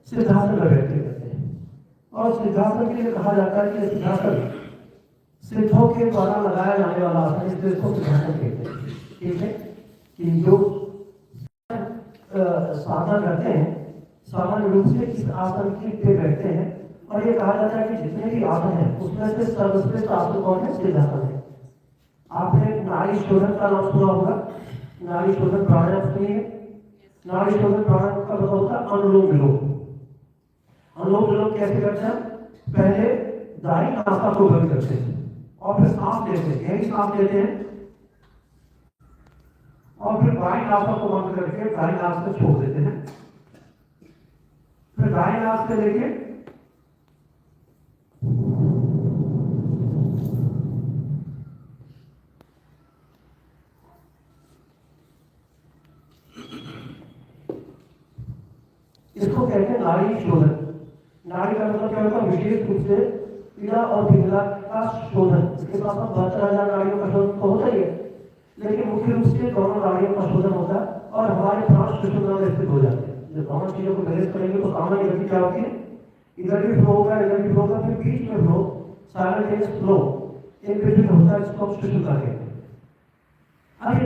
सिद्धासन में बैठे रहते हैं। और सिद्धासन के लिए कहा जाता है कि सिद्धासन सिद्धों के द्वारा लगाया जाने वाला आसन, इसलिए इसको सिद्धासन कहते हैं। ठीक है, कि जो साधना करते हैं सामान्य रूप से इस आसन पे बैठते हैं। और ये कहा जाता है कि जितने भी आसन हैं उसमें से सर्वश्रेष्ठ आसन कौन है? सिद्धासन है। आपने नाड़ी शोधन का नाम सुना होगा, नाड़ी शोधन प्राणायाम सुनिए। नाड़ी शोधन प्राणायाम का मतलब होता है अनुलोम विलोम। अनुलोम विलोम कैसे करते हैं? पहले दाहिनी नासा को बंद करते हैं और फिर सांस लेते हैं, गहरी सांस लेते हैं और फिर बाईं नासा को बंद करके दाहिनी नास से छोड़ देते हैं। फिर दाहिनी नास से लेके इसको कहते हैं नाड़ी शोधन। नाड़ी का मतलब क्या होता है? विशेष रूप से पीड़ा और पिंगला का शोधन। इसके साथ साथ 72,000 नाड़ियों का शोधन तो होता ही है, लेकिन मुख्य रूप से दोनों नाड़ियों का शोधन होता है और हमारे प्राण सुषुम्ना में स्थित हो जाते हैं। जब दोनों चीजों को बैलेंस करेंगे तो सामान्य गति क्या होती है? इधर भी फ्लो होगा, इधर भी फ्लो होगा, फिर बीच में फ्लो, साइमल्टेनियस फ्लो एक विधि होता है जिसको हम सुषुम्ना कहते हैं। अरे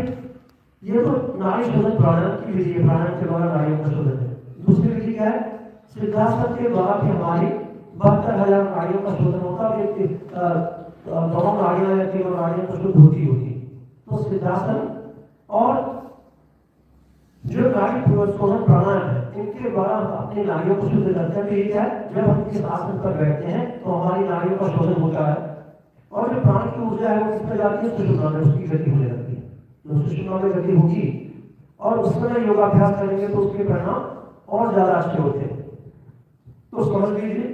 ये तो नाड़ी शोधन प्राणायाम की विधि है, प्राणायाम के द्वारा नाड़ियों का शोधन है। दूसरी विधि क्या है? सिद्धासन के द्वारा भी हमारी 72,000 नाड़ियों का शोधन होता है। दोनों नाड़ियां या तीनों नाड़ियां तो शुद्ध होती होती। तो सिद्धासन और जो नाड़ी शोधन प्राणायाम है इनके द्वारा हम अपनी नाड़ियों को शुद्ध करते हैं। ठीक है, जब हम इस आसन पर बैठते हैं तो हमारी नाड़ियों का शोधन होता है और जो प्राण की ऊर्जा है वो किस पर जाती है? सुषुम्ना में, उसकी गति होने लगती है। तो सुषुम्ना में गति होगी और उस समय योगाभ्यास करेंगे तो उसके परिणाम और ज्यादा अच्छे होते हैं। तो समझ लीजिए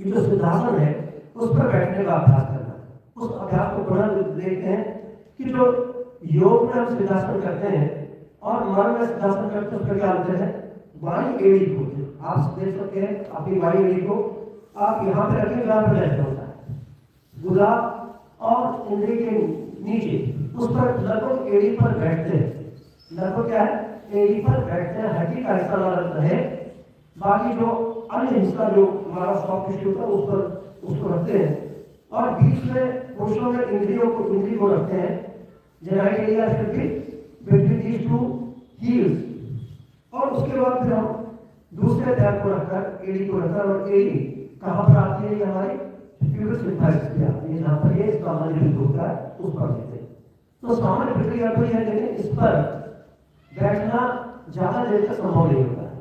कि जो सिद्धासन है उस पर बैठने का अभ्यास करना है। उस अभ्यास को पुनः देखते हैं कि जो योग में हम सिद्धासन करते हैं और मन में सिद्धासन करते हैं उसका क्या अंतर है? बाईं एड़ी को आप देख सकते हैं, अपनी बाईं एड़ी को आप यहाँ पे रखें जहाँ पर रहता होता है गुदा और इंद्री के नीचे, उस पर लगभग एड़ी पर बैठते हैं। लगभग क्या है? एड़ी पर बैठते हैं, हड्डी का हिस्सा ना रहे, बाकी जो अन्य हिस्सा जो हमारा सॉफ्ट टिश्यू होता है उस पर उसको रखते हैं। और बीच में पुरुषों में इंद्री को रखते हैं, genital area between these two heels. और उसके बाद फिर हम दूसरे पैर को रखकर एड़ी को रखकर, और एड़ी कहाँ पर आती है? हमारी प्यूबिक सिम्फाइस पे आती है, जहाँ पर ये सामान्य होता है उस पर देते हैं। तो सामान्य प्रक्रिया तो यह है, इस पर बैठना ज्यादा देर तक संभव नहीं होता है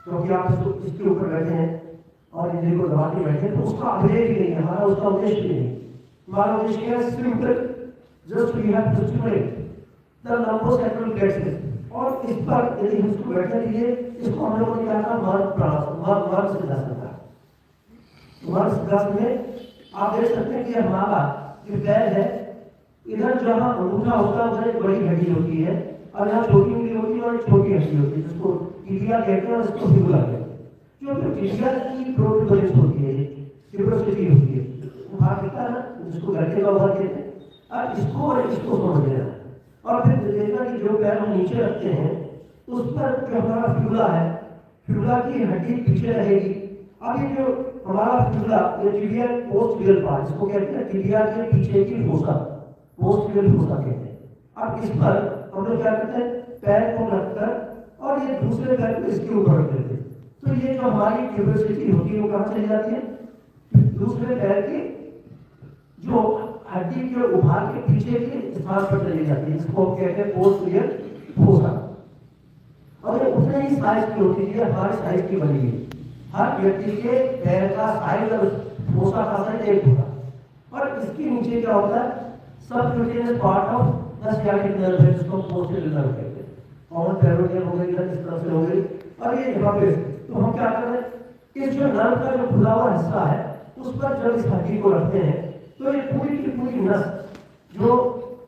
क्योंकि आप इसके ऊपर बैठे हैं और इंद्री को दबा के बैठे, तो उसका अभिनय भी नहीं, हमारा उसका उद्देश्य भी नहीं। हमारा उद्देश्य है simple just we have to stimulate the lumbosacral plexus. और इस पर यदि इसको बैठने दीजिए, इसको हम लोगों ने क्या कहा? मर्द सिद्धासन का। मर्द सिद्धासन में आप देख सकते हैं कि हमारा जो पैर है, इधर जहाँ अंगूठा होता है उधर एक बड़ी हड्डी होती है और यहाँ छोटी उंगली होती है और एक छोटी हड्डी होती है जिसको टिबिया कहते हैं और इसको फिबुला कहते हैं। जो टिबिया की प्रोट्रूबरेंस होती है, ट्यूबरोसिटी होती है, उभार दिखता है ना, जिसको गड्ढे का उभार कहते हैं। और इसको समझ लेना और फिर देखना कि जो पैर हम नीचे रखते हैं उस पर जो हमारा फिबुला है, फिबुला की हड्डी पीछे रहेगी। अब ये जो हमारा फिबुला, ये टिबिया पोस्टीरियर पार्ट, जिसको कहते हैं टिबिया के पीछे की फोसा, पोस्टीरियर फोसा कहते हैं। अब इस पर हम लोग क्या करते हैं? पैर को रखकर और ये दूसरे पैर को इसके ऊपर रख देते हैं। तो ये जो हमारी ट्यूबरोसिटी होती है वो कहाँ चली जाती है? दूसरे पैर की जो हड्डी के उभार के पीछे के स्थान पर चली जाती है, इसको कहते हैं पोस्टीरियर फोसा। और ये उतने ही साइज की होती है, हर साइज की बनी है। हर व्यक्ति के पैर का साइज और फोसा का साइज एक होगा। और इसके नीचे क्या होता है? Subcutaneous part of the sciatic nerve है, जिसको पोस्टीरियर नर्व कहते हैं। और पेरोनियम हो गई, इस तरह से हो गई, और ये यहाँ पे। तो हम क्या कर रहे हैं? इस जो नर्व का जो खुला हुआ हिस्सा है उस पर जब इस हड्डी को रखते हैं तो ये पूरी की पूरी नस जो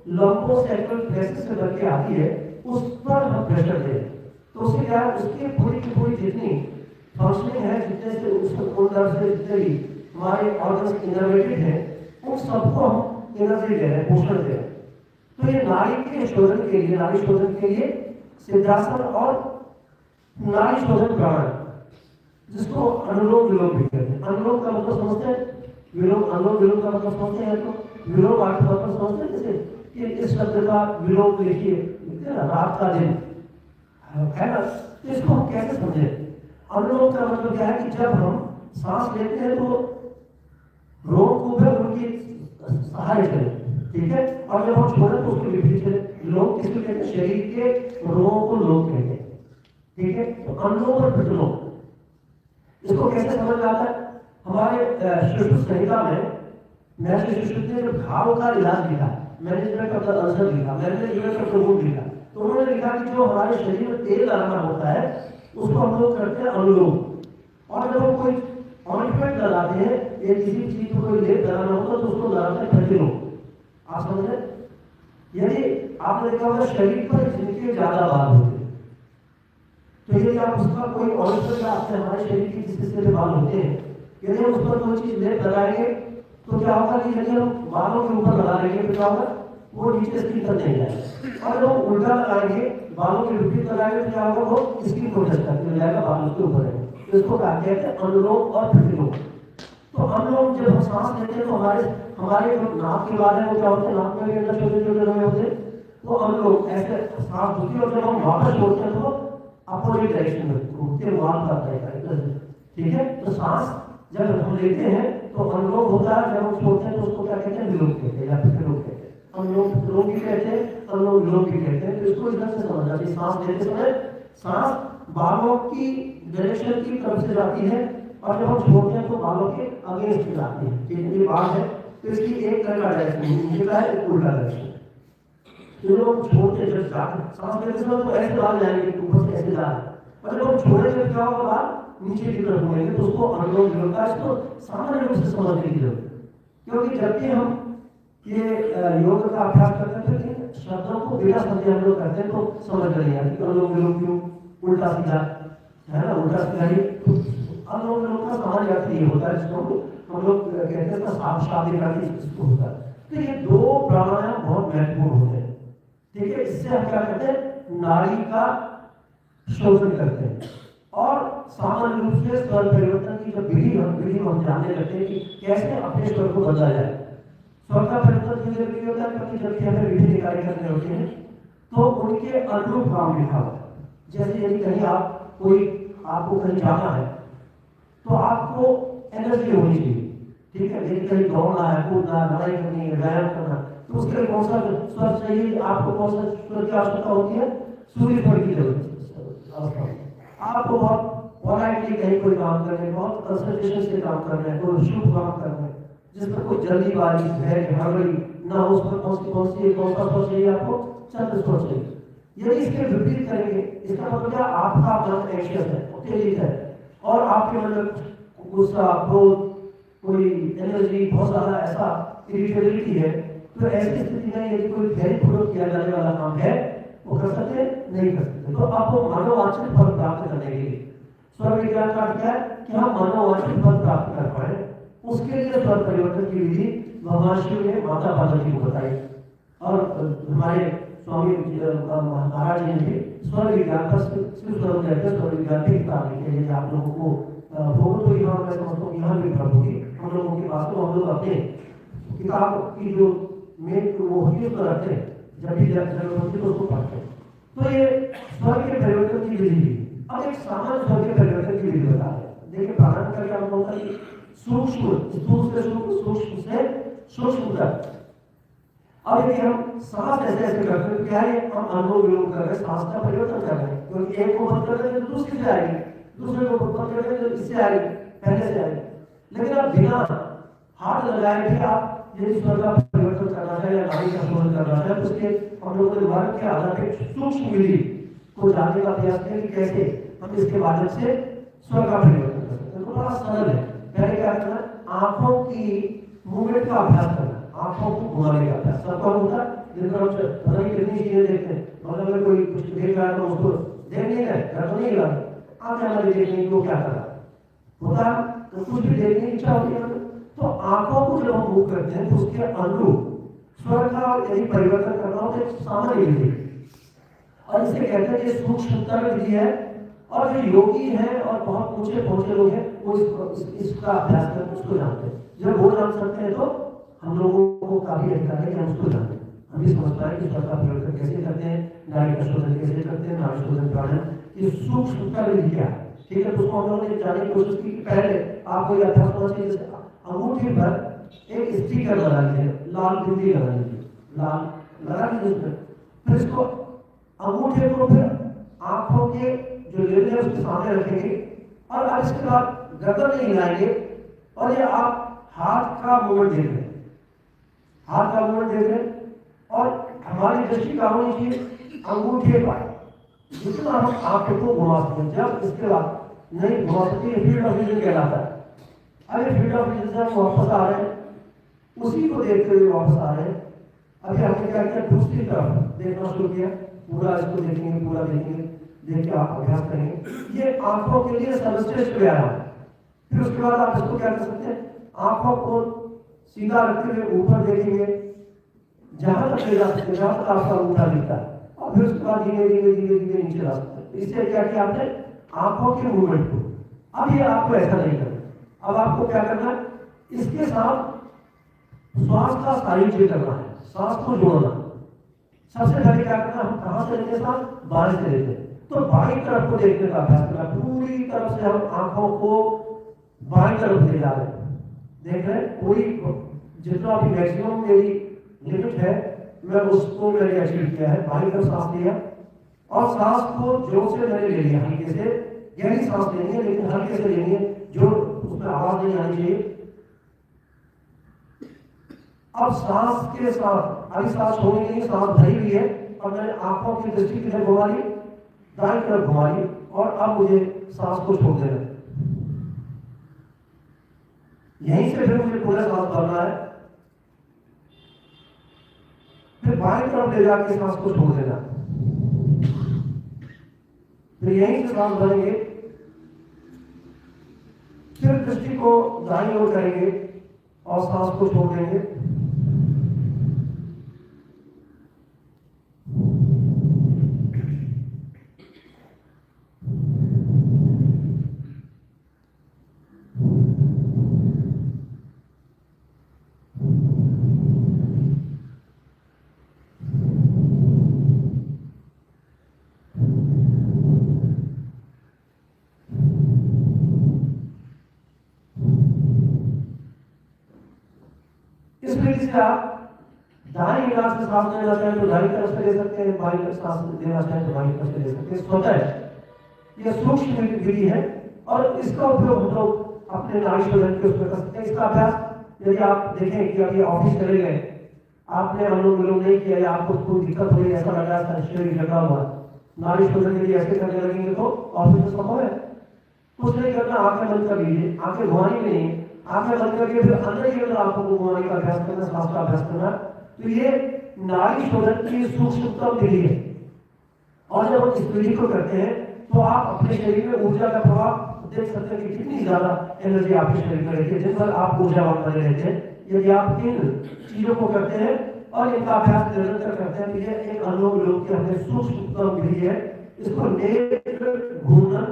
लंबोसैक्रल प्लेक्सस से बन के आती है उस पर हम प्रेशर दें। तो उससे क्या है? उसकी पूरी की पूरी जितनी फंक्शनिंग है, जितने से उसको जितने भी हमारे ऑर्गन्स इनर्वेटेड हैं, उन सबको हम एनर्जी दे रहे हैं, पोषण दे रहे हैं। तो ये नाड़ी के शोधन के लिए, नाड़ी शोधन के लिए सिद्धासन और नाड़ी शोधन प्राणायाम, जिसको अनुलोम विलोम भी कहते हैं। अनुलोम का मतलब समझते हैं, विलोम, अनुलोम विलोम का मतलब समझते हैं। तो विलोम अर्थ मतलब समझते हैं, जैसे कि इस शब्द का विलोम लिखिए, लिखते ना, रात का दिन है ना, तो इसको हम कैसे समझे? अनुलोम का मतलब क्या है कि जब हम सांस लेते हैं तो रोम को भी उनकी सहारे चले, ठीक है, और जब हम छोड़े तो उसके विपरीत चले। लोम किसको कहते हैं? शरीर के रोमों को लोम कहते हैं, ठीक है। तो अनुलोम और प्रतिलोम, इसको कैसे समझ में आता है? हमारे सुश्रुत संहिता में महर्षि सुश्रुत ने जो घाव का इलाज लिखा, मैनेजमेंट ऑफ द अल्सर लिखा, मैनेजमेंट ऑफ द वुंड लिखा, तो उन्होंने लिखा कि जो हमारे शरीर में तेल लगाना होता है उसको हम लोग करते हैं अनुलोम। और जब हम कोई ऑइंटमेंट लगाते हैं या किसी चीज को कोई लेप लगाना होता है तो उसको लगाते हैं प्रतिलोम। आप समझे? यदि आपने देखा होगा शरीर पर जिनके ज्यादा बाल होते हैं, तो यदि आप उसका कोई ऑइंटमेंट लगाते हैं, हमारे शरीर की जिस हिस्से में बाल होते हैं, यदि हम उस पर कोई चीज लेप लगाएंगे तो क्या होगा कि यदि हम बालों के ऊपर लगा लेंगे तो क्या होगा, वो नीचे स्किन तक नहीं जाएगा। और जब हम उल्टा लगाएंगे, बालों के विपरीत लगाएंगे तो क्या होगा, वो स्किन को टच करके जाएगा, बालों के ऊपर है। तो इसको कहते हैं अनुलोम और प्रतिलोम। तो अनुलोम जब हम सांस लेते हैं तो हमारे जो नाक के बाल है वो क्या होते हैं, नाक में भी अंदर छोटे छोटे रोए होते हैं, तो अनुलोम ऐसे सांस होती है। और जब हम वापस छोड़ते हैं तो अपोजिट डायरेक्शन में घूमते हैं, वाल करता है, ठीक है। तो सांस जब हम लेते हैं तो अनुलोम होता है, जब हम छोड़ते हैं तो उसको क्या कहते हैं, विलोम कहते हैं या प्रतिलोम कहते हैं। अनुलोम प्रतिलोम भी कहते हैं, अनुलोम विलोम भी कहते हैं। तो इसको इधर से समझना चाहिए, सांस लेते समय सांस बालों की डायरेक्शन की तरफ से जाती है और जब हम छोड़ते हैं तो बालों के अगेंस्ट जाती है, ठीक है। ये बाल है तो इसकी एक तरह का डायरेक्शन नीचे का है, एक उल्टा डायरेक्शन। तो जब हम छोड़ते हैं, जब सांस लेते समय तो ऐसे बाल जाएंगे, ऊपर से ऐसे जा रहे, और जब हम छोड़ेंगे क्या होगा, बाल नीचे की तरफ होंगे, तो उसको अनुलोम विलोम का, इसको सामान्य रूप से समझने की जरूरत है। क्योंकि जब भी हम ये योग का अभ्यास करते हैं तो इन शब्दों को बिना समझे हम लोग करते हैं तो समझ नहीं आती कि अनुलोम विलोम क्यों, उल्टा सीधा है ना, उल्टा सीधा ही। अनुलोम विलोम का सामान्य अर्थ ये होता है जिसको हम लोग कहते हैं साफ शाब्दिक अर्थ इसको होता है। तो ये दो प्राणायाम बहुत महत्वपूर्ण होते हैं, ठीक है। इससे हम क्या करते हैं, नाड़ी का शोधन करते हैं और सामान्य रूप से स्वर परिवर्तन की जो विधि हम जानने लगते हैं कि कैसे अपने स्वर को बदला जाए। स्वर का परिवर्तन की जरूरी होता है क्योंकि जब भी हमें विभिन्न कार्य करने होते हैं तो उनके अनुरूप काम लिखा हुआ है। जैसे यदि कहीं आपको कहीं जाना है तो आपको एनर्जी होनी चाहिए, ठीक है। यदि कहीं दौड़ना है, कूदना है, लड़ाई करनी है, व्यायाम करना, तो उसके लिए कौन सा स्वर चाहिए, आपको कौन सा स्वर की आवश्यकता होती है, सूर्य स्वर की जरूरत है। आपको बहुत पोलाइटली कहीं कोई काम करना है, बहुत कंसंट्रेशन से काम करना है, कोई शुभ काम करना है जिसमें कोई जल्दीबाजी है, हड़बड़ी ना हो, उस पर कौन सा स्वर चाहिए, आपको चंद्र स्वर चाहिए। यदि इसके विपरीत करेंगे, इसका मतलब क्या, आपका मन एंशियस है, उत्तेजित है और आपके मन में गुस्सा, क्रोध, कोई एनर्जी बहुत ज्यादा, ऐसा इरिटेबिलिटी है, तो ऐसी स्थिति में यदि कोई ध्यानपूर्वक किया जाने वाला काम है वो कर सकते नहीं कर सकते। तो आपको मनोवांछित फल प्राप्त करने के लिए स्वर विज्ञान का क्या है कि हम मनोवांछित फल प्राप्त कर पाए, उसके लिए स्वर परिवर्तन की विधि भगवान शिव ने माता पार्वती को बताई। और हमारे स्वामी महाराज जी ने स्वर विज्ञान का स्वर विज्ञान की किताब लिखी है। आप लोगों को होगा तो यहाँ मैं समझता हूँ यहाँ भी उपलब्ध होगी हम लोगों के पास, तो हम लोग अपने किताब की जो मेन वो होती है उसको रखते हैं, जब भी जरूरत होती है तो उसको पढ़ते हैं। तो ये स्वर के परिवर्तन की विधि। अब एक सामान्य स्वर के परिवर्तन की विधि बता रहे हैं। देखिए प्राणायाम का क्या मतलब होता है, सूक्ष्म सूक्ष्म से सूक्ष्म तक। अब यदि हम सांस ऐसे ऐसे करते हैं तो क्या है, हम अनुलोम विलोम कर रहे हैं, सांस का परिवर्तन कर रहे हैं, क्योंकि एक को बंद कर देंगे तो दूसरी से आएगी, दूसरे को बंद कर देंगे तो इससे आएगी, पहले से आएगी। लेकिन आप बिना हाथ लगाए भी आप यदि स्वर का परिवर्तन करना है या नाड़ी का शोधन करना है तो उसके हम लोगों ने वर्ग के आधार पर सूक्ष्म विधि को जानने का प्रयास करें कि कैसे हम इसके माध्यम से स्वर का परिवर्तन कर सकते हैं। तो बड़ा सरल है। पहले क्या करना है, आंखों की मूवमेंट का अभ्यास करना, आंखों को घुमाने का अभ्यास। सबका होता है जिनका हम पता नहीं कितनी चीजें देखते हैं, मतलब अगर कोई कुछ देख रहा है तो उसको देख नहीं रहे, तो नहीं लगा आंखें हमारी देखने को क्या कर रहा होता है, तो कुछ भी देखने की इच्छा होती है। तो आंखों को जब हम मूव करते हैं तो उसके अनुरूप स्वर का यदि परिवर्तन करना हो तो एक सामान्य विधि, और इसे कहते हैं ये सूक्ष्मतर विधि है और जो योगी हैं और बहुत ऊंचे पहुंचे लोग हैं वो इसका अभ्यास करके उसको जानते हैं। जब वो जान सकते हैं तो हम लोगों को काफी अधिकार है कि हम उसको जाने, हम भी समझ पाए कि स्वर का प्रयोग कैसे करते हैं, नाड़ी का शोधन कैसे करते हैं, नाड़ी शोधन प्राणायाम की सूक्ष्मता विधि क्या है। ठीक है, तो उसको हम लोगों ने जानने की कोशिश की। पहले आपको यह अभ्यास होना चाहिए, जैसे अंगूठे पर एक स्टिकर लगा लीजिए, लाल बिंदी लगा लीजिए, लाल लगा लीजिए उसमें, फिर इसको अंगूठे को फिर आंखों के जो लेवल है उसके सामने रखेंगे और अब इसके बाद गर्दन नहीं हिलाएंगे और ये आप हाथ का मूवमेंट देख रहे हैं, हाथ का मूवमेंट देख रहे हैं और हमारी दृष्टि का होनी चाहिए अंगूठे पर, जितना हम आंखों को घुमा सकते हैं। जब इसके बाद नहीं घुमा सकते, फील्ड ऑफ विजन कहलाता है। अभी फील्ड ऑफ विजन से हम वापस आ रहे हैं, उसी को देखते हुए वापस आ रहे हैं। अभी हमने क्या किया, दूसरी तरफ देखना शुरू किया, पूरा इसको देखेंगे, पूरा देखेंगे, देख के आप अभ्यास करेंगे। ये आंखों के लिए सर्वश्रेष्ठ व्यायाम है। फिर उसके बाद आप इसको क्या कर सकते हैं, आंखों को सीधा रखते हुए ऊपर देखेंगे, जहां तक ले जा सकते, जहां तक आपका अंगूठा दिखता है, और फिर उसके बाद धीरे धीरे धीरे धीरे नीचे ला सकते हैं। इससे क्या किया आपने, आंखों के मूवमेंट को। अब ये आपको ऐसा नहीं करना, अब आपको क्या करना है, इसके साथ श्वास का सायुज्य करना है, सांस को जोड़ना। सबसे पहले क्या करना, हम कहां से लेते हैं, बाएं से लेते हैं, तो बाईं तरफ को देखने का अभ्यास करना। पूरी तरफ से हम आंखों को बाईं तरफ ले जा रहे हैं, देख रहे हैं, पूरी जितना भी मैक्सिमम मेरी लिमिट है मैं उसको मैंने अचीव किया है। बाईं तरफ सांस लिया और सांस को जोर से मैंने ले लिया, हल्के से, गहरी सांस लेनी है लेकिन हल्के से लेनी है, जो उसमें आवाज नहीं आनी चाहिए। अब सांस के साथ अभी सांस छोड़नी नहीं, सांस भरी हुई है और मैंने आंखों की दृष्टि किधर घुमा ली, दाईं तरफ घुमा ली, और अब मुझे सांस को छोड़ देना है। यहीं से फिर मुझे पूरा सांस भरना है, फिर बाईं तरफ ले जाके सांस को छोड़ देना, फिर यहीं से सांस भरेंगे, फिर दृष्टि को दाईं ओर करेंगे और सांस को छोड़ देंगे। आप दाएं गिलास से सांस लेना चाहें तो दाईं तरफ से ले सकते हैं, बाईं तरफ सांस लेना चाहें तो बाईं तरफ से ले सकते हैं। स्वतः है, यह सूक्ष्म विधि है और इसका उपयोग हम लोग अपने नाड़ी शोधन के उसमें कर सकते हैं। इसका अभ्यास यदि आप देखें कि अभी ऑफिस चले गए, आपने अनुलोम विलोम नहीं किया या आपको कोई दिक्कत हो रही, ऐसा लग रहा है शरीर लगा हुआ, नाड़ी शोधन यदि ऐसे करने लगेंगे तो ऑफिस में संभव है। कुछ नहीं करना, आंखें बंद कर लीजिए, आंखें घुमानी भी नहीं, आंखें बंद करके फिर अंदर ही अंदर आंखों को घुमाने का अभ्यास करना, सांस का अभ्यास करना। तो ये नाड़ी शोधन की सूक्ष्मतम विधि है। और जब हम इस विधि को करते हैं तो आप अपने शरीर में ऊर्जा का प्रभाव देख सकते हैं कि कितनी ज्यादा एनर्जी आपके शरीर में रहती है, जिन पर आप ऊर्जावान बने रहते हैं। यदि आप इन चीजों को करते हैं और इनका अभ्यास निरंतर करते हैं तो ये एक अनुलोम विलोम की हमने सूक्ष्मतम विधि है। इसको नेत्र घूमना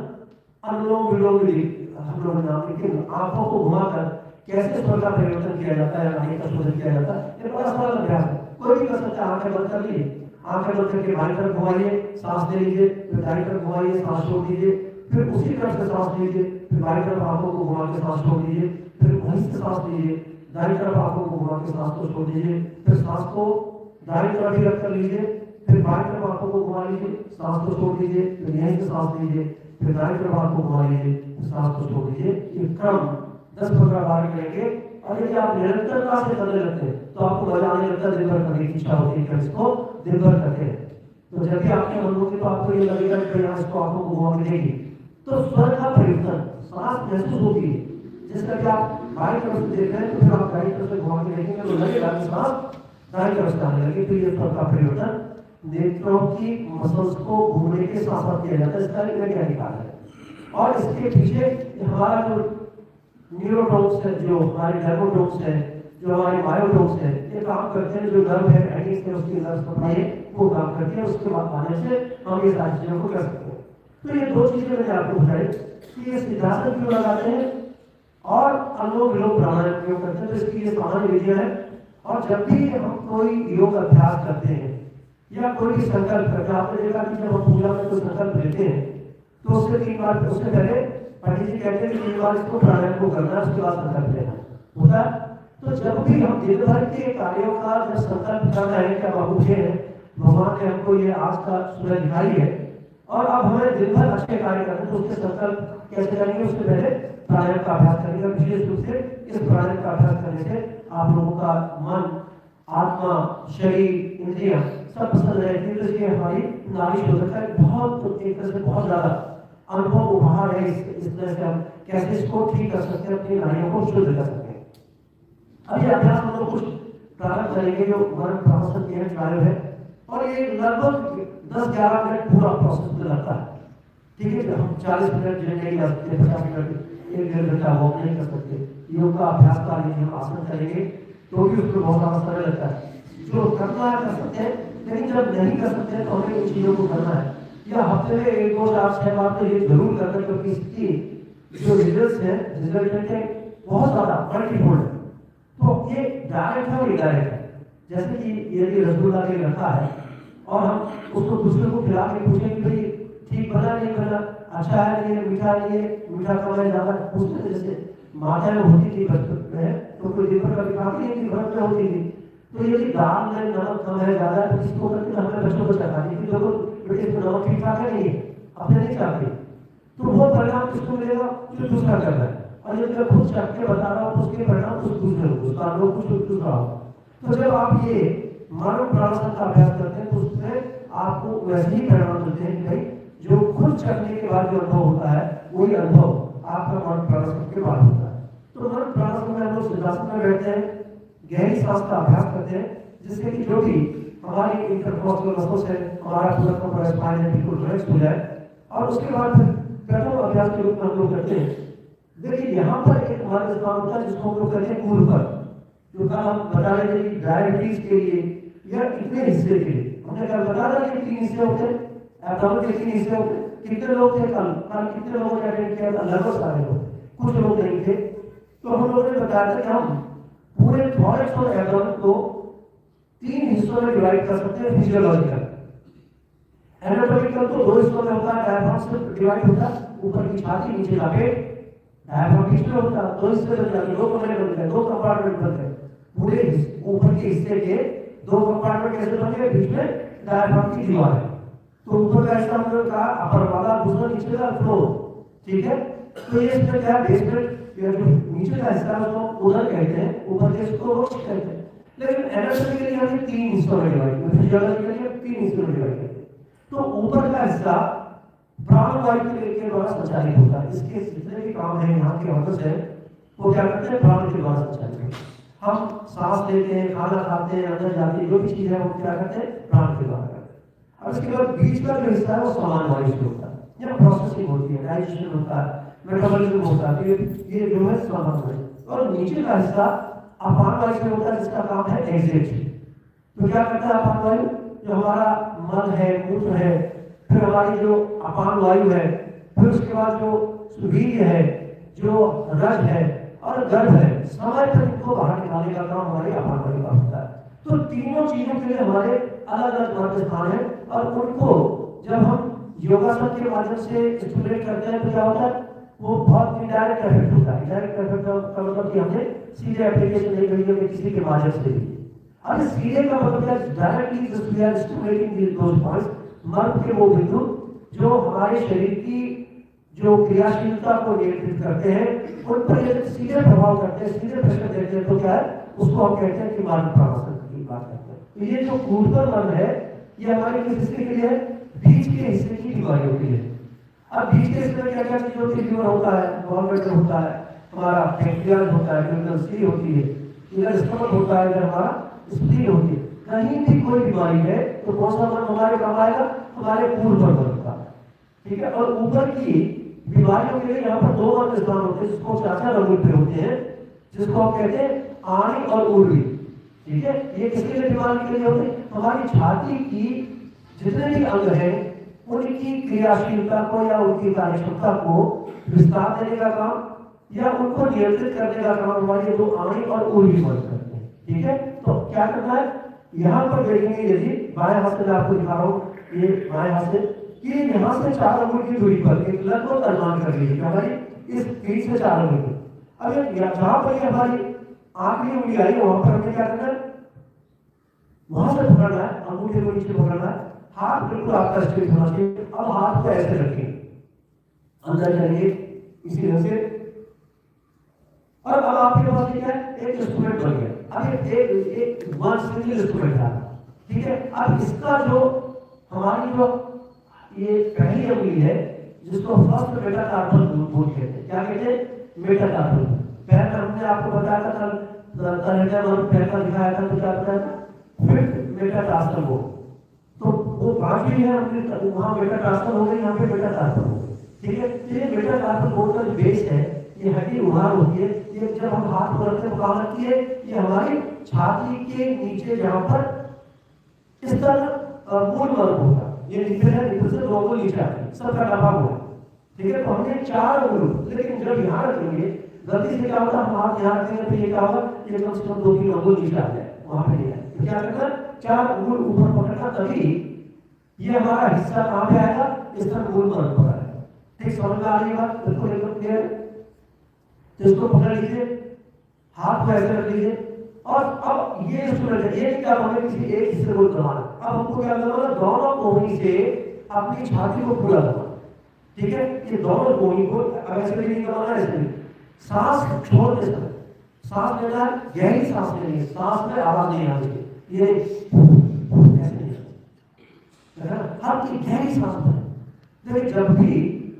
अनुलोम विलोम विधि हम लोग नाम, लेकिन आंखों को घुमाकर कैसे स्वर का परिवर्तन किया जाता है, नाड़ी का शोधन किया जाता है, ये बड़ा सरल अभ्यास है, कोई भी कर सकता है। आंखें बंद कर लीजिए, आंखें बंद करके बाईं तरफ घुमाइए, सांस ले लीजिए, फिर दाईं तरफ घुमाइए, सांस छोड़ दीजिए, फिर उसी तरफ से सांस लीजिए, फिर बाईं तरफ आंखों को घुमा के सांस छोड़ दीजिए, फिर वहीं से सांस लीजिए, दाईं तरफ आंखों को घुमा के सांस को छोड़ दीजिए, फिर सांस को दाईं तरफ ही रख कर लीजिए, फिर बाईं तरफ आंखों को घुमा लीजिए, सांस को छोड़ दीजिए, फिर यहीं से सांस लीजिए, फिर दाईं तरफ आंखों को घुमा लीजिए, सांस को छोड़ दीजिए। ये क्रम 10-15 बार करेंगे और यदि आप निरंतरता से करने लगते हैं तो आपको मजा आने लगता है, दिन भर करने की इच्छा होती है, इसको दिन भर करते हैं। तो जब भी आपके मन होगी तो आपको ये लगेगा कि यहाँ इसको आंखों को घुमा मिलेगी, तो स्वर का परिवर्तन सांस महसूस होती है। जिस तरह कि आप बाईं तरफ से देख रहे हैं तो फिर आप दाईं तरफ से घुमा के देखेंगे तो लगेगा कि सांस दाईं तरफ से आने लगे। तो ये स्वर का परिवर्तन नेत्रों की मसल्स को घूमने के साथ साथ किया जाता है। इसका एक वैज्ञानिक कारण है और इसके पीछे हमारा जो न्यूरोट्रोन्स है, जो हमारे नर्वोट्रोन्स है, जो हमारे मायोट्रोन्स है, ये काम करते हैं। जो नर्व है एडिक्स है उसकी नर्व सप्लाई वो काम करती है, उसके बाद आने से हम ये सारी चीजों को कर सकते हैं। तो ये दो चीजें मैंने आपको बताई कि ये सिद्धासन क्यों लगाते हैं और अनुलोम विलोम प्राणायाम क्यों करते हैं। तो इसकी ये सामान्य विधि है। और जब भी हम कोई योग अभ्यास करते हैं या कोई भी संकल्प करते हैं, आपने देखा कि जब हम पूजा में कोई संकल्प लेते हैं तो उससे 3 बार, उससे पहले पंडित जी कहते हैं कि 3 बार इसको प्राणायाम को करना है, उसके बाद संकल्प लेना होता है। तो जब भी हम दिन भर के कार्यों का जब संकल्प करना है कि अब उठे हैं, भगवान ने हमको ये आज का सूरज दिखाई है और अब हमें दिन भर अच्छे कार्य करने, तो उसके संकल्प कैसे करेंगे, उससे पहले प्राणायाम का अभ्यास करेंगे। विशेष रूप से इस प्राणायाम का अभ्यास करने से आप लोगों का मन, आत्मा, शरीर, इंद्रियां सब प्रसन्न रहेगी। तो इसलिए हमारी नाड़ी शोधक का बहुत एक तरह से बहुत ज्यादा अनुभव उपहार है। इस तरह से हम कैसे इसको ठीक कर सकते हैं, अपनी नाड़ियों को शुद्ध कर सकते हैं। अब ये अभ्यास हम लोग कुछ प्रारंभ करेंगे जो मन प्रमोशन के कार्य है और ये लगभग 10-11 मिनट पूरा प्रोसेस में लगता है। ठीक है, हम 40 मिनट जो नहीं कर सकते, 50 मिनट, 1-1.5 घंटा वॉक नहीं कर सकते। योग का अभ्यास कार्य हम आसन करेंगे तो भी उसमें बहुत ज्यादा समय लगता है। जो करना है कर सकते हैं, लेकिन जब नहीं कर सकते तो हमें इन चीजों को करना है या हफ्ते में 1, 2, 4, 6 बार तो ये जरूर करना, क्योंकि इसकी जो रिजल्ट है, रिजल्ट है बहुत ज्यादा मल्टीफोल्ड है। तो ये डायरेक्ट है और इनडायरेक्ट है। जैसे कि यदि रसगुल्ला के रखा है और हम उसको दूसरे को खिला के पूछें कि भाई ठीक बना नहीं बना, अच्छा है नहीं, मीठा नहीं है, मीठा कम है ज्यादा, पूछते थे। जैसे माता में होती थी बचपन में तो कोई दिन भर कभी खाती नहीं थी, व्रत में होती थी, तो यदि दाल में नमक कम है ज्यादा है तो किसको करके हमें बच्चों को चखाती थी। लोगों बेटे नमक ठीक ठाक है नहीं है, अपने नहीं चाहते, तो वो परिणाम किसको मिलेगा जो दूसरा कर रहा है। और यदि मैं खुद चख के बता रहा हूँ तो उसके परिणाम कुछ दूसरे होंगे, उसका अनुभव कुछ दूसरा हो। तो जब आप ये मानव प्राणायाम का अभ्यास करते हैं तो उसमें आपको वैसे ही परिणाम मिलते हैं कि भाई जो खुद चखने के बाद जो अनुभव होता है वही अनुभव आपका मानव प्राणायाम के बाद होता है। तो मानव प्राणायाम में हम लोग सिद्धासन में बैठते हैं, गहरी सांस का अभ्यास करते हैं, जिससे कि जो भी हमारी इंटरकॉस्टल मसल्स है, हमारा पूरा स्पाइन है, बिल्कुल रिलैक्स हो जाए। और उसके बाद फिर प्रथम अभ्यास के रूप में हम लोग करते हैं। देखिए यहाँ पर एक हमारे स्थान होता है जिसको हम लोग कहते हैं कूल पर, जो कल हम बता रहे थे कि डायबिटीज के लिए या इतने हिस्से के लिए हमने कल बता रहा कि 3 हिस्से होते हैं, एब्डोमेन के 3 हिस्से होते हैं। कितने लोग थे कल कितने लोगों ने अटेंड किया था? लगभग सारे लोग, कुछ लोग नहीं थे। तो हम लोगों ने बताया था कि हम पूरे थॉरैक्स और एब्डोमेन को 3 हिस्सों में डिवाइड कर सकते हैं फिजियोलॉजिकल। एनाटॉमिकल तो 2 हिस्सों में होता है, डायफ्राम से डिवाइड होता है, ऊपर की छाती नीचे का पेट। डायफ्राम किस में होता है? 2 हिस्से बन जाते हैं, 2 कमरे बन गए, 2 कंपार्टमेंट बन गए। पूरे ऊपर के हिस्से के 2 कंपार्टमेंट कैसे बन गए? बीच में डायफ्राम की दीवार है। तो ऊपर का हिस्सा हम लोग का अपर वाला, दूसरा नीचे का फ्लोर, ठीक है। तो ये इसमें क्या बेसमेंट या जो नीचे का हिस्सा है उसको उधर कहते हैं, ऊपर के इसको रोड कहते हैं। लेकिन एनाटॉमी के लिए हमने 3 हिस्सों में डिवाइड किया, फिजियोलॉजी के लिए 3 हिस्सों में डिवाइड किया। तो ऊपर का हिस्सा प्राणवायु के द्वारा संचालित होता है। इसके जितने भी काम है यहाँ के ऑर्गन्स है वो क्या करते हैं? प्राण के द्वारा संचालित है। हम सांस लेते हैं, खाना खाते हैं, अंदर जाते हैं, जो भी चीज है वो क्या करते हैं? प्राण के द्वारा करते हैं। अब इसके बाद बीच का जो हिस्सा है वो सामान्य वायु से होता है, या प्रोसेसिंग होती है, डाइजेशन होता है, मेटाबॉलिज्म होता है, ये जो है सामान्य वायु। और नीचे का हिस्सा अपान वायु से होता है, जिसका काम है एग्जिट। तो क्या करता है अपान वायु? जो हमारा मल है, मूत्र है, फिर हमारी जो अपान वायु है, फिर उसके बाद जो वीर्य है, जो रज है और गर्भ है, समय पर इनको बाहर निकालने का काम हमारे अपान वायु का होता है। तो तीनों चीजों के लिए हमारे अलग अलग मर्म स्थान है और उनको जब हम योगासन के माध्यम से स्टिमुलेट करते हैं तो क्या होता है? वो बहुत इनडायरेक्ट इफेक्ट होता है। इनडायरेक्ट इफेक्ट का मतलब कि हमने सीधे एप्लीकेशन नहीं करी है किसी के माध्यम से भी। अब सीधे का मतलब है directly just we are stimulating those points, मर्म के वो बिंदु जो हमारे शरीर की जो क्रियाशीलता को नियंत्रित करते हैं, उन पर यदि सीधे प्रभाव करते हैं, सीधे प्रेशर देते हैं तो क्या है? उसको हम कहते हैं कि मार्ग प्रवासन की बात करते हैं। तो ये जो कूलर मर्म है ये हमारे किस हिस्से के लिए है? बीच के हिस्से की बीमारियों के लिए। अब बीच के हिस्से में क्या क्या चीज होती है? लीवर होता है, गॉलब्लैडर होता है, हमारा पैंक्रियाज होता है, ड्यूरल सी होती है, इधर स्टमक होता है, इधर हमारा स्प्लीन होती है। कहीं भी कोई बीमारी है तो कौन सा मर्म हमारे काम आएगा? हमारे कूलर मर्म का, ठीक है। और ऊपर की बीमारियों के लिए यहाँ पर 2 मर्म स्थान होते हैं जिसको 4 रंगों पे होते हैं, जिसको हम कहते हैं आणी और उर्वी, ठीक है। ये किसके लिए बीमारी के लिए होते हैं? हमारी छाती की जितने भी अंग हैं उनकी क्रियाशीलता को या उनकी कार्यक्षमता को विस्तार देने का काम या उनको नियंत्रित करने का काम हमारे दो आणी और ऊर्वी मर्द करते हैं। ठीक है, तो क्या करना है, यहाँ पर देखेंगे यदि बाएं हाथ से मैं आपको दिखा रहा हूँ, ये बाएं हाथ से कि यहाँ से 4 अंगुल की दूरी पर एक लगभग अनुमान कर लीजिए हमारी इस बीच से 4 अंगुल की। अब जहाँ पर ये हमारी आखिरी उंगली आई है वहां पर हमें क्या करना है, वहां से पकड़ना है, अंगूठे को नीचे पकड़ना है, हाथ बिल्कुल आपका स्ट्रेट होना चाहिए। अब हाथ को ऐसे रखेंगे, अंदर जाइए इसी तरह से, और अब आपके पास क्या है, एक इंस्ट्रूमेंट बन गया। अब एक वन सिंगल इंस्ट्रूमेंट था। ठीक है, अब इसका जो हमारी जो ये पहली अंगुली है जिसको फर्स्ट मेटाकार्पल बोलते हैं, क्या कहते हैं, मेटाकार्पल। पहले हमने आपको बताया था कल पहला दिखाया था, तो क्या बताया था, फिफ्थ मेटाकार्पल वो, तो वो पांचवी है हमने वहां मेटाकार्पल हो गई, यहाँ पे मेटाकार्पल हो गई। ठीक है, ये मेटाकार्पल बोर्ड का जो बेस है, ये हड्डी उभार होती है, ये जब हम हाथ को रखते हैं कहाँ रखती है, ये हमारी छाती के नीचे जहां पर इस तरह मूल वर्ग होगा, ये नीचे है, नीचे से 2 अंगुल नीचे आती है, सबका दबा हुआ। ठीक है, तो हमने 4 अंगुल, लेकिन जब यहाँ रखेंगे गलती से क्या होगा, हम हाथ यहाँ रखेंगे तो ये क्या होगा, ये कम से कम 2-3 अंगुल नीचे आ जाए, वहां पे नहीं आए। तो क्या करना, 4 अंगुल ऊपर पकड़ना, तभी ये हमारा हिस्सा कहाँ पे आएगा, इस तरह मूल वर्ग पर आएगा। ठीक, समझ में आ रही बात, बिल्कुल एकदम क्लियर। तो इसको पकड़ लीजिए, हाथ को ऐसे रख लीजिए, और अब ये इंस्ट्रूमेंट ये क्या हमें किसी एक हिस्से को दबाना, अब हमको क्या करना है, दोनों कोहनी से अपनी छाती को पूरा दबाना। ठीक है, ये दोनों कोहनी को ऐसे नहीं दबाना है, ऐसे सांस छोड़ते समय सांस लेना है, गहरी सांस लेनी है, सांस में आवाज नहीं आनी चाहिए, ये ऐसे नहीं है ना, आपकी गहरी सांस है। देखिए जब भी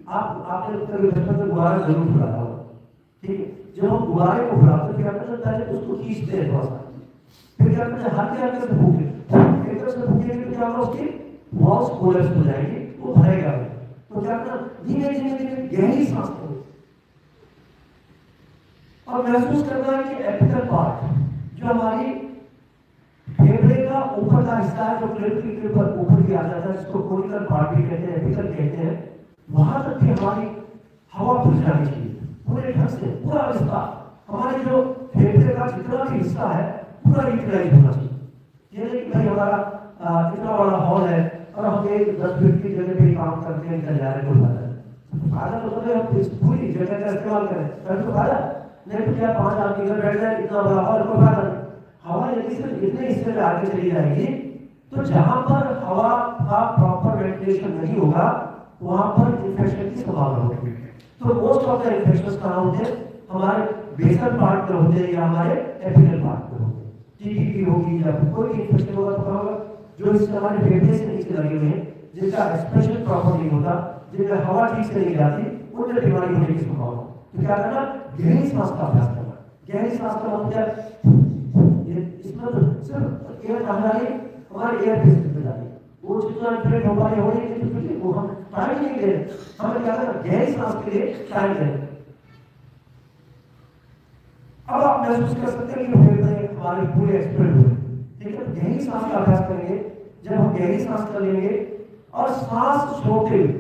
आपने बचपन में गुब्बारा जरूर फुलाया होगा। ठीक है, जब हम गुब्बारे को फुलाते हैं क्या करते हैं, पहले उसको खींचते हैं थोड़ा सा, फिर क्या करते हैं, हल्के हल्के से फूंके, एकदम से फूंकेंगे तो क्या होगा, उसकी वॉल्स कोलैप्स हो जाएगी, वो भरेगा। तो क्या करना, धीमे धीमे धीमे गहरी सांस लो और महसूस करना है कि एपिकल पार्ट जो हमारी फेफड़े का ऊपर का हिस्सा है, जो क्लेविकल के ऊपर ऊपर भी आ जाता है, जिसको कोनिकल पार्ट भी कहते हैं, एपिकल कहते हैं, वहां तक भी हमारी हवा घुस जानी चाहिए पूरे ढंग से, पूरा विस्तार, हमारे जो फेफड़े का जितना भी हिस्सा है पूरा यूटिलाइज होना चाहिए। ये नहीं कि भाई हमारा इतना बड़ा हॉल है और हम एक 10 फीट की जगह पे काम करते हैं, निकल जा रहे हैं, कोई फायदा नहीं। फायदा तो मतलब हम इस पूरी जगह का इस्तेमाल करें, तभी तो फायदा, नहीं तो क्या 5 आदमी इधर बैठ जाए, इतना बड़ा हॉल, कोई फायदा नहीं। हवा यदि सिर्फ इतने हिस्से में आगे चली जाएगी तो जहां पर हवा का प्रॉपर वेंटिलेशन नहीं होगा वहां पर इन्फेक्शन की संभावना होगी। तो मोस्ट ऑफ द इन्फेक्शंस कहां होते हैं, हमारे बेसल पार्ट में होते हैं या हमारे एपिकल पार्ट में होते हैं। टीबी होगी या कोई इन्फेक्शन होगा तो होगा जो इससे हमारे फेफड़े से नीचे लगे हुए हैं, जिनका एक्सप्रेशन प्रॉपर नहीं होता, जिनमें हवा ठीक से नहीं जाती, उनमें बीमारी होने की संभावना। तो क्या करना, गहरी सांस का अभ्यास करना। गहरी सांस का मतलब इसमें तो सिर्फ एयर हमारी एयर फेस में जाती है, वो जितना इन्फ्लेट हो पाए होने के लिए वो हम टाइम नहीं दे रहे, हमें क्या करना, गहरी सांस के लिए टाइम दें। अब आप महसूस कर सकते हैं कि फेफड़े हमारे पूरे एक्सपेंड हुए। ठीक है, गहरी सांस का अभ्यास करेंगे, जब हम गहरी सांस कर लेंगे और सांस छोड़ते हुए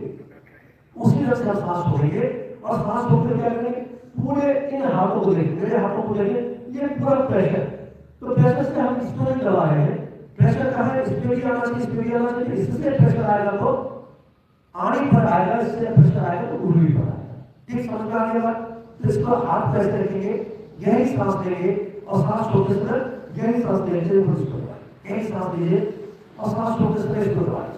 उसी तरह से हम सांस छोड़ेंगे और सांस छोड़ते क्या करेंगे, पूरे इन हाथों को देखिए, मेरे हाथों को देखिए, ये पूरा प्रेशर, तो प्रेशर से हम इसको नहीं दबा रहे हैं, प्रेशर कहाँ है, इस पे भी आना चाहिए, इस पे भी आना चाहिए, इससे प्रेशर आएगा तो आड़ी पर आएगा, इससे प्रेशर आएगा तो उंगली पर आएगा। ठीक समझ में आ गया बात। तो इसको हाथ पैसे रखेंगे, गहरी सांस लेंगे और सांस छोड़ते समय गहरी सांस लेंगे, गहरी सांस लीजिए और सांस छोड़ते समय इसको दबाइए।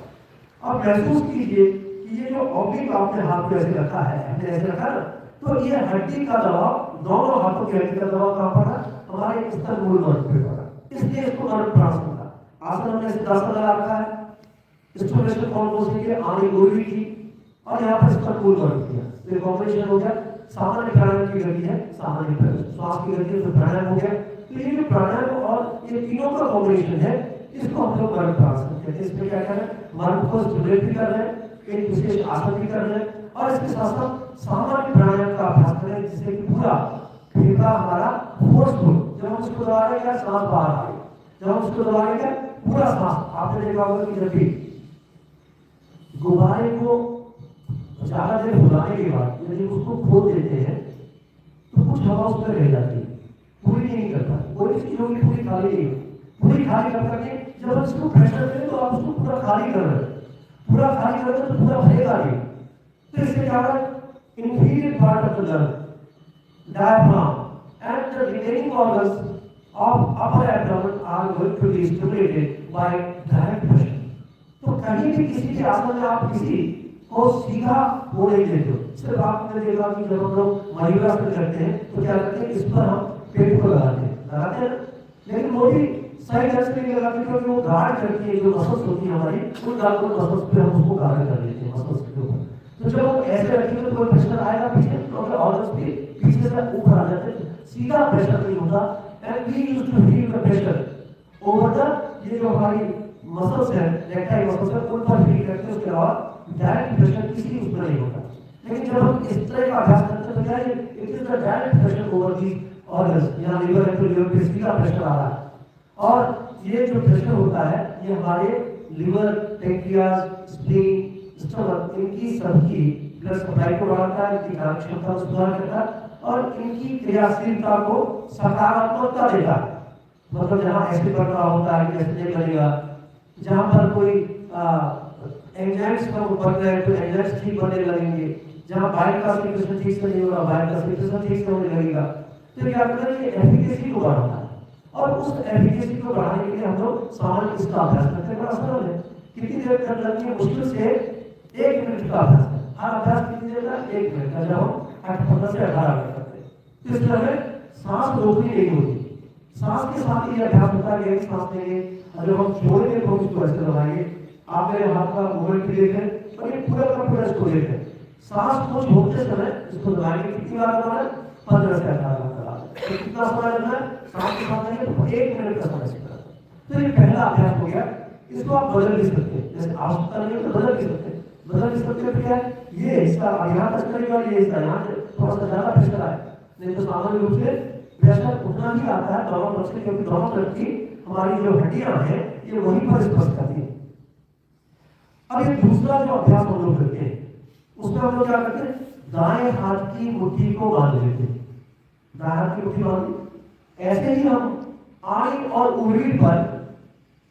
अब महसूस कीजिए कि ये जो ऑब्लिक आपने हाथ को ऐसे रखा है, हमने ऐसे रखा ना, तो ये हड्डी का दबाव, दोनों हाथों की हड्डी का दबाव कहाँ पड़ा, हमारे स्तन मूल वर्ग पे पड़ा, इसलिए इसको नर्व ट्रांसफर का आसन हमने ऐसे दासा लगा रखा है। इंस्ट्रूमेंटेशन कौन कौन सी है, आनी गोली की और यहाँ पर स्तन मूल वर्ग किया, तो ये कॉम्बिनेशन हो गया। सामान्य प्राणायाम की गति है, सामान्य श्वास की गति है, प्राणायाम हो गया। तो ये जो प्राणायाम और ये तीनों का कॉम्बिनेशन है, इसको हम लोग नर्व ट्रांसफर कहते हैं। इसमें क्या करें, मर्म को स्टिमुलेट भी कर रहे हैं, एक विशेष आसन भी कर रहे हैं और इसके साथ साथ सामान्य प्राणायाम का अभ्यास करें, जिससे कि पूरा फेफड़ा हमारा फोर्सफुल, जब हम उसको दबा रहे हैं सांस बाहर आ रही, जब हम उसको दबा रहे हैं पूरा सांस, आपने देखा होगा कि जब भी गुब्बारे को ज्यादा देर फुलाने के बाद यदि उसको खोल देते हैं तो कुछ हवा उसमें रह जाती है, पूरी नहीं करता। कोई चीज होगी पूरी खाली नहीं, पूरी खाली कर करके जब हम इसको प्रेशर दें तो आप उसको पूरा खाली कर रहे हैं, पूरा खाली कर रहे हैं तो पूरा भरेगा नहीं। तो इसके कारण inferior part of the lung, diaphragm, and the remaining organs of upper abdomen are going to be stimulated by direct pressure. तो कहीं भी किसी के आसन में आप किसी को सीधा वो नहीं देते हो। सिर्फ आपने देखा कि जब हम लोग मयूरासन करते हैं तो क्या करते हैं, इस पर हम पेट को लगाते हैं, लेकिन वो भी सही ढंग से नहीं लगाते क्योंकि वो गार्ड करती है, जो मसल्स होती है हमारी, उन मसल्स पे हम उसको गार्ड कर देते हैं मसल्स के ऊपर। तो जब हम ऐसे रखेंगे तो कोई प्रेशर आएगा पीछे, तो अगर ऑर्गन्स पे पीछे से ऊपर आ जाते हैं, सीधा प्रेशर नहीं होता। And we used to feel the pressure over the, ये जो हमारी मसल्स है, रेक्टाइल मसल्स है, उन पर फील करते हैं, उसके अलावा डायरेक्ट प्रेशर किसी उसमें नहीं होता। लेकिन जब हम इस तरह का अभ्यास करते हैं तो क्या है, it is the direct pressure over the organs, यहाँ लिवर है तो लिवर पे सीधा प्रेशर आ रहा है। और ये जो प्रेशर होता है ये हमारे लिवर, पैंक्रियास, स्प्लीन, स्टमक, इनकी सबकी ब्लड सप्लाई को बढ़ाता है, इनकी कार्यक्षमता को सुधार करता है और इनकी क्रियाशीलता को सकारात्मकता देता है। मतलब जहाँ एसिड बढ़ रहा होता है एसिड नहीं बनेगा, जहाँ पर कोई एंजाइम्स का बढ़ रहा है तो एंजाइम्स ठीक बनने लगेंगे, जहाँ बाइल का सिक्रेशन ठीक से नहीं हो रहा बाइल का सिक्रेशन ठीक से होने लगेगा। तो क्या करता है, ये एफिकेसी को बढ़ाता है और उस एफिकेसी को बढ़ाने के लिए हम लोग सामान्य इसका अभ्यास करते हैं। बड़ा सरल है, कितनी देर कर लगती है, मुश्किल से 1 मिनट का अभ्यास है। हर अभ्यास कितनी देर का, 1 मिनट का, जब हम 15 से 18 मिनट करते हैं। तो इस तरह में सांस रोकनी नहीं होती, सांस के साथ ही अभ्यास होता है, सांस लेंगे और जब हम छोड़ेंगे तो इसको ऐसे लगाएंगे। आप मेरे हाथ का मूवमेंट भी देखें और ये पूरा का पूरा इसको देखें। सांस को छोड़ते समय इसको दबाएंगे, कितनी बार दबाना, 15 से 18 बार दबाना। तो कितना समय लगना है, सांस के साथ लेंगे तो 1 मिनट का समय लगता है। तो ये पहला अभ्यास हो गया। इसको आप बदल भी सकते हैं, जैसे आवश्यकता नहीं है तो बदल भी सकते हैं। बदल भी सकते हैं तो क्या है, ये हिस्सा यहाँ तक करेगा, ये हिस्सा यहाँ से थोड़ा सा ज्यादा प्रेशर आए, नहीं तो सामान्य रूप से प्रेशर उतना ही आता है दोनों तरफ से, क्योंकि दोनों तरफ की हमारी जो हड्डियां हैं ये वहीं पर स्पर्श करती है। अब ये दूसरा जो अभ्यास हम लोग करते हैं उसमें हम लोग क्या करते हैं, दाएं हाथ की मुट्ठी को बांध लेते हैं, दाएं हाथ की मुट्ठी बांध, ऐसे ही हम आंख और उंगली पर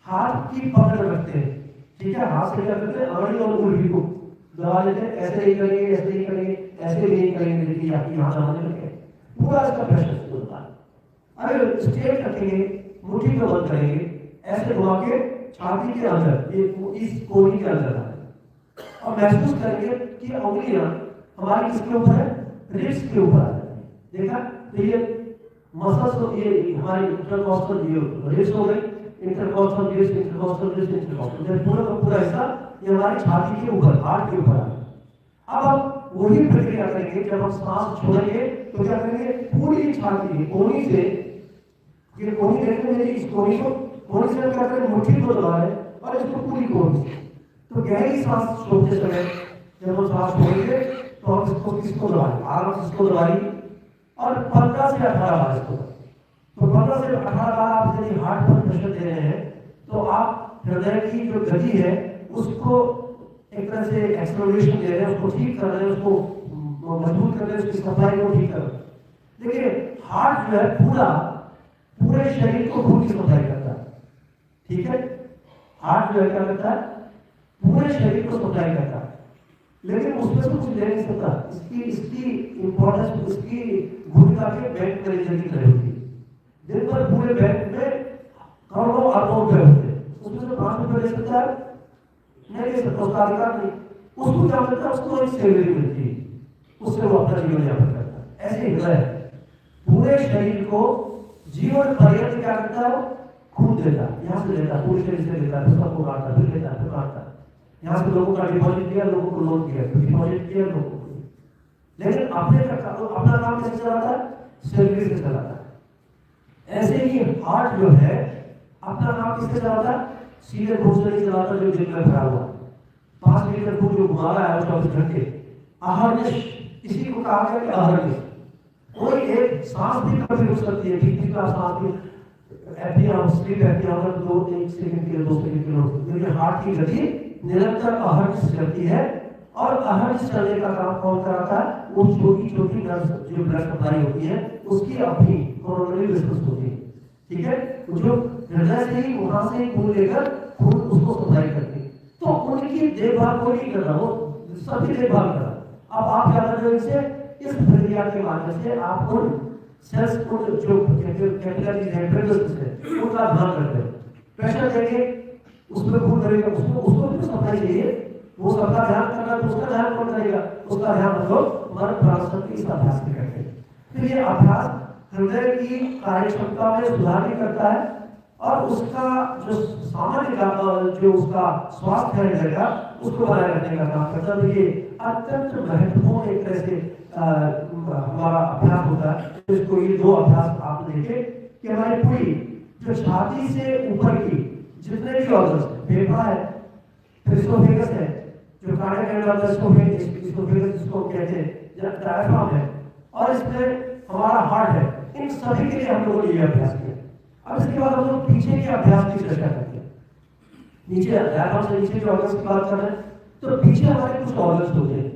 हाथ की पकड़ रखते हैं। ठीक है, हाथ से क्या करते हैं, आंख और उंगली को दबा लेते हैं, ऐसे ही करेंगे, ऐसे ही करेंगे, ऐसे भी नहीं करेंगे, देखिए आपकी यहाँ दबाने लगे, पूरा इसका प्रेशर होता है। अगर स्ट्रेट रखेंगे, मुट्ठी को बंद करेंगे, ऐसे घुमा के छाती के अंदर, ये इस कोहनी के अंदर है और महसूस करेंगे कि उंगलियां हमारी किसके ऊपर है, रिब्स के ऊपर है। देखा, तो ये मसल्स, ये हमारी इंटरकॉस्टल रिब्स हो गई, intercostal ribs, intercostal ribs, intercostal, पूरा का पूरा हिस्सा ये हमारी छाती के ऊपर, हार्ट के ऊपर है। अब हम वही प्रक्रिया करेंगे, जब हम सांस छोड़ेंगे तो क्या करेंगे, पूरी छाती की कोहनी से, ये कोहनी देखने में, इस कोहनी को, कोहनी से क्या करें, मुट्ठी को दबाएं और इसको पूरी कोहनी। तो गहरी सांस छोड़ते समय जब हम सांस छोड़ेंगे तो हम इसको किसको दबाएं, आराम से इसको दबाएंगे और 15 से 18 बार इसको। तो 15 से 18 बार आप यदि हार्ट पर प्रेशर दे रहे हैं तो आप हृदय की जो गति है उसको एक तरह से एक्सेलरेशन दे रहे हैं, उसको ठीक कर रहे हैं, उसको मजबूत कर रहे हैं, उसकी सप्लाई को ठीक कर रहे हैं। देखिए, हार्ट जो है पूरे शरीर को खून की सप्लाई करता है। ठीक है, हार्ट जो है क्या करता है, पूरे शरीर को सप्लाई करता है, लेकिन उसमें कुछ ले नहीं सकता। इसकी इंपॉर्टेंस, इसकी भूमिका के बैंक मैनेजर की तरह होती है। दिन भर पूरे बैंक में करोड़ों अरबों रुपए होते हैं, उसमें से 5 रुपए ले सकता है, नहीं ले सकता, उसका अधिकार नहीं। उसको क्या मिलता है, उसको एक सैलरी मिलती है, उससे वो अपना जीवन यापन करता है। ऐसे हृदय पूरे शरीर को जीवन पर्यंत क्या करता है, खून देता है, यहाँ से लेता है, पूरे शरीर से लेता है, फिर सबको काटता है, फिर लेता है, फिर काटता है। यहाँ से लोगों का डिपॉजिट किया, लोगों को लोन किया, फिर डिपॉजिट किया लोगों को, लेकिन अपना काम कैसे चलाता है, सैलरी से चलाता है। ऐसे ही हार्ट जो है अपना काम किससे चलाता है, सीधे खून से नहीं चलाता जो दिल में भरा हुआ 5 लीटर खून जो घुमा रहा है 24 घंटे, अहर्निश, इसी को कहा गया कि अहर्निश। कोई एक सांस भी कभी रुक सकती है, ठीक का सांस भी एपिया स्लीप एपिया 2 सेकंड के लिए 2 सेकंड के लिए, लेकिन हार्ट की गति निरंतर अहर्निश चलती है, और अहर्निश चलने का काम कौन कराता है? वो छोटी छोटी नर्व जो ब्लड सप्लाई होती है उसकी अपनी कोरोनरी वेसल्स होती है, ठीक है, जो हृदय से ही वहां से खून लेकर खून उसको सप्लाई करती है। तो उनकी देखभाल को नहीं कर रहा, वो सबकी देखभाल कर रहा। अब आप क्या कर रहे हो? इसे इस प्रक्रिया के माध्यम से आप उन सेल्स को जो कैपिलरीज है, ब्लड है, उनका ध्यान रखते हैं। प्रेशर देंगे, उसमें खून करेगा, उसको भी सप्लाई चाहिए, वो सबका ध्यान करना, तो उसका ध्यान कौन करेगा? उसका ध्यान हम लोग मन प्राणायाम के इस अभ्यास में करते हैं। तो ये अभ्यास हृदय की कार्य क्षमता में सुधार भी करता है, और उसका जो सामान्य जो उसका स्वास्थ्य है हृदय का, उसको बनाए रखने का काम करता है। तो ये अत्यंत महत्वपूर्ण एक तरह से हमारा अभ्यास होता है। तो इसको ये दो अभ्यास आप देखें कि हमारी पूरी जो छाती से ऊपर की जितने भी ऑर्गन्स, फेफड़ा है, एसोफेगस है, जो कार्डियक एसोफेगस जिसको कहते हैं, डायफ्राम है, और इसमें हमारा हार्ट है, इन सभी के लिए हम लोगों ने ये अभ्यास किया। अब इसके बाद हम लोग पीछे के अभ्यास की चर्चा करते हैं। नीचे डायफ्राम से नीचे के ऑर्गन्स की बात कर रहे हैं, तो पीछे हमारे कुछ ऑर्गन्स होते हैं।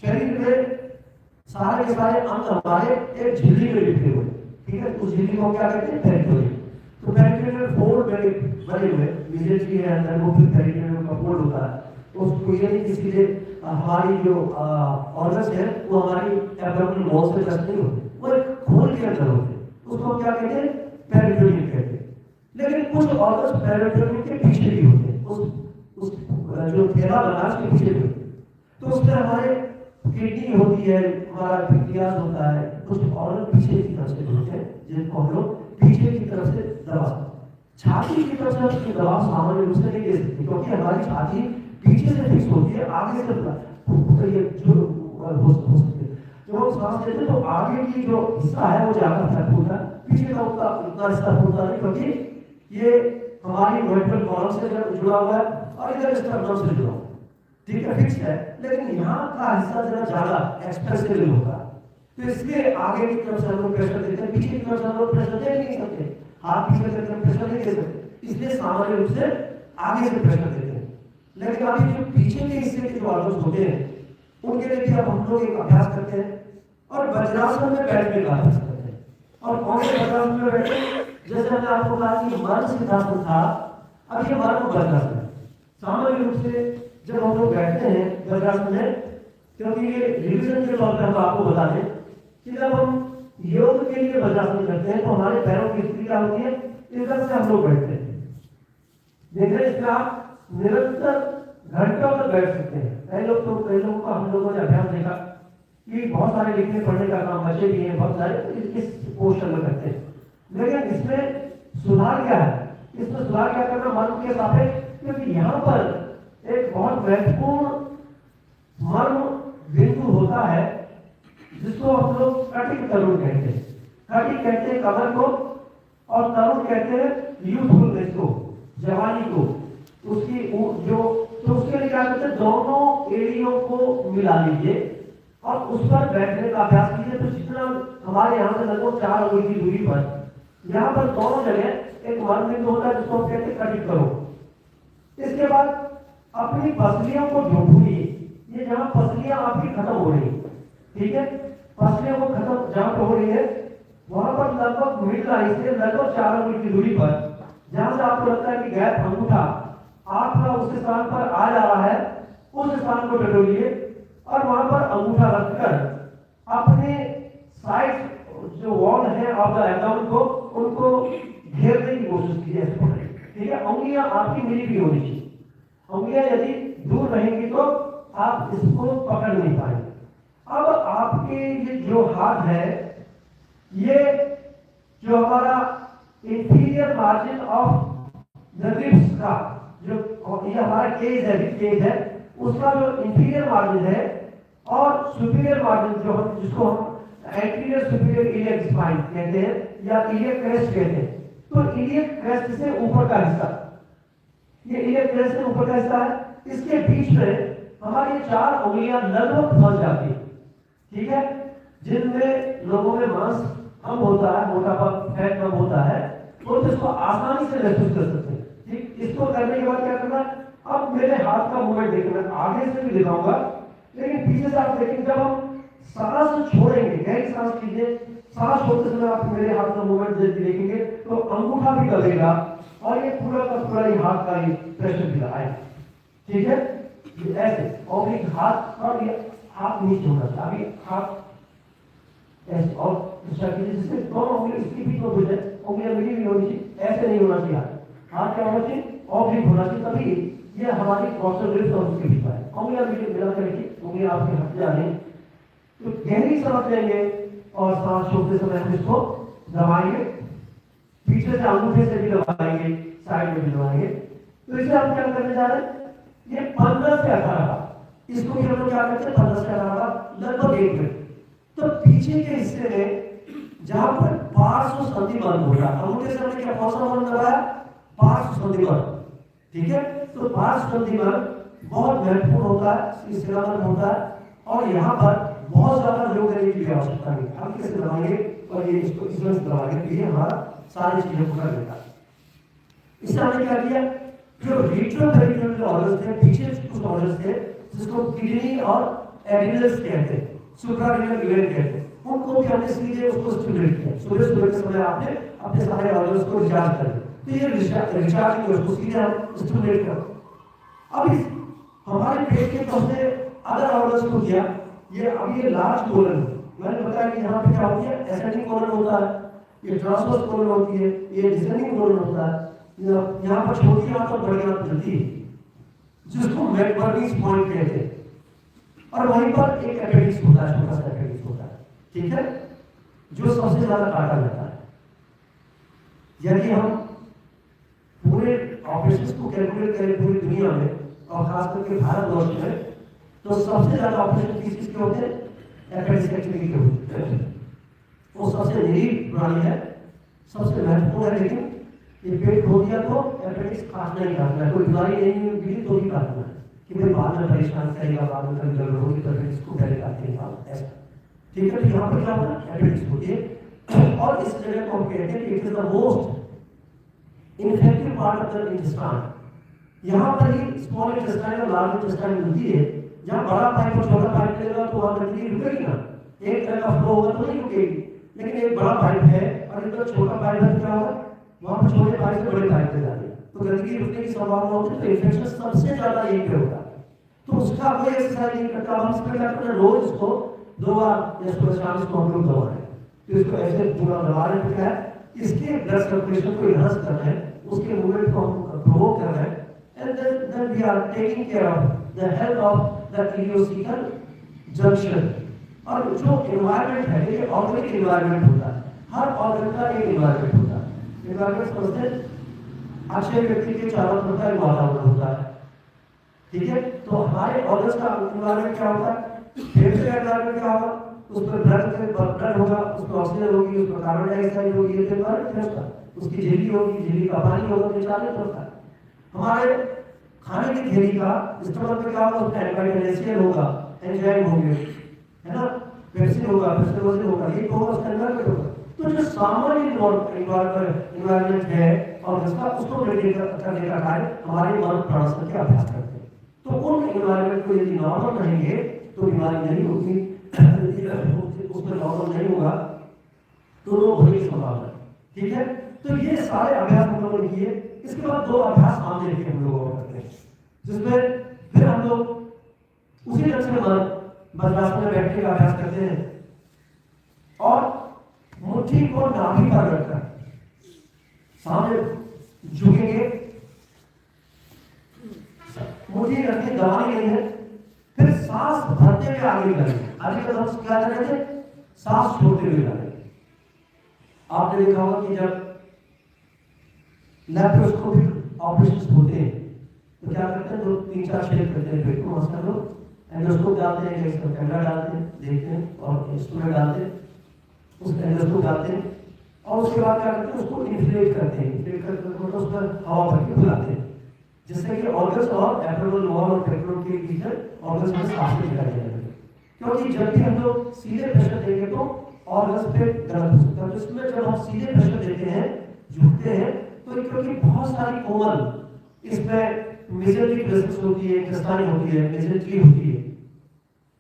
शरीर में सारे के सारे अंग हमारे एक झिल्ली में लिपटे हुए, ठीक है, उस झिल्ली को क्या कहते हैं? पेरिटोनियम। तो पेरिटोनियम फोल्ड बने हुए मेजेंट्री है अंदर, वो फिर पेरिटोनियम का फोल्ड होता है। उसको ये नहीं किसी से हमारी जो ऑर्गन्स है वो हमारी एब्डोमिनल वॉल से टच नहीं होते, वो एक खोल के अंदर होते हैं, उसको क्या कहते हैं? पेरिटोनियम कहते हैं। लेकिन कुछ ऑर्गन्स पेरिटोनियम के पीछे भी होते हैं, उस जो थैला बना है उसके पीछे भी होते हैं। तो उसमें हमारे किडनी होती है, हमारा पैंक्रियास होता है, कुछ ऑर्गन पीछे की तरफ से होते हैं जिनको हम लोग पीछे की तरफ से दबाते हैं। छाती की तरफ से उसकी दबाव सामान्य रूप से नहीं दे सकती, क्योंकि हमारी छाती पीछे से फिक्स होती है, आगे से ये जो हो सकते हैं। जब हम सांस लेते हैं तो आगे की जो हिस्सा है वो ज्यादा फैक्ट होता है, पीछे का उतना हिस्सा होता नहीं, क्योंकि ये हमारी वर्टिकल कॉलम से जुड़ा हुआ है और इधर स्टर्नम से जुड़ा हुआ है, ठीक है, फिक्स है। लेकिन यहाँ का हिस्सा जरा ज्यादा एक्सप्रेसिव होता है, तो इसलिए आगे की तरफ से हम लोग प्रेशर देते हैं, पीछे की तरफ से हम लोग प्रेशर दे नहीं सकते, हाथ पीछे करके हम प्रेशर नहीं दे सकते, इसलिए सामान्य रूप से आगे से प्रेशर देते हैं। लेकिन अभी जो पीछे के हिस्से के जो ऑर्गन्स होते हैं उनके लिए भी अब हम लोग एक अभ्यास करते हैं, और वज्रासन में बैठने का अभ्यास करते हैं। और कौन से वज्रासन में बैठे? जैसे मैंने आपको कहा कि मर्म सिद्धांत था, अब ये मर्म वज्रासन है। सामान्य रूप से जब हम लोग बैठते हैं वज्रासन में, क्योंकि ये रिविजन के तौर पर हम आपको बता दें कि जब हम योग के लिए वज्रासन करते हैं तो हमारे पैरों की स्थिति क्या होती है? इस तरह से हम लोग बैठते हैं। देख रहे हैं, इसमें आप निरंतर घंटों तक बैठ सकते हैं। कई लोगों को हम लोगों ने अभ्यास देखा कि बहुत सारे लिखने पढ़ने का काम बचे भी हैं, बहुत सारे इस पोस्टर में करते हैं। लेकिन इसमें सुधार क्या है? इसमें सुधार क्या करना मर्म के सापेक्ष, क्योंकि यहाँ पर एक बहुत महत्वपूर्ण मर्म बिंदु होता है जिसको हम लोग कटिक तरुण कहते हैं। कटिक कहते हैं कमर को, और तरुण कहते हैं यूथफुलनेस को, जवानी को, उसकी जो, तो उसके लिए क्या करते हैं? दोनों एड़ियों को मिला लीजिए और उस पर बैठने का अभ्यास कीजिए। तो जितना हमारे यहाँ से लगभग 4 अंगुल की दूरी पर, यहाँ पर दोनों जगह एक मर्म बिंदु होता है जिसको हम कहते हैं कटिक करो। इसके बाद अपनी पसलियों को ढूंढिए, ये जहाँ पसलियां आपकी खत्म हो रही, ठीक है, पसलियों को खत्म जहाँ पे हो रही है वहां पर लगभग मिड लाइन से लगभग 4 अंगुल की दूरी पर, जहां से आपको लगता है कि गैप अंगूठा आपका उस स्थान पर आ जा रहा है, उस स्थान को टटोलिए और वहां पर अंगूठा रखकर अपने साइड जो वॉल है आपका एब्डोमेन को, उनको घेरने की कोशिश कीजिए, ठीक है। उंगलियां आपकी मिली भी होनी चाहिए, उंगलियां यदि दूर रहेंगी तो आप इसको पकड़ नहीं पाएंगे। अब आपके ये जो हाथ है, ये जो हमारा inferior margin of the ribs का जो ये हमारा केज है, केज है, उसका जो इंफीरियर मार्जिन है और सुपीरियर मार्जिन जो हम जिसको हम एंटीरियर सुपीरियर इलियक स्पाइन कहते हैं या इलियक क्रेस्ट कहते हैं, तो इलियक क्रेस्ट से ऊपर का हिस्सा, ये इलियक क्रेस्ट से ऊपर का हिस्सा है, इसके बीच में हमारी 4 उंगलियां लगभग फंस जाती है, ठीक है। जिनमें लोगों में मांस कम होता है, मोटापा फैट कम होता है, तो इसको आसानी से महसूस कर सकते हैं, ठीक। इसको करने के बाद क्या करना, अब मेरे हाथ का मूवमेंट देखिए, मैं आगे से भी दिखाऊंगा, लेकिन पीछे से आप देखेंगे जब हम सांस छोड़ेंगे, गहरी सांस लीजिए, सांस छोड़ते समय आप मेरे हाथ का मूवमेंट देखेंगे तो अंगूठा भी दबेगा और ये पूरा का पूरा ये हाथ का ये प्रेशर भी लगाए, ठीक है, ये ऐसे और एक हाथ और ये हाथ नीचे होना चाहिए, अभी हाथ ऐसे और दूसरा कीजिए जिससे दोनों उंगली इसकी बीच में घुस जाए, उंगलियां मिली भी होनी चाहिए, ऐसे नहीं होना चाहिए, हाथ क्या होना चाहिए और भी होना चाहिए, तभी ये हमारी क्रॉसर ग्रिप और उसके बीच में उंगलियां मिला करके उंगलियां आपके हाथ में आ रही, तो गहरी सांस लेंगे और सांस छोड़ते समय हम इसको दबाएंगे, पीछे से अंगूठे से भी दबाएंगे, साइड में भी दबाएंगे। तो इसे हम क्या करने जा रहे हैं, ये 15 से 18, इसको भी हम लोग क्या करते हैं 15 से 18 लगभग 1 मिनट। तो पीछे के हिस्से में जहां पर पार्श्व संधि बंद हो रहा है, अंगूठे से हमने क्या कौन सा बंद दबाया, पार्श्व संधि बंद, ठीक है। तो पार्श्व संधि बंद बहुत महत्वपूर्ण होता है, इससे होता है और यहाँ पर बहुत ज्यादा योग करने की आवश्यकता नहीं, हम कैसे दबाएंगे और ये इसको इसमें दबाएंगे तो ये हमारा सारी चीजें पूरा करता है। इससे हमने क्या किया, जो रेट्रोपेरिटल जो ऑर्गन्स थे, पीछे कुछ ऑर्गन्स थे जिसको किडनी और एड्रिनल्स कहते हैं, सुप्रारेनल ग्लैंड कहते हैं, उनको भी हमने सीधे उसको स्टिमुलेट किया, सुबह सुबह के समय आपने अपने सारे ऑर्गन्स को रिचार्ज कर दिया, तो ये रिचार्ज को उसको सीधे हम स्टिमुलेट करो। अब इस हमारे पेट के हमने अदर ऑर्गन्स को किया, ये अब ये लार्ज कोलन, मैंने बताया कि यहाँ पे क्या होती है, एसेंडिंग कोलन होता है, ये ट्रांसवर्स कोलन होती है, ये डिसेंडिंग कोलन होता है, यहाँ पर छोटी आंत और बड़ी आंत मिलती है जिसको मैकबर्नीज पॉइंट कहते हैं, और वहीं पर एक अपेंडिक्स होता है, छोटा सा अपेंडिक्स होता है, ठीक है, जो सबसे ज्यादा काटा जाता है। यदि हम पूरे ऑपरेशंस को कैलकुलेट करें पूरी दुनिया में और खास करके भारतवर्ष में, तो सबसे ज्यादा ऑपरेशन किस चीज के होते हैं, एपेंडिसेक्टमी के होते हैं। वो सबसे निरीह प्रणाली है, सबसे महत्वपूर्ण है, लेकिन ये पेट खो दिया तो एपेंडिक्स काटना ही काटना है, कोई बीमारी नहीं मिली तो ही काटना है कि भाई बाद में परेशान करेगा, बाद में कभी गड़बड़ होगी तो एपेंडिक्स को पहले काटने का ऐसा, ठीक है। तो यहाँ पर क्या होता है, एपेंडिक्स होती है और इस जगह को हम कहते हैं कि it is the most infective part of the intestine. यहाँ पर ही स्मॉल इंटेस्टाइन और लार्ज इंटेस्टाइन मिलती है, जहाँ बड़ा पाइप और छोटा पाइप लेगा तो वहाँ गंदगी रुकेगी ना, एक तरह का फ्लो होगा तो नहीं रुकेगी, लेकिन एक बड़ा पाइप है और एक छोटा पाइप है, क्या होगा वहाँ पर छोटे पाइप से बड़े पाइप पे जाती है तो गंदगी रुकने की संभावना होती है, तो इन्फेक्शन सबसे ज्यादा यहीं पे होता है। तो उसका कोई एक्सरसाइज नहीं करता, हम इसमें क्या करते हैं, रोज इसको 2 बार या सुबह शाम इसको हम लोग दबा रहे हैं, तो इसको ऐसे पूरा दबा रहे हैं, क्या है इसके ब्लड सर्कुलेशन को इनहांस कर रहे हैं, उसके मूवमेंट को हम प्रोवोक कर रहे हैं, and then we are taking care of the health of the ileocecal junction. और जो एनवायरनमेंट है, ये ऑर्गेनिक एनवायरनमेंट होता है, हर ऑर्गन का एक एनवायरनमेंट होता है, एनवायरनमेंट समझते हैं, अच्छे व्यक्ति के चारों तरफ का वातावरण होता है, ठीक है। तो हमारे ऑर्गन्स का एनवायरनमेंट क्या होता है, फेफड़े का एनवायरनमेंट क्या होगा, उस पर ब्लड होगा, उसमें ऑक्सीजन होगी, उसमें कार्बन डाइऑक्साइड होगी, ये एनवायरनमेंट है उसका, उसकी झिल्ली होगी, झिल्ली का पानी होगा, तो चारों तरफ का हमारे खाने की थैली का स्टमक में क्या होगा, उसमें एंजाइम होगा, एंजाइम होंगे, है ना, पेप्सिन होगा, पेप्सिन होगा, ये होगा, उसका एनवायरनमेंट होगा। तो जो सामान्य एनवायरनमेंट है और जिसका उसको करने का कार्य हमारे मन प्राणायाम के अभ्यास करते हैं, तो उन एनवायरनमेंट को यदि नॉर्मल रहेंगे तो बीमारी नहीं होगी, उसमें नॉर्मल नहीं होगा तो रोग होने की संभावना है, ठीक है। तो ये सारे अभ्यास हम लोगों ने किए। इसके बाद 2 अभ्यास आम तरीके हम लोग करते हैं, जिसमें फिर हम लोग उसी ढंग से वज्रासन में बैठने का अभ्यास करते हैं और मुट्ठी को नाभि पर रखकर सामने झुकेंगे, मुट्ठी रखनी दबानी नहीं है, फिर सांस भरते हुए आगे बढ़ेंगे, आगे का हम क्या करेंगे, सांस छोड़ते हुए बढ़ेंगे। आपने देखा होगा कि जब लैप्रोस्कोपिक ऑपरेशन होते हैं तो क्या करते हैं, 2-3-4 छेद करते हैं पेट को, मसल लोग एंडोस्कोप डालते हैं, इसका कैमरा डालते हैं, देखते हैं और इंस्ट्रूमेंट डालते हैं, उस एंडोस्कोप डालते हैं और उसके बाद क्या करते हैं, उसको इन्फ्लेट करते हैं, इन्फ्लेट करके उस पर हवा भर के फुलाते हैं, जिससे कि ऑर्गन्स और एब्डोमिनल वॉल और पेट्रोल के बीच में ऑर्गन्स में सांस निकाल जाएंगे, क्योंकि जब भी हम लोग सीधे प्रेशर देंगे तो ऑर्गन्स पे दर्द हो सकता है। जिसमें जब हम सीधे प्रेशर देते हैं, झुकते हैं, तो क्योंकि बहुत सारी कोमल इसमें मेजेंट्री प्रेजेंस होती है, इंटेस्टाइन होती है, मेजेंट्री होती है।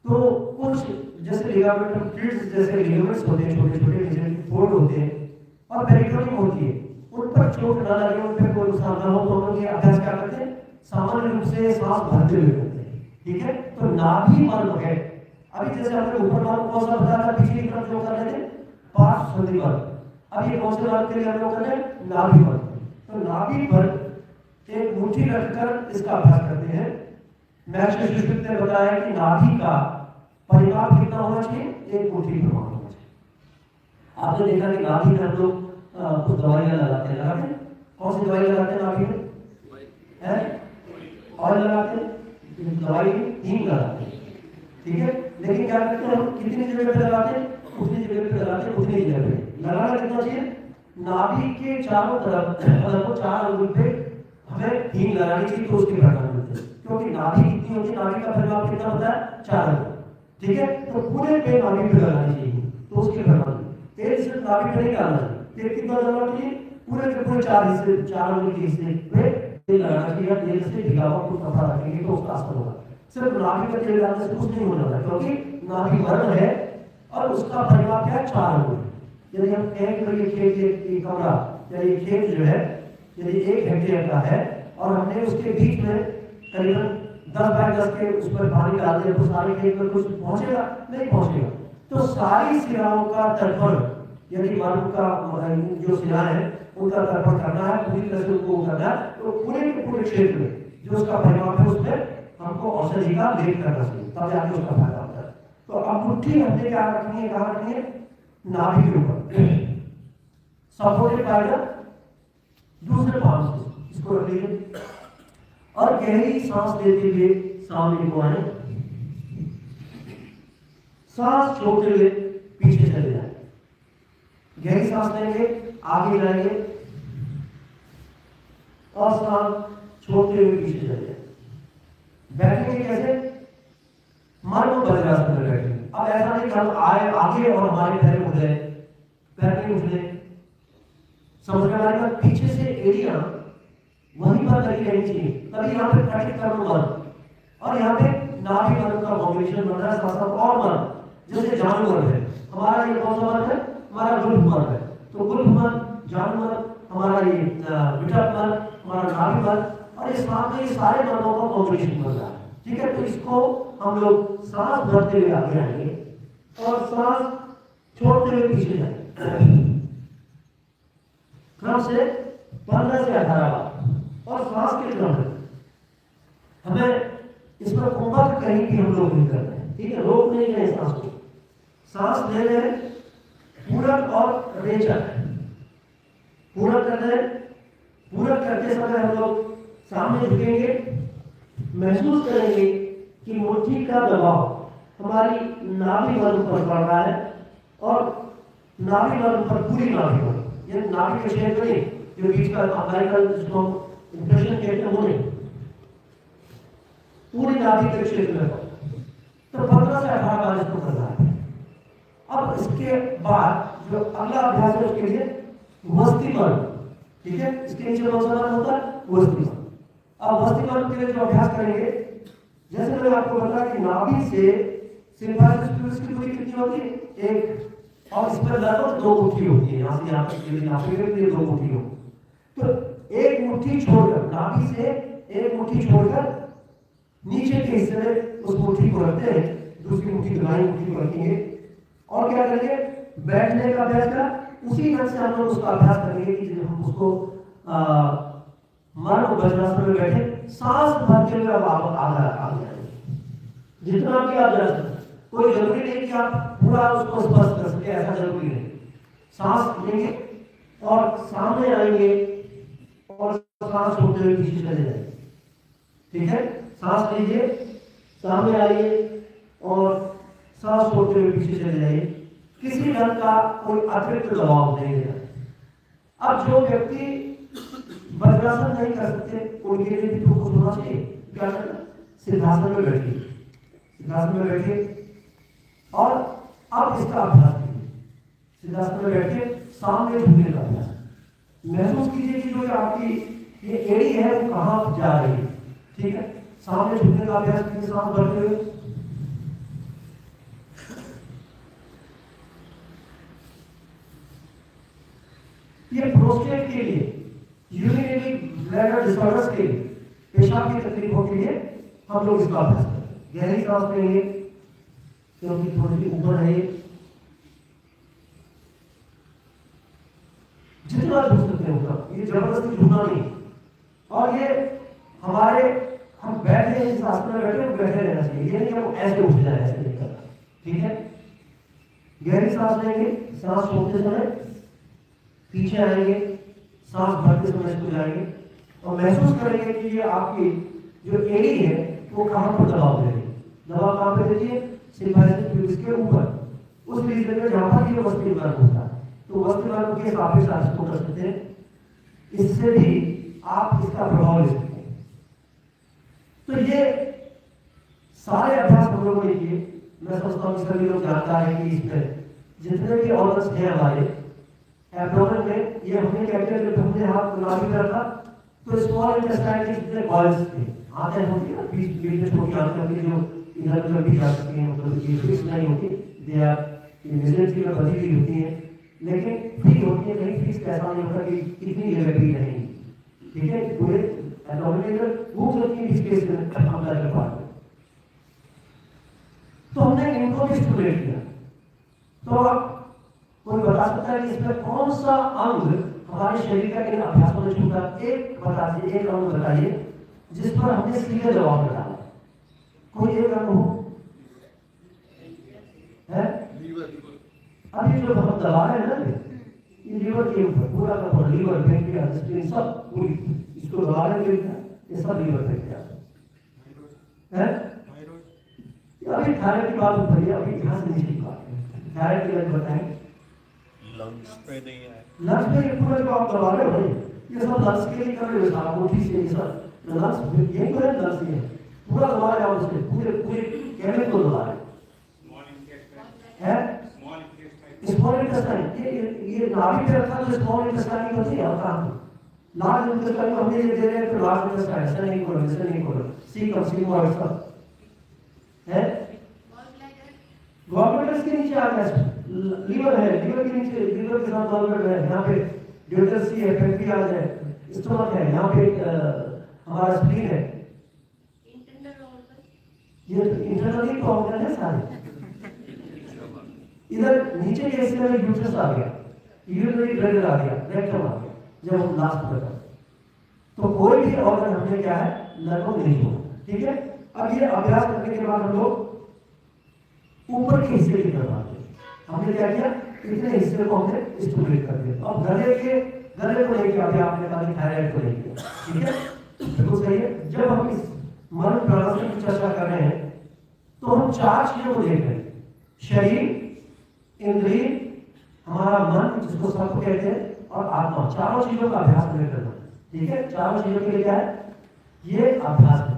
तो कुछ जैसे लिगामेंटल फ्लूइड्स जैसे लिगामेंट्स होते हैं, छोटे छोटे मेजेंट्री फोल्ड होते हैं, और पेरिटोनियम होती है, उन पर चोट न लगे, उन पर कोई नुकसान न हो, तो हम लोग ये अभ्यास क्या करते हैं, सामान्य रूप से सांस भरते हुए करते हैं। ठीक है, तो नाभि मर्म है। अभी जैसे हमने ऊपर वाला कौन सा बताया था, पिछली तरफ जो कर रहे थे पार्श्व संधि मर्म, अब ये कौन से मर्म के लिए हम लोग कर रहे हैं, नाभि मर्म। तो नाभि मर्म एक मुट्ठी रखकर इसका अभ्यास करते हैं। महर्षि सुश्रुत ने बताया कि नाभि का परिमाप कितना होना चाहिए, एक मुट्ठी परिमाप होना चाहिए। आपने देखा कि नाभि में हम लोग कुछ दवाइयां लगाते हैं, कौन सी दवाई लगाते हैं नाभि में, ऑयल लगाते हैं, दवाई हींग लगाते हैं। ठीक है, लेकिन क्या करते हैं हम, कितनी जगह पे लगाते हैं, उतनी जगह पे लगाते हैं, उतनी जगह पे लगाना कितना चाहिए, नाभि के चारों तरफ मतलब 4 अंगुल पे हमें हींग लगानी चाहिए, तो उसके परिणाम मिलते हैं। क्योंकि नाभि कितनी होती है, नाभि का परिमाप कितना होता है, 4 अंगुल। ठीक है, तो पूरे पे नाभि पे लगानी चाहिए, तो उसके परिणाम तेल सिर्फ नाभि पे नहीं डालना है, तेल कितना डालना चाहिए, पूरे के पूरे 4 हिस्से, 4 अंगुल के हिस्से पे तेल लगाना चाहिए। तेल से भिगा हुआ कुछ कपड़ा रखेंगे तो उसका असर होगा। सिर्फ नाभि का तेल डालने से कुछ नहीं होने वाला, क्योंकि नाभि मर्म है और उसका परिमाप क्या है, 4 अंगुल। यदि हम कहें तो ये खेत एक कमरा या ये खेत जो है यदि 1 हेक्टेयर का है और हमने उसके बीच में करीबन 10 बाय 10 के उस पर पानी डाल दिया, तो सारे खेत में कुछ पहुंचेगा नहीं, पहुंचेगा। तो सारी सिराओं का तर्पण, यदि मर्म का जो सिराएं हैं उनका तर्पण करना है, पूरी तरह से उनको करना है, तो पूरे के पूरे क्षेत्र में जो उसका परिमाप है उसमें हमको औषधि का लेप करना चाहिए, तब जाके उसका फायदा होता है। तो अब मुट्ठी हमने क्या रखनी है, कहाँ रखनी है, नाभि के ऊपर, सपोर्टेड बाय द दूसरे पाम से, इसको रख लीजिए और गहरी सांस लेते हुए सामने को आए, सांस छोड़ते हुए पीछे चले जाए। गहरी सांस लेंगे, आगे जाएंगे और सांस छोड़ते हुए पीछे चले जाए। बैठेंगे कैसे, मर्म वज्रासन में बैठेंगे। अब ऐसा नहीं कि हम आए आगे और हमारे पैर उठ गए, पैर नहीं उठने, समझ में आएगा, पीछे से एड़ियां वहीं पर लगी रहनी चाहिए, तभी यहाँ पे प्रैक्टिस करना मर्म, और यहाँ पे नाभि मर्म का कॉम्बिनेशन बन रहा है, साथ साथ और मर्म, जैसे जानवर है हमारा, ये कौन सा मर्म है, हमारा गुल्फ मर्म है, तो गुल्फ मर्म, जानवर हमारा, ये विटक मर्म, हमारा नाभि मर्म, और इस बात में ये सारे मर्मों का कॉम्बिनेशन बन रहा है। ठीक है, तो इसको हम लोग सांस भरते हुए आगे आएंगे और सांस छोड़ते हुए पीछे जाएंगे, क्रम से 15 से 18 बार, और सांस के क्रम में हमें इस पर कुंभक कहीं भी हम लोग नहीं कर रहे हैं। ठीक है, रोक नहीं रहे सांस को, सांस ले रहे हैं, पूरक और रेचक पूरक कर रहे हैं। पूरक करते समय हम लोग सामने झुकेंगे, महसूस करेंगे कि मुट्ठी का दबाव हमारी नाभि मर्म पर पड़ रहा है, और नाभि मर्म पर पूरी नाभि मर्म, ये नाभि के क्षेत्र नहीं, जो बीच का अमेरिकन जिसको इंप्रेशन कहते हैं वो नहीं, पूरी नाभि के क्षेत्र में। तो 15 से 18 बार इसको करना है। अब इसके बाद जो अगला अभ्यास है उसके लिए वस्ती मर्म। ठीक है, इसके नीचे कौन सा मर्म होता है, वस्ती मर्म। अब वस्ती मर्म के लिए जो अभ्यास करेंगे, जैसे मैंने आपको बताया कि नाभि से सिम्फेसिस की दूरी कितनी होती है, 1, और इस पर लगभग 2 मुट्ठी होती है, यहाँ से यहाँ तक 2 मुट्ठी हो। तो एक मुट्ठी छोड़कर, नाभि से एक मुट्ठी छोड़कर नीचे के हिस्से में उस मुट्ठी को रखते हैं, दूसरी मुट्ठी दाईं मुट्ठी को रखेंगे, और क्या करेंगे, बैठने का अभ्यास करा, उसी ढंग से हम लोग उसका अभ्यास करेंगे कि जब हम उसको मर्म वज्रासन में बैठे, सांस भरते हुए अब आप आगे आएंगे जितना भी आप जा सकते। कोई जरूरी नहीं कि आप पूरा उसको स्पर्श कर सके, ऐसा जरूरी नहीं। सांस लेंगे और सामने आएंगे और सांस छोड़ते हुए पीछे चले जाएंगे। ठीक है, सांस लीजिए, सामने आइए और सांस छोड़ते हुए पीछे चले जाइए। किसी ढंग का कोई अतिरिक्त दबाव नहीं है। अब जो व्यक्ति वज्रासन नहीं कर सकते उनके लिए भी तो कुछ होना चाहिए। क्या करना, सिद्धासन में बैठिए, सिद्धासन में बैठिए और अब इसका अभ्यास कीजिए। सिद्धासन में बैठिए, सामने झुकने का अभ्यास महसूस कीजिए कि जो आपकी ये एड़ी है वो कहाँ जा रही है। ठीक है, सामने झुकने का अभ्यास कीजिए, सांस भरते हुए। ये प्रोस्टेट के लिए, यूरिनरी ब्लैडर डिसऑर्डर्स के लिए, पेशाब की तकलीफों के लिए हम लोग इसका अभ्यास करते हैं। गहरी सांस लेंगे क्योंकि थोड़ी सी ऊपर है, जितना झुक सकते हैं उतना, ये जबरदस्ती झुकना नहीं। और ये हमारे, हम बैठे हैं इस आसन में, बैठे बैठे रहना चाहिए, ये नहीं हम ऐसे उठ जाए, ऐसे नहीं करना, ठीक है। गहरी सांस लेंगे, सांस छोड़ते समय पीछे आएंगे, सांस भरते समय इसको जाएंगे और महसूस करेंगे कि ये आपकी जो एड़ी है वो कहाँ पर दबाव दे रही है। दबाव कहाँ पे दीजिए, सिंपैथेटिक के ऊपर, उस रीजन में जहाँ पर ये वस्ती वर्ग होता है, तो वस्ती वर्ग के सापेक्ष आप इसको कर सकते हैं। इससे भी आप इसका प्रभाव ले सकते हैं। तो ये सारे अभ्यास हम लोगों ने किए। मैं समझता हूँ सभी लोग जानता है कि इसमें जितने भी ऑर्गन्स हैं हमारे एब्डोमेन में, ये हमने क्या किया, जब हमने हाथ गुलाबी करा था तो स्मॉल इंटेस्टाइन के जितने बॉल्स थे, आंखें होती है ना, बीच में छोटी आंखें होती है जो इधर उधर भी जा सकती हैं, मतलब ये फिक्स नहीं होती, दे आर इमेजिनरी में बनी हुई होती है, लेकिन फ्री होती है, कहीं फिक्स ऐसा नहीं होता कि कितनी जगह फ्री रहेंगी, ठीक है। पूरे एब्डोमेन में घूम सकती है स्पेस में अंदर के पार्ट में। तो हमने इनको भी स्टिमुलेट किया। तो अब कोई बता सकता है कि इसमें कौन सा अंग हमारे शरीर का इन अभ्यासों में छूटा? एक बता दीजिए, एक अंग बताइए जिस पर हमने सीधे दबाव में डाला। कोई एक अंग हो है? अभी जो हम दबा रहे हैं ना, ये लीवर के ऊपर पूरा का पूरा, लीवर पैंक्रियास सब पूरी इसको दबा रहे हैं, ये सब लीवर पैंक्रियास है। अभी थायराइड की बात उठ रही है, अभी यहाँ से नीचे की बात है। थायराइड की बात बताएं, लंग्स पे नहीं है, लंग्स में ये पूरा जो आप दबा रहे हो भाई, ये सब लंग्स के लिए कर रहे हो, आंखों से ये सब लंग्स यही तो है, लंग्स ये पूरा दबा रहे हो, उससे पूरे पूरे कैबिन को दबा रहे हैं। स्मॉल इंटेस्टाइन ये नाभि पे रखा तो स्मॉल इंटेस्टाइन की होती है, और कहाँ लार्ज इंटेस्टाइन को हमने ये दे रहे हैं तो लार्ज इंटेस्टाइन, ऐसा नहीं करो, ऐसा नहीं करो, सी कम सी और सब है। गॉलब्लैडर के नीचे आ गया, लीवर है, लीवर के नीचे, लीवर के साथ गॉलब्लैडर है, यहाँ पे ड्यूटल सी है, पैंक्रियास है, स्टमक है, यहाँ पे हमारा स्प्लीन है। ये इंटरनली ऑर्गन है सारे। इधर नीचे के हिस्से में यूट्रस आ गया, यूरिनरी ब्लैडर आ गया, रेक्टम आ गया, जब हम लास्ट पर तो कोई भी ऑर्गन हमने क्या है, लगभग नहीं होगा, ठीक है। अब ये अभ्यास करने के बाद हम लोग ऊपर के हिस्से की तरफ आते हैं। हमने क्या किया, इतने हिस्से को हमने स्टिमुलेट कर दिया। अब गले को लेकर अभी आपने कहा कि थायराइड को लेकर, ठीक है, बिल्कुल सही है। जब हम इस मन प्रणाली की चर्चा कर रहे हैं तो हम चार चीजों को देख रहे हैं, शरीर, इंद्रिय, हमारा मन जिसको सब कहते हैं, और आत्मा, चारों चीजों का अभ्यास हमें करना, ठीक है। चारों चीजों के लिए क्या है, ये अभ्यास है।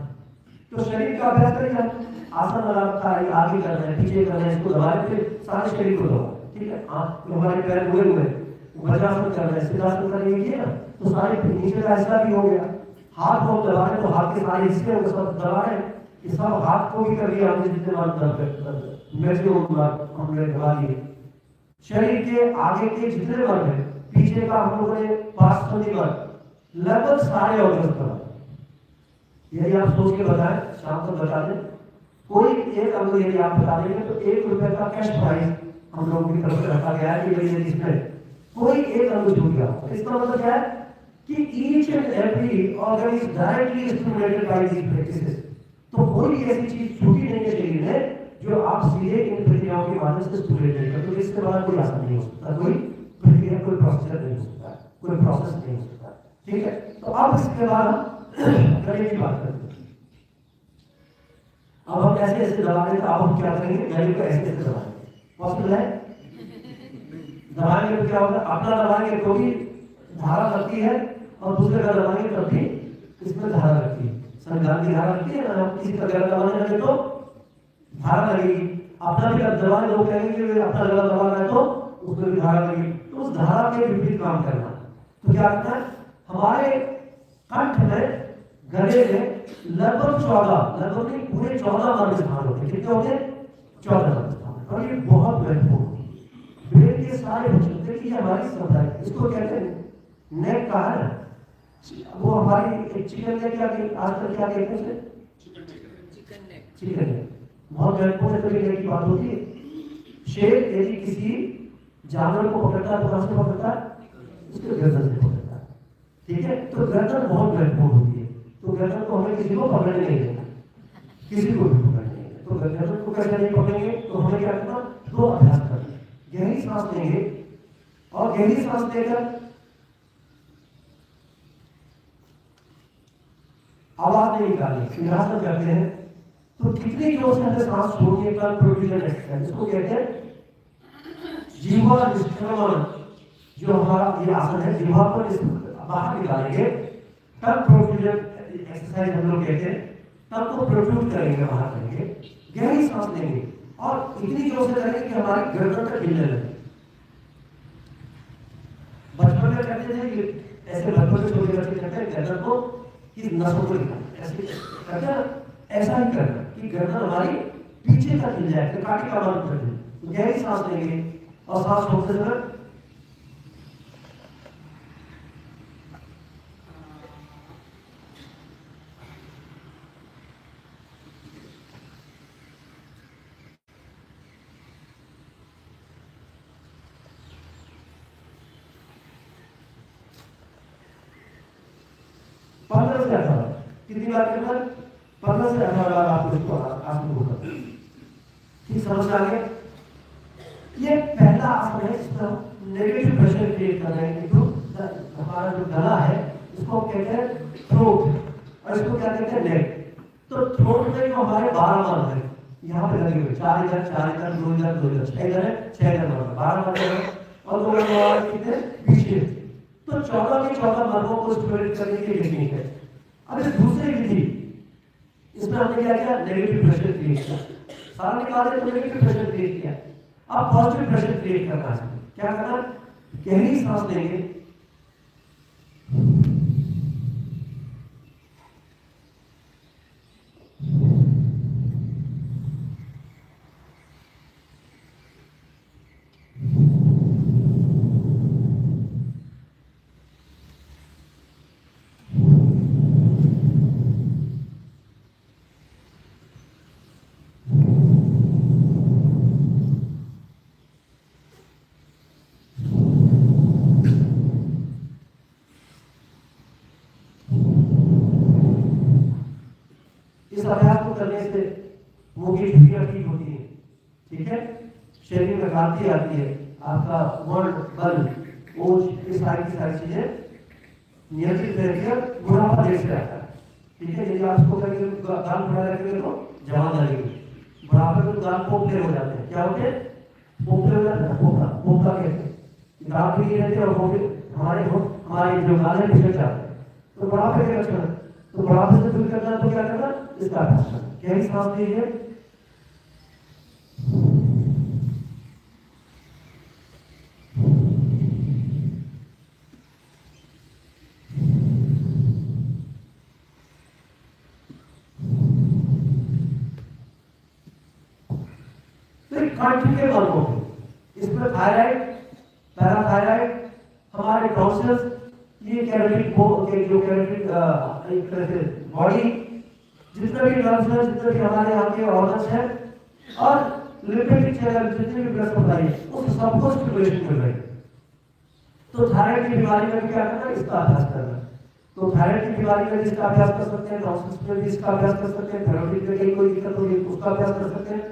तो शरीर का अभ्यास करेंगे, आसन लगा रखा है, आगे कर रहे हैं, पीछे कर रहे हैं, इसको दबा रहे, फिर सारे शरीर को दबा, ठीक है। तो हमारे पैर मुड़े हुए वज्रासन कर रहे हैं, सिद्धासन करेंगे ना, तो सारे नीचे का हिस्सा भी हो गया। हाथ को दबा रहे हैं तो हाथ के सारे हिस्से को सब दबा रहे हैं, ये सब हाथ को भी कर दिया हमने, जितने बार हमने दबा दिए। शरीर के आगे के जितने वर्ग है, पीछे का हम लोगों ने पार्श्व वर्ग, लगभग सारे ऑर्गन दबा। यदि आप सोच के बताएं, शाम तक बता दें, कोई एक अंग यदि आप बता देंगे तो ₹1 का कैश प्राइज हम लोगों की तरफ से रखा गया है कि भाई इसमें कोई एक अंग छूट गया। इसका मतलब क्या है कि each and every organ is directly stimulated by these practices. तो कोई ऐसी चीज छूटी नहीं है शरीर में जो आप सीधे इन प्रक्रियाओं के माध्यम से स्टिमुलेट नहीं करते। तो इसके बाद कोई आसान नहीं हो सकता, कोई प्रक्रिया, कोई प्रोसीजर नहीं हो सकता, कोई प्रोसेस नहीं हो सकता, ठीक है। तो अब इसके बाद गले की बात करते हैं। अब हम ऐसे ऐसे दबाएंगे, तो अब हम क्या करेंगे, गले को ऐसे ऐसे दबाएंगे। पॉसिबल है? दबाएंगे तो क्या होगा, अपना दबाएंगे तो भी धारा लगती है, और दूसरे का दबाएंगे तब भी इसमें धारा लगती है। संघात की धारा लगती है ना, हम किसी का गला दबाने लगे तो धारा लगेगी। अपना भी दबाने लोग कहेंगे अपना गला दबाना है तो उसमें भी धारा लगेगी। तो उस धारा के विपरीत काम करना। तो क्या करना है, हमारे कंठ में गले में लगभग नहीं पूरे 14 मर्द स्थान होते हैं। कितने होते? 14 मर्द स्थान। और ये बहुत महत्वपूर्ण है। ब्रेन के सारे बच्चों देखिए हमारी समुदाय इसको कहते हैं नेक कहा है, वो हमारी चिकन नेक क्या आजकल क्या कहते हैं? चिकन नेक बहुत महत्वपूर्ण तरीके की बात होती है। शेर यदि किसी जानवर को पकड़ता है तो कहां से पकड़ता है? उसके गर्दन से पकड़ता है। ठीक है, तो गर्दन बहुत महत्वपूर्ण होती है। तो गर्दन को हमें किसी को पकड़ने नहीं देना, किसी को भी पकड़ने नहीं देना। तो गर्दन को कैसे नहीं पकड़ेंगे? तो हमें क्या करना? 2 अभ्यास करना। गहरी सांस लेंगे और गहरी सांस लेकर आवाज नहीं निकालनी, सिंहासन करते हैं तो कितनी जोर से हमें सांस छोड़नी है। कल प्रोड्यूसर एक्सरसाइज इसको कहते हैं जीवा निष्क्रमण। जो हमारा ये आसन है जीवा पर बाहर निकालेंगे तब प्रोड्यूसर एक्सरसाइज हम लोग कहते हैं। तब तो प्रोड्यूस करेंगे, बाहर करेंगे, गहरी सांस लेंगे और इतनी जोर से करेंगे कि हमारी गर्दन तक हिलने लगे। बचपन में करते थे कि ऐसे बचपन में छोटे बच्चे करते हैं गर्दन को कि नसों को निकालना, ऐसे करते हैं। ऐसा ही करना कि गर्दन हमारी पीछे तक हिल जाए, तो काटी का बंद कर दे। तो गहरी सांस लेंगे और सांस छोड़ते समय कितनी बार करना? 15 से 18 बार आप इसको आसन को करना। ठीक समझ आ गया? ये पहला आसन है जिसमें हम नेगेटिव प्रेशर क्रिएट कर रहे हैं। जो हमारा जो गला है इसको कहते हैं थ्रोट और इसको क्या कहते हैं नेक। तो थ्रोट में जो हमारे 12 मर्द है यहाँ पे लगे हुए 4 इधर 2 इधर 2 इधर 6 इधर है 6 इधर 12 मर्द है और 2 मर्द कितने पीछे। तो 14 के 14 मर्दों को स्टोरेज करने की टेक्निक है। अब इस दूसरी विधि इसमें हमने क्या किया? नेगेटिव प्रेशर क्रिएट किया। सारा निकाल तो नेगेटिव प्रेशर क्रिएट किया। अब पॉजिटिव प्रेशर क्रिएट करना है। क्या करना? गहरी सांस लेंगे अभ्यास को करने से मुंह की झुर्रियां ठीक होती है। ठीक है, शरीर में क्रांति आती है, आपका वर्ण बल ओज ये सारी की सारी चीजें नियंत्रित रहती है, बुढ़ापा देश से आता है। ठीक है, यदि आप इसको करके गाल बढ़ा रखेंगे तो जवान लगेगी। बुढ़ापे में गाल पोपले हो जाते हैं। क्या होते हैं? पोपले हो जाते हैं। पोपला पोपला कहते हैं। दांत भी नहीं रहते और हमारे जो गाल है पिछड़ जाते हैं। तो बुढ़ापे के लक्षण, तो बुढ़ापे से दूर करना तो क्या करना? इसका अभ्यास करना। गहरी सांस लीजिए कंठ के वर्गों में इसमें थायराइड, पैराथायराइड, हमारे टॉन्सिल्स, ये कैलोरीक जो कैलोरीक एक तरह से बॉडी जितने भी नर्व्स हैं, जितने भी हमारे यहाँ के ऑर्गन्स हैं और लिपिड चैनल जितने भी ब्लड सप्लाई है उस सबको स्टिमुलेशन मिल रही है। तो थायराइड की बीमारी में भी क्या करना है? इसका अभ्यास करना। तो थायराइड की बीमारी में इसका अभ्यास कर सकते हैं, टॉन्सिल्स में भी इसका अभ्यास कर सकते हैं, थायराइड में कहीं कोई दिक्कत होगी तो उसका अभ्यास कर सकते हैं।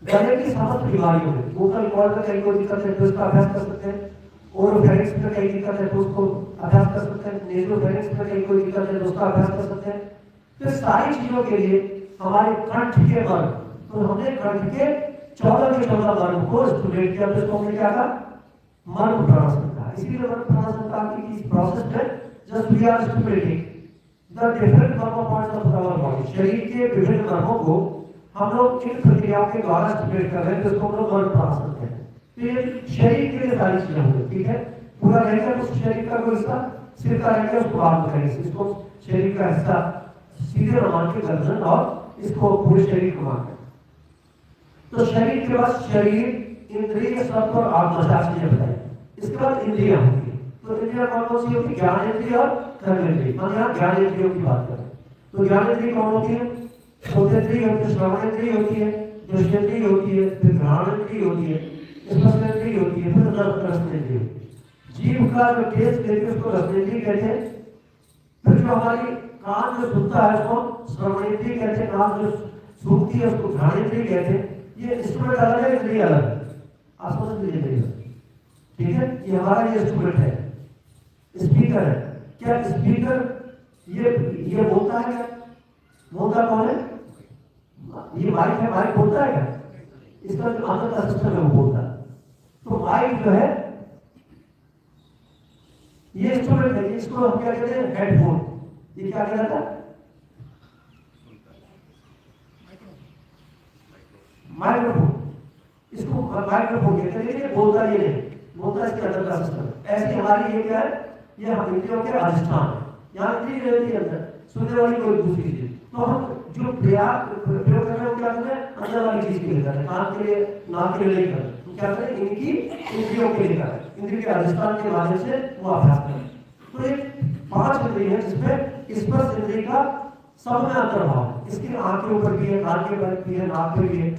गले की समस्त बीमारियों में वोकल कॉर्ड में कहीं कोई दिक्कत है तो इसका अभ्यास कर सकते हैं। ओरोफेरिंक्स में कहीं दिक्कत है तो उसको अभ्यास कर सकते हैं। नेसोफेरिंक्स में कहीं कोई दिक्कत है तो उसका अभ्यास कर सकते हैं। तो सारी चीजों के लिए हमारे कंठ के वर्ग, तो हमने कंठ के 14 के 14 वर्ग को स्टूडेंट किया। तो इसको हमने क्या कहा? मर्म प्रणासन कहा। इसीलिए मर्म प्रणासन कहा कि इस प्रोसेस में just we are stimulating the different marma points of our body. शरीर के विभिन्न मर्मों को हम लोग इन प्रक्रियाओं के द्वारा स्टिमुलेट कर रहे हैं, तो इसको हम लोग मर्म प्रणासन कहते हैं। तो ये शरीर के लिए सारी चीजें होंगी। ठीक है, पूरा रहेगा उस शरीर का कोई हिस्सा, सिर का रहेगा उसको बाद में करेंगे। इसको शरीर का हिस्सा सीधे रोमान के गर्दन और इसको पूरे शरीर को मारते हैं। तो शरीर के बाद शरीर, इंद्रिय, सब और आत्मा, चार चीजें बताई। इसके बाद इंद्रियां होंगी। तो इंद्रियां कौन कौन सी होती है? ज्ञान इंद्रिय और कर्म इंद्रिय। हम यहाँ ज्ञान इंद्रियों की बात करें तो ज्ञान इंद्रिय कौन होती है? श्रोतेंद्रिय होती है, श्रवण इंद्रिय होती है, दृष्टेंद्रिय होती है, फिर घ्राण इंद्रिय होती है, स्पर्शेंद्रिय होती है, फिर रसनेंद्रिय। जीभ का जो टेस्ट लेते हैं उसको रसनेंद्रिय कहते हैं। फिर जो हमारी कान जो सुनता है उसको श्रवणेंद्रिय कहते हैं, कान जो सूंघती है उसको घ्राणेंद्रिय कहते हैं। ये इंस्ट्रूमेंट अलग है, इंद्रिय अलग है, आप समझ लीजिए। ठीक है, ये हमारा ये इंस्ट्रूमेंट है, स्पीकर है। क्या स्पीकर ये बोलता है? क्या बोलता कौन है? ये माइक है, माइक बोलता है क्या? इसका जो अंदर का सिस्टम है वो बोलता है। तो माइक जो है ये इंस्ट्रूमेंट है, इसको हम क्या कहते हैं? हेडफोन। ये क्या कहलाता है? माइक्रोफोन। इसको माइक्रोफोन कहते हैं। ये बोलता ये नहीं, बोलता इसके अंदर का सिस्टम। ऐसी हमारी ये क्या है? ये हम इंद्रियों के अधिष्ठान है। यहाँ इंद्रिय रहती है अंदर, सुनने वाली कोई दूसरी चीज। तो हम जो प्रयोग कर रहे हैं वो क्या कर रहे हैं? अंदर वाली चीज के लिए कर रहे हैं, कान के लिए, नाक के लिए नहीं कर रहे। तो क्या करें? इनकी इंद्रियों के लिए कर रहे हैं, इंद्रिय के अधिष्ठान के माध्यम से वो अभ्यास करें। तो ये 5 इंद्रिय है जिसमें स्पर्श इंद्रिय का सब में अंतर्भाव है। इसकी आंख के ऊपर भी है, कान के ऊपर भी है, नाक पे भी है,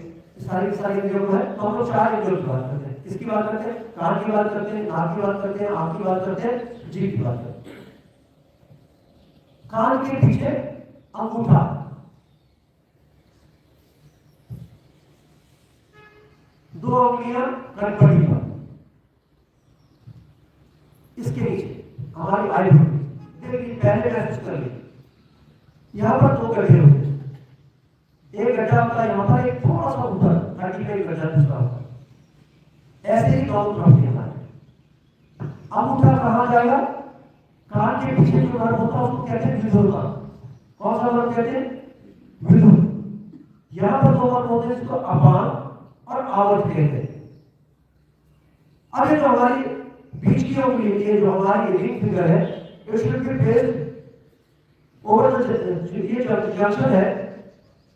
सारी इंद्रियों को है। तो हम लोग 4 इंद्रियों की बात करते हैं। किसकी बात करते हैं? कान की बात करते हैं, नाक की बात करते हैं, आंख की बात करते हैं, जीभ की बात करते हैं। कान के पीछे अंगूठा, दो उंगलियां कनपटी पर, इसके नीचे हमारी आई होती। देखिए पहले महसूस कर लीजिए, यहां पर 2 गड्ढे होते हैं। एक गड्ढा होता है यहाँ पर, एक थोड़ा सा ऊपर हड्डी का एक गड्ढा दूसरा होता है। ऐसे ही दोनों तरफ हमारे अंगूठा कहाँ जाएगा? कान के पीछे जो नर्व होता है उसको कहते हैं विधुर नर्व। कौन सा नर्व कहते हैं? विधुर। यहाँ पर 2 नर्व होते हैं जिसको अपान और आवर्त कहते हैं। अब ये जो हमारी बीच की उंगली, ये जो हमारी रिंग फिंगर है, इसके फेस ओवर ये जंक्शन है,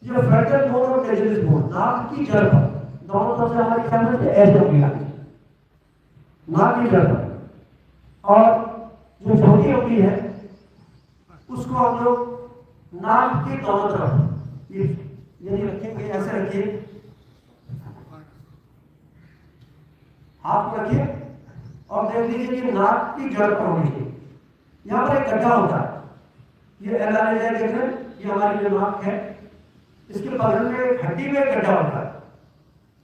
जो फ्रंटल बोन और टेंजेंट बोन, नाक की जड़ पर, दोनों तरफ से हमारी क्या है? ऐसे उंगली आती है नाक की जड़ पर। और जो छोटी उंगली है उसको हम लोग नाक के दोनों तरफ यदि रखेंगे, ऐसे रखिए, हाथ रखिए और देख लीजिए कि नाक की जड़ पर होनी चाहिए। यहाँ पर एक गड्ढा होता है, ये एलआर देख रहे हैं, ये हमारी जो नाक है, इसके बगल में हड्डी में एक गड्ढा होता है।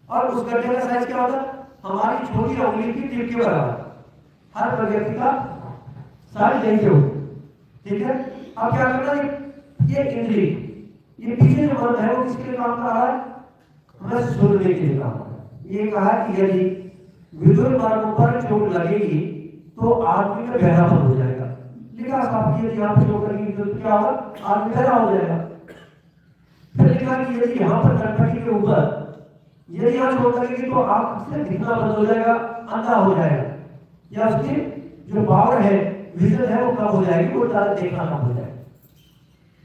और उस गड्ढे का साइज क्या होता है? हमारी छोटी उंगली की टिप के बराबर। हर व्यक्ति का साइज यही होगा। ठीक है, अब क्या करना है? ये इंद्रिय, ये पीछे जो मन है वो किसके लिए काम कर रहा है? हमें सुनने के लिए काम कर रहा है। ये कहा कि यदि विजुअल मार्गों पर चोट लगेगी तो आदमी का बहरापन हो जाएगा। लिखा साफ कि यहाँ पे चोट लगेगी तो क्या होगा? आदमी बहरा हो जाएगा। फिर लिखा कि यदि यहाँ पर कनपटी के ऊपर यदि यहाँ चोट लगेगी तो आंख से दिखना बंद हो जाएगा, अंधा हो जाएगा, या उसकी जो पावर है, विजन है, वो कम हो जाएगी, वो ज्यादा देखना कम हो जाएगा।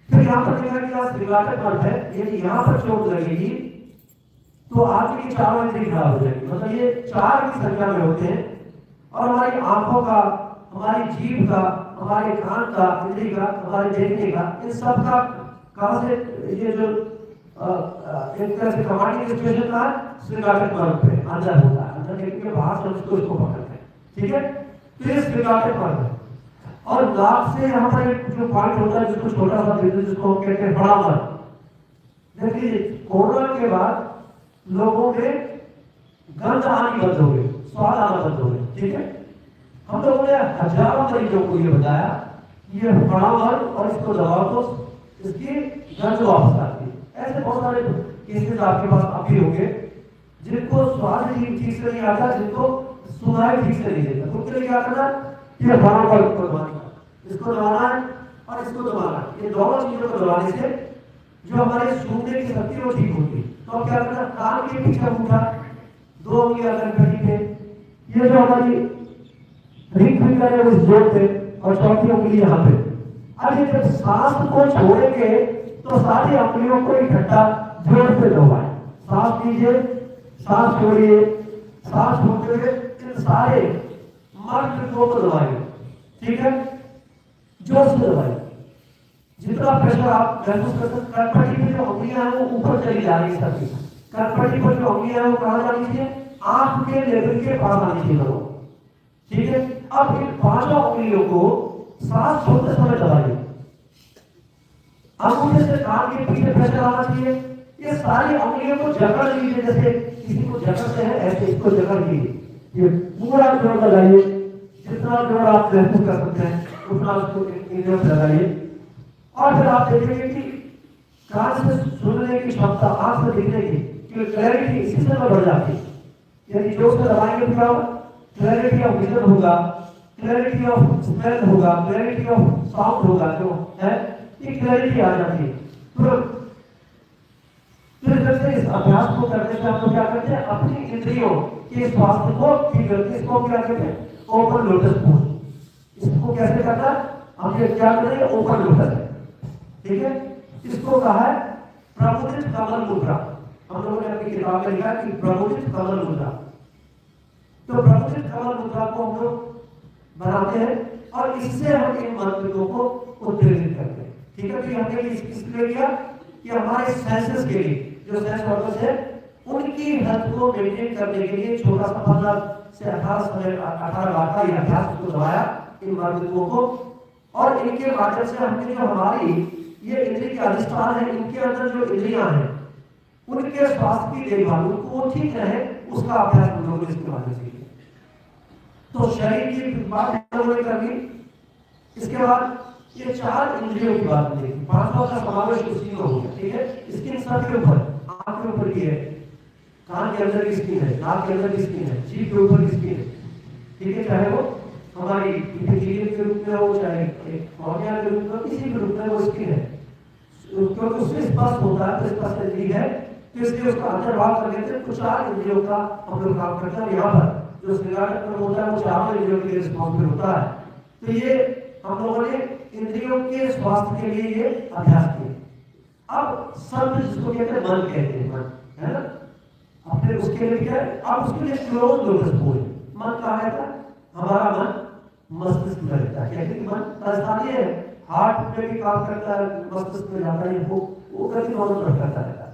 फिर यहाँ पर लिखा कि आज त्रिकाटक अर्थ है, यदि यहाँ पर चोट लगेगी तो आदमी की 4 इंद्रिय खराब हो जाएगी। मतलब ये 4 की संख्या में होते हैं। और हमारी आंखों का, हमारी जीभ का, हमारे कान का, इंद्रिय का, हमारे देखने का, इन सब का कहां से ये जो एक तरह से कमांडिंग सिचुएशन का त्रिकाटक मार्ग पे अंदर होता है। अंदर देखने के बाहर से उसको पकड़ते हैं। ठीक है, तो ये त्रिकाटक मार्ग है। और नाक से यहाँ पर एक जो पॉइंट होता है जिसको छोटा सा बिंदु जिसको हम कहते हैं बड़ा मन। देखिए कोरोना के बाद लोगों में गंध आनी बंद हो गई, स्वाद आना बंद हो गया। ठीक है, हम लोगों ने हजारों मरीजों को ये बताया ये बड़ा मन और इसको दबाओ तो इसकी गंध वापस आती है। ऐसे बहुत सारे केसेस आपके पास अभी होंगे जिनको स्वाद ठीक से नहीं आता, जिनको सुनाई ठीक से नहीं देता। तो क्या करना? ये बड़ा मन को दबाना, इसको दबाना है और इसको दबाना है। ये दोनों चीजों को दबाने से जो हमारे सुनने की शक्ति वो ठीक होती है। तो क्या करना? कान के पीछे अंगूठा, 2 उंगलियां कनपटी पे, ये जो हमारी रिंग फिंगर है वो इस जोड़ पे और चौथी उंगली यहाँ पे, अब ये जब सांस को छोड़ेंगे तो सारी अंगुलियों को इकट्ठा जोर से दबाएं। सांस लीजिए, सांस छोड़िए, सांस छोड़ते हुए इन सारे मर्दों को दबाइए। ठीक है, जोर से दबाइए। जितना प्रेशर आप महसूस कर सकते, कनपट्टी पे जो अंगुलियां हैं वो ऊपर चली जा रही है सबकी। कनपट्टी पर जो अंगुलियां हैं वो कहाँ जानी चाहिए? आंख के लेवल के पास आनी चाहिए दोनों। ठीक है, अब इन पांचों अंगुलियों को सांस छोड़ते समय दबाइए। अंगूठे से कान के पीछे प्रेशर आना चाहिए। ये सारी अंगुलियों को जकड़ लीजिए, जैसे किसी को जकड़ते हैं ऐसे इसको जकड़ लीजिए। ये पूरा जोर लगाइए, जितना जोर आप महसूस कर सकते हैं उतना उसको इंद्रियों से लगाइए। और फिर आप देखेंगे कि कान से सुनने की क्षमता, आंख से दिखने की क्लैरिटी इसी से बढ़ जाती है। यदि जोर से दबाएंगे तो क्या होगा? क्लैरिटी ऑफ विजन होगा, क्लैरिटी ऑफ स्मेल होगा, क्लैरिटी ऑफ साउंड होगा, जो है ये क्लैरिटी आ जाती है। फिर जैसे इस अभ्यास को करने से हम लोग क्या करते हैं? अपनी इंद्रियों के स्वास्थ्य को ठीक करते हैं। इसको क्या कहते हैं? Open lotus pose. इसको कैसे करना है? हम ये क्या करेंगे? Open lotus. ठीक है, इसको कहा है प्रमुदित कमल मुद्रा। हम लोगों ने अपनी किताब में लिखा है कि प्रमुदित कमल मुद्रा। तो प्रमुदित कमल मुद्रा को हम लोग बनाते हैं और इससे हम इन मंत्रों को उत्तेजित करते हैं। ठीक है, तो हमने इसलिए किया कि हमारे सेंसेस के लिए, जो सेंस ऑर्गन्स है, उनकी हेल्थ को मेंटेन करने के लिए छोटा सा 15 से 18 बार का यह अभ्यास को दबाया इन मंत्रों को। और इनके माध्यम से हमने जो हमारी ये इंद्रिय के अधिष्ठान है, इनके अंदर जो इंद्रियां हैं उनके स्वास्थ्य की देखभाल, उनको ठीक रहे, उसका अभ्यास हम लोगों ने इसके माध्यम से किया। तो शरीर की बात हम लोगों ने कर ली। इसके बाद ये 4 इंद्रियों की बात देखी। 5वां का समावेश उसी में हो गया। ठीक है, स्किन सर के ऊपर, आंख के ऊपर की है, कान के अंदर की स्किन है, नाक के अंदर की स्किन है, जीभ के ऊपर की स्किन है। ठीक है, चाहे वो हमारी इपिथेलियम के रूप में हो, चाहे कॉर्निया के रूप में, किसी भी रूप में वो स्किन है, क्योंकि उसमें स्पष्ट होता है, तो स्पष्ट इंद्रिय है, तो इसलिए उसका अंतर्भाव कर लेते हैं। तो 4 इंद्रियों का हम लोग काम करते हैं। यहाँ पर जो श्रृंगार होता है वो 4 इंद्रियों के लिए रिस्पॉन्सिबल होता है। तो ये हम लोगों ने इंद्रियों के स्वास्थ्य के लिए ये अभ्यास किया। अब सब जिसको कहते हैं मन, कहते हैं मन, है ना? अब फिर उसके लिए क्या है? अब उसके लिए क्लोज लोटस पोज। मन कहाँ रहता है? हमारा मन मस्तिष्क में रहता है। कहते हैं मन राजधानी है, हार्ट में भी काम करता है, मस्तिष्क में जाता है, वो गति दोनों तरफ करता रहता है।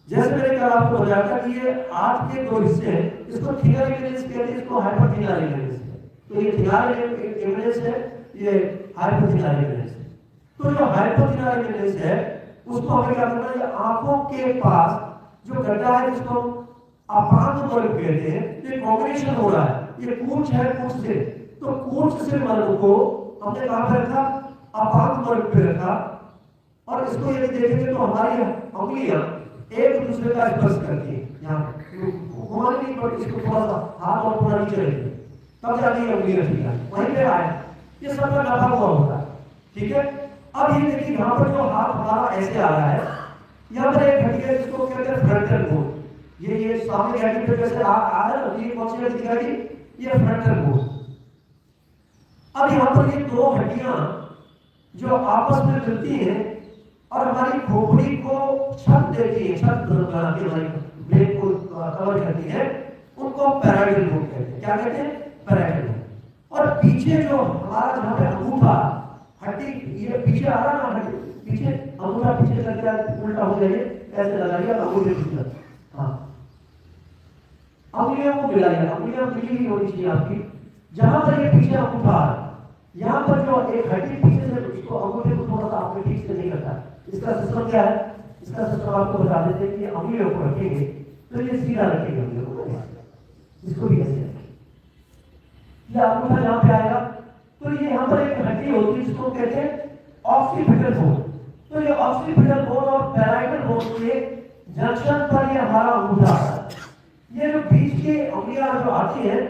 जैसे मैंने कल आपको बताया था कि ये आंख के 2 हिस्से हैं, इसको थिनर इमेजेस कहते हैं, इसको हाइपरथिनर इमेजेस। तो ये थिनर इमेजेस है, ये हाइपरथिनर इमेजेस है। तो जो हाइपरथिनर इमेजेस है उसको हमें क्या करना है? आंखों के पास जो गड्ढा है जिसको अपांग बल्ब कहते हैं, ये कॉम्बिनेशन हो रहा है, ये कूच है, कूच से, तो कूच से मन को हमने कहां पे रखा? अपांग बल्ब पे रखा। और इसको यदि देखेंगे तो हमारी अंगुलियां एक दूसरे का स्पर्श करती है। यहाँ घुमाने नहीं पड़ती, इसको थोड़ा सा हाथ और पूरा नीचे रखिए, तब जाके अंगुलियां ठीक है, वहीं पे आए। ये सब का लगा हुआ होता है। ठीक है, अब ये देखिए यहाँ पर जो हाथ हमारा ऐसे आ रहा है, यहाँ पर एक घटी है जिसको कहते हैं फ्रंटल बोन। ये सामने घटी पे जैसे आ रहा है, ये कौन सी हड्डी दिखाई? ये फ्रंटल बोन। अब यहाँ पर ये 2 हड्डियां जो आपस में मिलती हैं और हमारी खोपड़ी को छत देती है, छत बनाती है, हमारी ब्रेन को कवर करती है, उनको पैराइटल बोन कहते हैं। क्या कहते हैं? Parietal bone. और पीछे जो हमारा जहाँ पे अंगूठा हड्डी, ये पीछे आ रहा ना हड्डी, पीछे अंगूठा पीछे करके उल्टा हो जाइए, ऐसे लगाइए अंगूठे पीछे। हाँ, अंगुलियों को मिलाइए, अंगुलियां मिली हुई होनी चाहिए आपकी। जहां पर ये पीछे अंगूठा आ रहा है, यहाँ पर जो एक हड्डी पीछे से उसको अंगूठे को थोड़ा सा आपने ठीक से नहीं रखा। इसका सिस्टम क्या है? इसका सिस्टम आपको बता देते हैं कि अंगुलियों को रखेंगे तो ये सीधा रखेंगे अंगुलियों को, इसको भी ऐसे रखेंगे। ये अंगूठा जहाँ पे आएगा तो ये यहाँ पर एक हड्डी होती है जिसको कहते हैं ऑक्सीपिटल बोन। तो ये ऑक्सीपिटल बोन और पैराइटल बोन के जंक्शन पर ये हमारा अंगूठा आता है। ये जो बीच की अंगुलियां जो आती है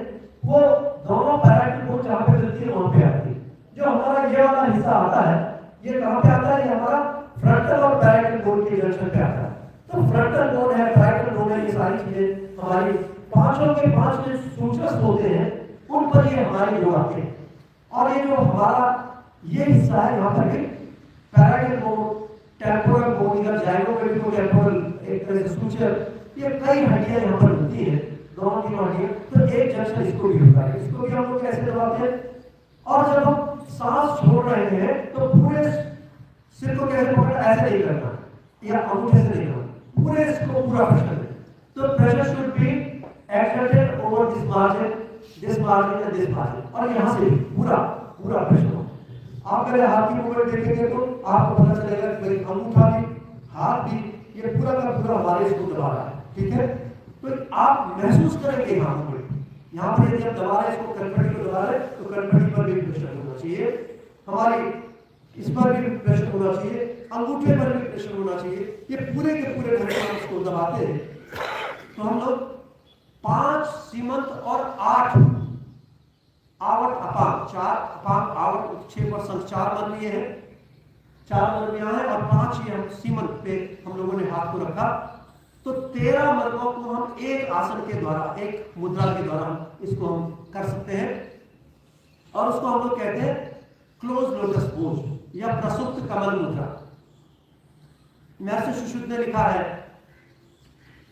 वो दोनों पैराइटल बोन जहाँ पे मिलती है वहां पे आती है। जो हमारा ये वाला हिस्सा आता है ये कहाँ पे आता है? ये हमारा फ्रंटल और पैराइटल बोन के जंक्शन पे आता है। तो फ्रंटल बोन है, पैराइटल बोन है, ये सारी चीजें हमारी पांचों के 5 सूचक होते हैं, उन पर ये हमारी जो आते हैं। और ये जो हमारा ये हिस्सा है, यहाँ पर भी पैराइडल बोन, टेम्पोरल बोन या जाइगोमेटिकोटेम्पोरल, एक तरह से सूचर, ये कई हड्डियां यहाँ पर होती हैं, दोनों की हड्डियां। तो एक जंक्शन इसको भी होता है, इसको भी हम लोग कैसे दबाते हैं। और जब हम सांस छोड़ रहे हैं तो पूरे सिर को कैसे पकड़ना, ऐसे नहीं करना या अंगूठे से नहीं करना, पूरे इसको पूरा प्रेशर दें। तो pressure should be exerted over this margin and this margin, और यहाँ से पूरा पूरा प्रेशर हो। आप अगर हाथ की मूवमेंट देखेंगे तो आपको पता चलेगा कि मेरी अंगूठा भी, हाथ भी, ये पूरा का पूरा हमारे इसको दबा रहा है, ठीक है। तो आप महसूस करेंगे यहाँ पर, यहाँ पर यदि आप दबा रहे हैं इसको, कनपटी को दबा रहे हैं तो कनपटी पर भी प्रेशर होना चाहिए, हमारी इस पर भी प्रेशर होना चाहिए, अंगूठे पर भी प्रेशर होना चाहिए। ये पूरे के पूरे घंटे इसको दबाते हैं। तो हम लोग 5 सीमंत और 8 आवट अपांग, 4 अपांग आवट, 6 पर संग 4 मर्म ये है, 4 मर्म यहाँ है और 5 ये हम सीमंत पे हम लोगों ने हाथ को रखा। तो 13 मर्मों को हम एक आसन के द्वारा, एक मुद्रा के द्वारा हम इसको हम कर सकते हैं, और उसको हम लोग कहते हैं क्लोज लोटस पोज या प्रसुप्त कमल मुद्रा। महर्षि सुश्रुत ने लिखा है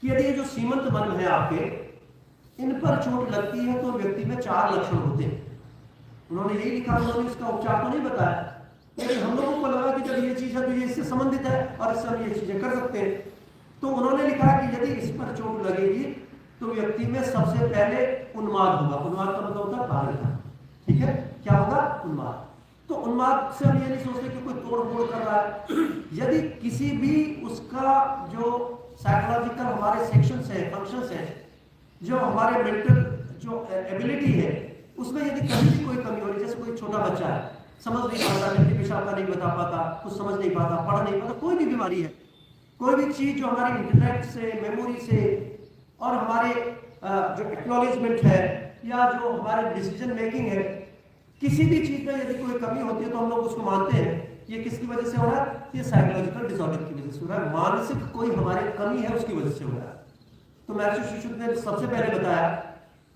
कि यदि ये जो सीमंत मर्म है आपके, इन पर चोट लगती है तो व्यक्ति में 4 लक्षण होते हैं। उन्होंने यही लिखा, उन्होंने इसका उपचार तो नहीं बताया, लेकिन हम लोगों को लगा कि जब ये चीज है तो ये इससे संबंधित है और इससे हम ये चीजें कर सकते हैं। तो उन्होंने लिखा कि यदि इस पर चोट लगेगी तो व्यक्ति में सबसे पहले उन्माद होगा। उन्माद का मतलब होता है पागलता, ठीक है। क्या होगा? उन्माद। तो उन्माद से हम ये नहीं सोचते कि कोई तोड़ फोड़ कर रहा है। यदि किसी भी उसका जो साइकोलॉजिकल हमारे सेक्शंस है, फंक्शंस है, जो हमारे मेंटल जो एबिलिटी है, उसमें यदि कभी भी कोई कमी हो रही, जैसे कोई छोटा बच्चा है, समझ नहीं पाता, जल्दी पेशाब का नहीं बता पाता, कुछ समझ नहीं पाता, पढ़ नहीं पाता, कोई भी बीमारी है, कोई भी चीज जो हमारी इंटेलेक्ट से, मेमोरी से और हमारे जो एक्नॉलेजमेंट है या जो हमारे डिसीजन मेकिंग है, किसी भी चीज में यदि कोई कमी होती है तो हम लोग उसको मानते हैं ये किसकी वजह से हो रहा है, ये साइकोलॉजिकल डिसऑर्डर की वजह से हो रहा है, मानसिक कोई हमारी कमी है उसकी वजह से हो रहा है। तो महर्षि सुश्रुत ने सबसे पहले बताया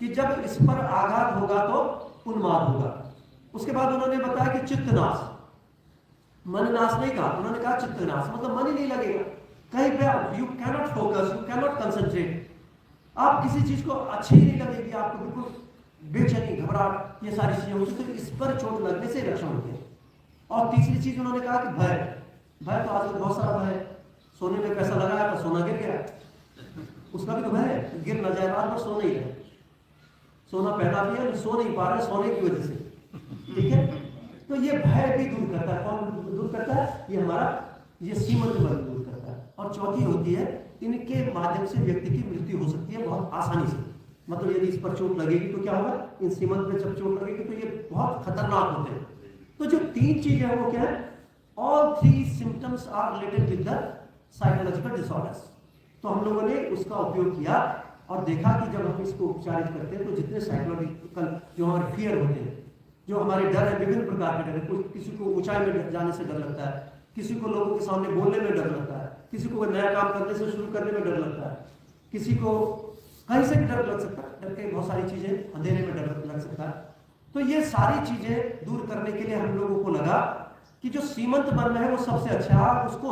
कि जब इस पर आघात होगा तो उन्माद होगा। उसके बाद उन्होंने बताया कि चित्तनाश, मन नाश नहीं कहा, उन्होंने कहा चित्तनाश, मतलब मन ही नहीं लगेगा कहीं पे, you cannot focus, you cannot concentrate, आप किसी चीज को अच्छी नहीं लगेगी, आपको बिल्कुल बेचैनी, घबराहट, ये सारी चीजें होती है। तो इस पर चोट लगने से लक्षण होते हैं। और तीसरी चीज उन्होंने कहा कि भय, भय तो आजकल बहुत सारा भय है, सोने में पैसा लगाया तो सोना गिर गया, उसका भी तो भय है, गिर न जाए, रात भर सो नहीं रहे, सोना पहना भी है, सो नहीं पा रहे सोने की वजह से, ठीक है। तो ये भय भी दूर करता है। कौन दूर करता है? ये हमारा ये सीमंत बल दूर करता है। और चौथी होती है, इनके माध्यम से व्यक्ति की मृत्यु हो सकती है बहुत आसानी से। मतलब यदि इस पर चोट लगेगी तो क्या होगा, इन सीमंत पे जब चोट लगेगी तो ये बहुत खतरनाक होते हैं। तो जो 3 चीजें हैं वो क्या है? All 3 symptoms are related with the psychological disorders. तो हम लोगों ने उसका उपयोग किया और देखा कि जब हम इसको उपचारित करते हैं तो जितने साइकोलॉजिकल जो हमारे फियर होते हैं, जो हमारे डर है, विभिन्न प्रकार के डर है, किसी को ऊंचाई में जाने से डर लगता है, किसी को लोगों के सामने बोलने में डर लगता है, किसी को नया काम करने से शुरू करने में डर लगता है, किसी को कहीं से भी डर लग सकता है, डर के बहुत सारी चीजें, अंधेरे में डर लग सकता है। तो ये सारी चीजें दूर करने के लिए हम लोगों को लगा कि जो सीमंत मर्म है वो सबसे अच्छा, उसको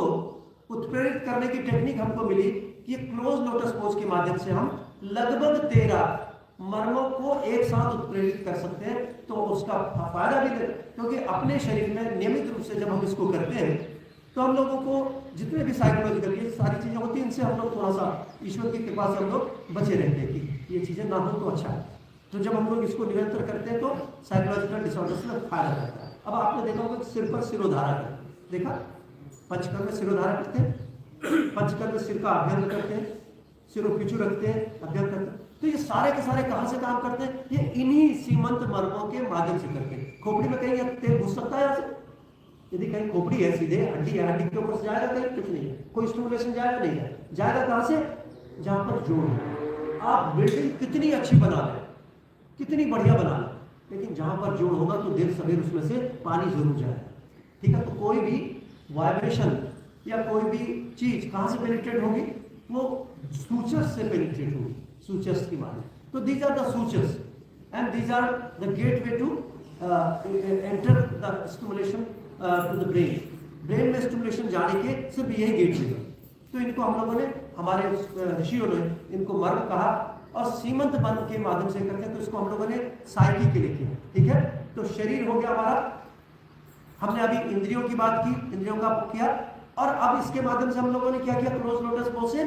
उत्प्रेरित करने की टेक्निक हमको मिली कि क्लोज लोटस पोज के माध्यम से हम लगभग 13 मर्मों को एक साथ उत्प्रेरित कर सकते हैं। तो उसका फायदा भी, क्योंकि अपने शरीर में नियमित रूप से जब हम इसको करते हैं तो हम लोगों को जितने भी साइकोलॉजिकल ये सारी चीजें होती हैं, इनसे हम लोग थोड़ा सा ईश्वर की कृपा से हम लोग बचे रहते हैं कि ये चीजें ना हो तो अच्छा है। तो जब हम लोग इसको निरंतर करते हैं तो साइकोलॉजिकल डिसऑर्डर्स में फायदा करता है। अब आपने देखा होगा सिर पर सिरोधारा है, देखा, पंचकर्म में सिरोधारा करते हैं, पंचकर्म में सिर का अभ्यंग करते हैं, सिरों पिछू रखते हैं, अभ्यंग करते हैं। तो ये सारे के सारे कहां से काम करते हैं? ये इन्हीं सीमंत मर्मों के माध्यम से करते हैं। खोपड़ी में कहीं तेल घुस सकता है ऐसे? यदि कहीं खोपड़ी है, सीधे हड्डी है, हड्डी के ऊपर से जाएगा कहीं? कुछ नहीं है, कोई स्टिमुलेशन जाएगा नहीं है, जाएगा कहां से? जहां पर जोड़ है। आप बिल्डिंग कितनी अच्छी बना लें, कितनी बढ़िया बना लें, लेकिन जहां पर जोड़ होगा तो देर सवेर उसमें से पानी जरूर जाएगा, ठीक है। तो कोई भी वाइब्रेशन या कोई भी चीज कहां से पेनिट्रेट होगी? वो सूचर्स से पेनिट्रेट होगी, सूचर्स की माने। तो these are the sutures and these are the gateway to enter the stimulation to the brain, brain में स्टिमुलेशन जाने के सिर्फ यही गेट थे। तो इनको हम लोगों ने, हमारे ऋषियों ने इनको मर्म कहा और सीमंत बंध के माध्यम से करते हैं, तो इसको हम लोगों ने साइकी के लिए किया। ठीक है, तो शरीर हो गया हमारा, हमने अभी इंद्रियों की बात की, इंद्रियों का किया, और अब इसके माध्यम से हम लोगों ने क्या किया, क्लोज लोटस पोज से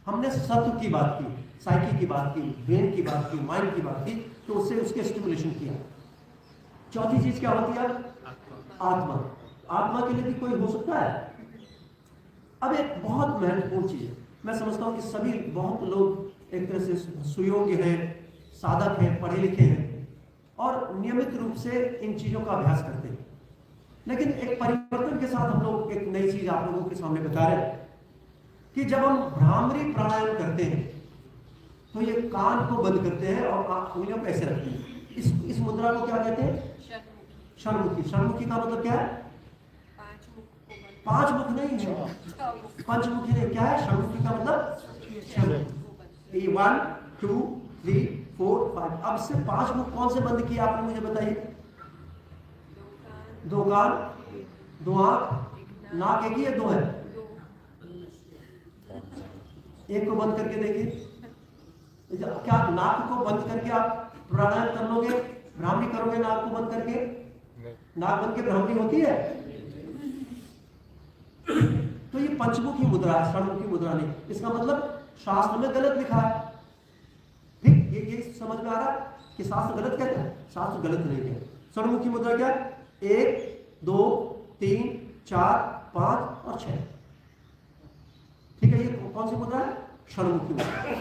हमने सत्व की बात की, साइकी की बात की, ब्रेन की बात की, माइंड की बात की, तो उससे उसके स्टिमुलेशन किया। चौथी चीज क्या होती है, आत्मा। आत्मा के लिए भी कोई हो सकता है। अब एक बहुत महत्वपूर्ण चीज है, मैं समझता हूं कि सभी बहुत लोग एक तरह से सुयोग्य हैं, साधक हैं, पढ़े लिखे हैं और नियमित रूप से इन चीजों का अभ्यास करते हैं, लेकिन एक परिवर्तन के साथ हम लोग एक नई चीज आप लोगों के सामने बता रहे हैं कि जब हम भ्रामरी प्राणायाम करते हैं तो ये कान को बंद करते हैं और उंगलियों को ऐसे रखते हैं। इस मुद्रा को क्या कहते हैं, षण्मुखी। षण्मुखी का मतलब क्या है, पांच मुख नहीं है, पंचमुखी नहीं, क्या है षण्मुखी का मतलब, 1 2 3 4 5। अब से 5 मुख कौन से बंद किए आपने मुझे बताइए। 2 कान, 2 आंख, नाक एक ही है, 2 है, एक को बंद करके देखिए। क्या नाक को बंद करके आप प्राणायाम कर लोगे, भ्रामरी करोगे नाक को बंद करके? नाक बंद के भ्रामरी होती है? तो ये पंचमुखी मुद्रा है, षण्मुखी मुद्रा नहीं। इसका मतलब शास्त्र में गलत लिखा है। ठीक, ये समझ में आ रहा कि शास्त्र गलत कहता है? शास्त्र गलत नहीं कहता। षण्मुखी मुद्रा क्या है, 1 2 3 4 5 और 6। ठीक है, ये कौन सी मुद्रा है, षण्मुखी मुद्रा।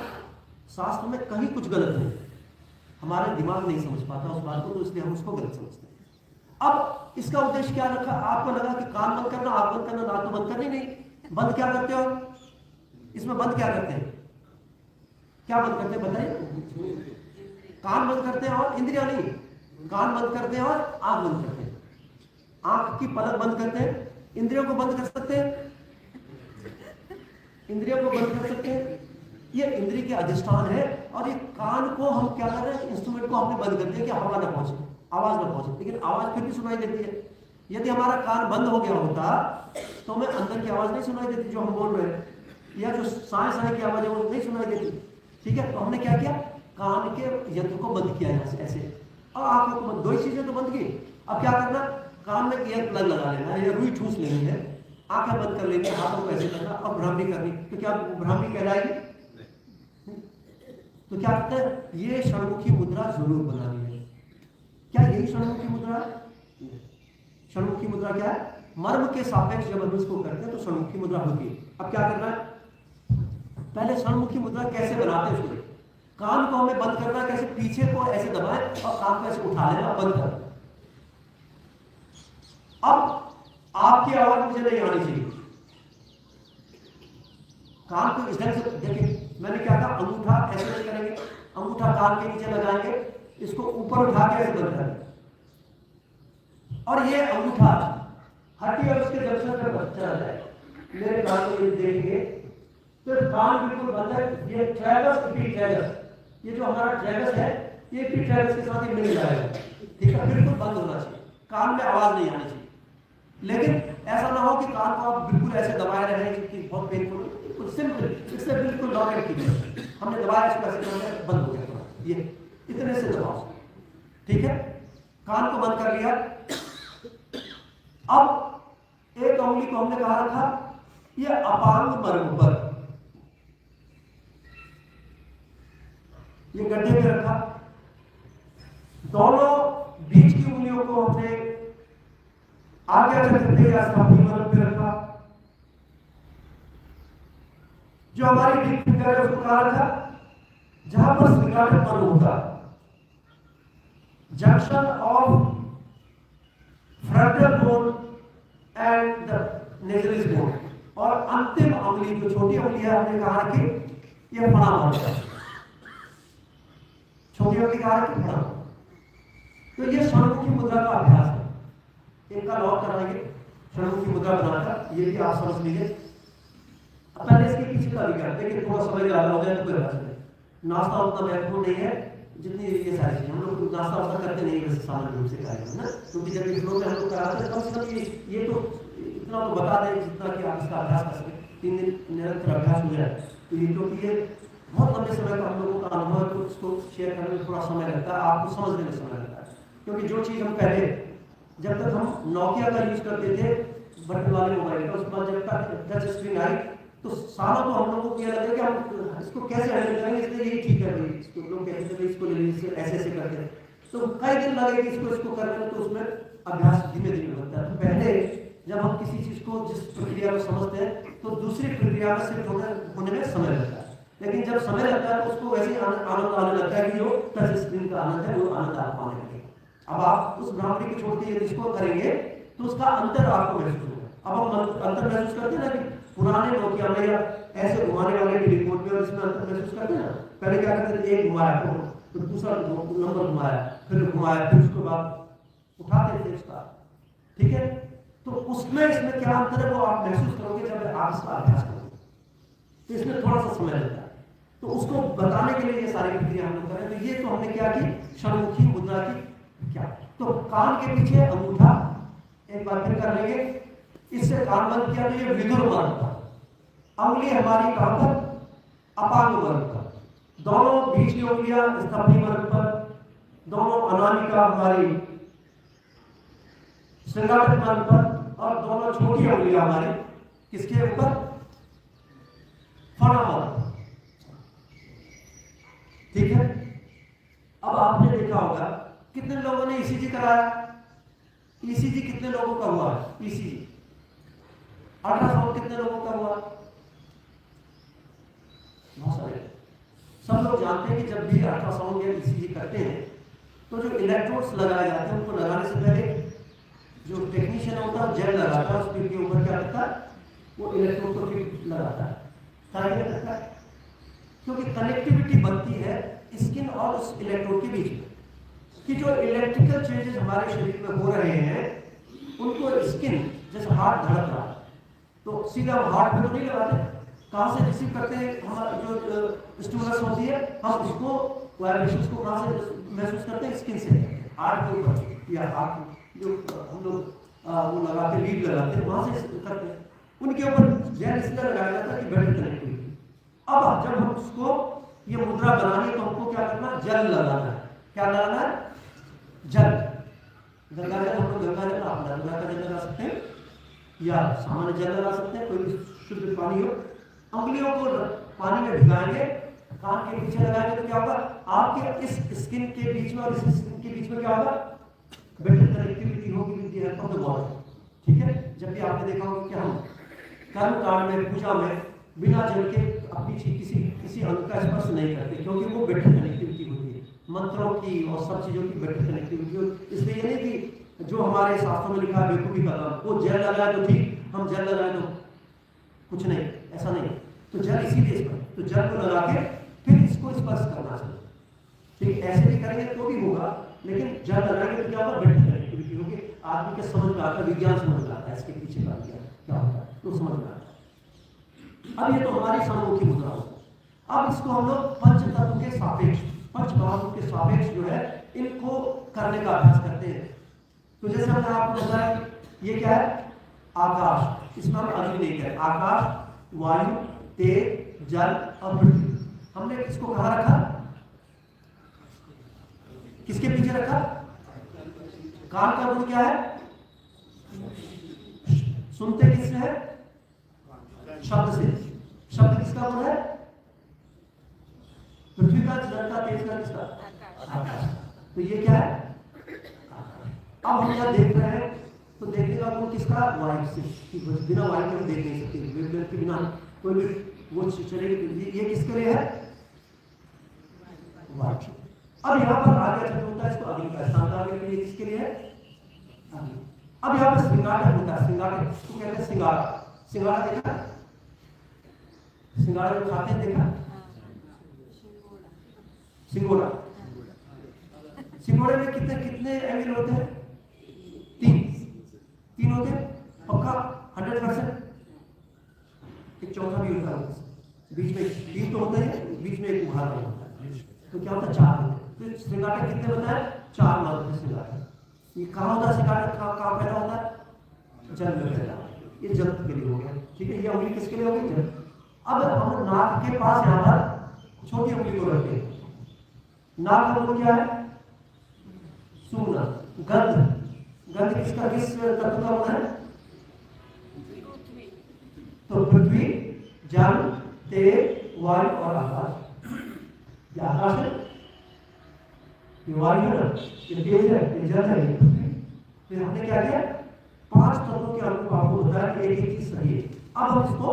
शास्त्र में कहीं कुछ गलत नहीं, हमारे दिमाग नहीं समझ पाता उस बात को, तो इसलिए हम उसको गलत समझते हैं। अब इसका उद्देश्य क्या रखा, आपको लगा कि कान बंद करना, आंख बंद करना, नाक तो बंद करनी नहीं। बंद क्या करते हो इसमें, बंद क्या करते हैं, क्या बंद करते हैं बताइए? कान बंद करते हैं और इंद्रियां नहीं, कान बंद करते हैं और आंख बंद करते हैं। आंख की पलक बंद करते हैं, इंद्रियों को बंद कर सकते हैं, इंद्रियों को बंद कर सकते हैं। ये इंद्रिय के अधिष्ठान है, और ये कान को हम क्या कर रहे हैं, इंस्ट्रूमेंट को हमने बंद कर दिया कि हवा ना पहुंचे, आवाज ना पहुंचे, लेकिन आवाज फिर भी सुनाई देती है। यदि हमारा कान बंद हो गया होता तो हमें अंदर की आवाज नहीं सुनाई देती जो हम बोल रहे हैं, या जो साए साए की आवाज है वो नहीं सुनाई देती। ठीक है, तो हमने क्या किया, कान के यंत्र को बंद किया यहाँ से ऐसे, और आंखों को बंद, 2 ही चीजें तो बंद की। अब क्या करना, कान में ईयर प्लग लगा लेना है या रुई ठूस लेनी है, आंखें बंद कर लेनी, हाथों को ऐसे करना और भ्रामरी करनी। तो क्या भ्रामरी कहलाएगी? तो क्या कहते हैं, ये षण्मुखी मुद्रा जरूर बनानी है। क्या यही षण्मुखी मुद्रा है? षण्मुखी मुद्रा क्या है, मर्म के सापेक्ष जब हम इसको करते हैं तो षण्मुखी मुद्रा होती है। अब क्या करना है, पहले षण्मुखी मुद्रा कैसे बनाते हैं, उसको कान को हमें बंद करना, कैसे पीछे को ऐसे दबाएं और कान को ऐसे उठा लेना, बंद करना। अब आपकी आवाज मुझे नहीं आनी चाहिए, कान को इस ढंग से देखिए, मैंने क्या कहा, अंगूठा ऐसे नहीं करेंगे, अंगूठा कान के नीचे लगाएंगे, इसको ऊपर उठा के ऐसे बंद करेंगे, और ये अंगूठा हड्डी और उसके जंक्शन पर चला जाए, मेरे कान को ये देखेंगे तो कान बिल्कुल बंद है। ये ट्रैगस, ये जो हमारा ट्रैगस है, ये ट्रैगस के साथ ही मिल जाएगा। ठीक है, बिल्कुल बंद होना चाहिए, कान में आवाज नहीं आनी चाहिए। लेकिन ऐसा ना हो कि कान को आप बिल्कुल ऐसे दबाए रहे कि बहुत पेनफुल, बिल्कुल सिंपल, इससे बिल्कुल नॉर्मल कीजिए। हमने दबाया, इसको ऐसे करके बंद हो गया, ये इतने से दबाओ। ठीक है, कान को बंद कर लिया। अब एक उंगली को हमने कहा रखा, ये अपांग मर्म पर, ये गड्ढे में रखा। दोनों बीच की उंगलियों को हमने आगे रखते या स्थापी मर्म पे रखा। जो हमारी डीप फिंगर है उसको कहा रखा जहां पर स्वीकार्य मर्म होता, junction of frontal bone and the nasalis bone. और अंतिम उंगली जो छोटी उंगली है हमने कहा कि ये फणा होता है, छोटी उंगली कहा कि फणा। तो ये षण्मुखी मुद्रा का अभ्यास है, एक का लॉक कराएंगे षण्मुखी मुद्रा बनाकर, ये भी आप समझ लीजिए। पहले इसके पीछे का विज्ञान देखिए, थोड़ा समय ज्यादा हो जाए तो कोई बात नहीं, नाश्ता उतना महत्वपूर्ण नहीं है, जितनी ये सारी चीजें हम लोग नाश्ता वास्ता करते नहीं वैसे सामान्य रूप से कार्य ना, क्योंकि जब इस लोग हम लोग कराते हैं कम से कम ये तो इतना तो बता दें जितना कि आप इसका अभ्यास कर सकें, 3 दिन निरंतर अभ्यास हो जाए तो ये, क्योंकि ये बहुत लंबे समय का हम लोगों का अनुभव है, तो उसको शेयर करने में थोड़ा समय लगता है, आपको समझने में समय लगता है। क्योंकि जो चीज़ हम पहले जब तक हम नोकिया का यूज करते थे बटन वाले मोबाइल का, उसके बाद जब तक टच स्क्रीन आई तो सालों तो हम लोगों को ये लगा कि हम इसको कैसे हैंडल करेंगे, इसलिए यही ठीक है भाई, इसको लोग कहते थे इसको ले लीजिए, ऐसे ऐसे करते हैं, तो कई दिन लगे कि इसको करने में, तो उसमें अभ्यास धीमे धीमे होता है। तो पहले जब हम किसी चीज को जिस प्रक्रिया को समझते हैं तो दूसरी प्रक्रिया में शिफ्ट होने में समय लगता है, लेकिन जब समय लगता है तो उसको वैसे आनंद आने लगता है कि जो टच स्क्रीन का आनंद है वो आनंद आप पाने लगेगा। अब आप उस ब्राह्मणी को छोड़ के यदि इसको करेंगे तो उसका अंतर आपको महसूस होगा। अब हम अंतर महसूस करते हैं ना कि पुराने नोकिया में या ऐसे घुमाने वाले रिमोट में, और इसमें अंतर महसूस करते हैं ना, पहले क्या करते थे, एक घुमाया तो दूसरा नंबर घुमाया, फिर घुमाया, फिर उसके बाद उठाते थे इसका, ठीक है। तो उसमें इसमें क्या अंतर है वो आप महसूस करोगे जब आप इसका अभ्यास करोगे, तो इसमें थोड़ा सा समय लगता है। तो उसको बताने के लिए ये सारी प्रक्रिया हम लोग कर रहे हैं। तो ये तो हमने क्या की, षण्मुखी मुद्रा की क्या, तो कान के पीछे अंगूठा एक बार फिर कर लेंगे, इससे कान बंद किया तो ये विदुर वर्ग पर, अंगुली हमारी कहां पर, अपांग वर्ग पर, दोनों बीच की उंगलियां स्तंभी वर्ग पर, दोनों अनामिका हमारी श्रृंगाटक वर्ग पर, और दोनों छोटी उंगलियां हमारी किसके ऊपर, फणा वर्ग, ठीक है। अब आपने देखा होगा कितने लोगों ने ईसीजी कराया, ईसीजी कितने लोगों का हुआ, ईसीजी अल्ट्रासाउंड कितने लोगों का हुआ, बहुत सारे। सब लोग जानते हैं कि जब भी अल्ट्रासाउंड या ईसीजी करते हैं तो जो इलेक्ट्रोड्स लगाए जाते हैं उनको लगाने से पहले जो टेक्नीशियन होता है जेल लगाता है, उसके ऊपर क्या करता है, वो इलेक्ट्रोड को फिर लगाता है, करता है, क्योंकि कनेक्टिविटी बनती है स्किन और उस इलेक्ट्रोड के बीच में, कि जो इलेक्ट्रिकल चेंजेस हमारे शरीर में हो रहे हैं उनको स्किन, जैसे हार्ट धड़क रहा है तो सीधा हम हार्ट में तो नहीं लगाते, कहां से रिसीव करते हैं, हमारा जो स्टिमुलस होती है हम उसको वाइब्रेशंस को कहां से महसूस करते हैं, स्किन से, हार्ट के ऊपर या हार्ट जो हम लोग वो लगाते लीड लगाते हैं वहां से करते हैं, उनके ऊपर जेल इसलिए लगाया जाता है कि बेटर कनेक्टिविटी। अब जब हम उसको ये मुद्रा बनानी है तो हमको क्या करना, जल लगाना है, क्या लगाना है, जल, गंगा जल, हम लोग गंगा जल, आप गंगा का जल लगा सकते हैं या सामान्य जल लगा सकते हैं, कोई भी शुद्ध पानी हो, अंगुलियों को पानी में भिगाएंगे, कान के पीछे लगाएंगे तो क्या होगा, आपके इस स्किन के बीच में और इस स्किन के बीच में क्या होगा, बेटर कनेक्टिविटी होगी with the help of the body, ठीक है। जब भी आपने देखा होगा कि हम कर्म कांड में, पूजा में बिना जल के अपनी किसी अंग का स्पर्श नहीं करते, क्योंकि वो बेटर कनेक्टिविटी होती है मंत्रों की और सब चीजों की बेटर कनेक्टिविटी। इसलिए ये नहीं कि जो हमारे शास्त्रों में लिखा है बेवकूफी का काम, वो जेल लगाए तो ठीक, हम जेल लगाए तो कुछ नहीं, ऐसा नहीं। तो जल इसीलिए इस पर, तो जल को लगा के फिर इसको स्पर्श करना चाहिए, ठीक। ऐसे भी करेंगे तो भी होगा, लेकिन जल लगाएंगे तो क्या होगा, बेटर कनेक्टिविटी होगी, आदमी के समझ में आता है, विज्ञान समझ में आता है इसके पीछे का क्या होता है, तो समझ में आता है। अब ये तो हमारी षण्मुखी मुद्रा हो। अब इसको हम लोग पंच तत्व के सापेक्ष, पंच महाभूत के सापेक्ष जो है इनको करने का अभ्यास करते हैं। तो जैसे हमने आपको बताया ये क्या है, आकाश, इसमें हम अग्नि नहीं कह, आकाश, वायु, तेज, जल और पृथ्वी। हमने इसको कहां रखा, किसके पीछे रखा, कान का गुण क्या है, सुनते किससे है, शब्द से, शब्द किसका गुण है, पृथ्वी का, जल का, तेज का, किसका, आकाश। तो ये क्या है, अब हम यहां देख रहे हैं तो देखने का गुण किसका, वायु से, बिना वायु के हम देख नहीं सकते, वेवलेंथ के बिना कोई भी वो चलेगी। ये किसके लिए है, वायु। अब यहाँ पर आगे चल होता है इसको अग्नि का स्थान आगे के लिए, किसके लिए है, अग्नि। अब यहाँ पर श्रृंगाटक होता है, श्रृंगाटक इसको कहते हैं सिंगारा, सिंगारा देखा, सिंगारा जो खाते हैं देखा, सिंगोड़ा, सिंगोड़े में कितने एंगल होते हैं, तीन होते हैं, पक्का 100%। एक चौथा भी होता है बीच में, तीन तो होते हैं, बीच में एक उभार होता है, तो क्या होता है, 4 होते हैं। तो श्रृंगाटक कितने बताए? 4 मर्म है श्रृंगाटक। ये कहाँ होता है श्रृंगाटक? कहाँ पैदा होता है? जल में पैदा। ये जल के लिए हो गया, ठीक है। ये उंगली किसके लिए हो गई? जल। अब हम नाक के पास यहाँ पर छोटी उंगली को रखते हैं। नाक का मतलब क्या है? सूंघना। गंध, गंध किसका, किस तत्व का होना है? तो पृथ्वी, जल, तेज, वायु और आकाश। ये आकाश है, ये वायु है ना, ये तेज है, ये जल है, ये पृथ्वी। फिर हमने क्या किया? 5 तत्वों के अनुरूप आपको बताया कि एक चीज सही है। अब हम इसको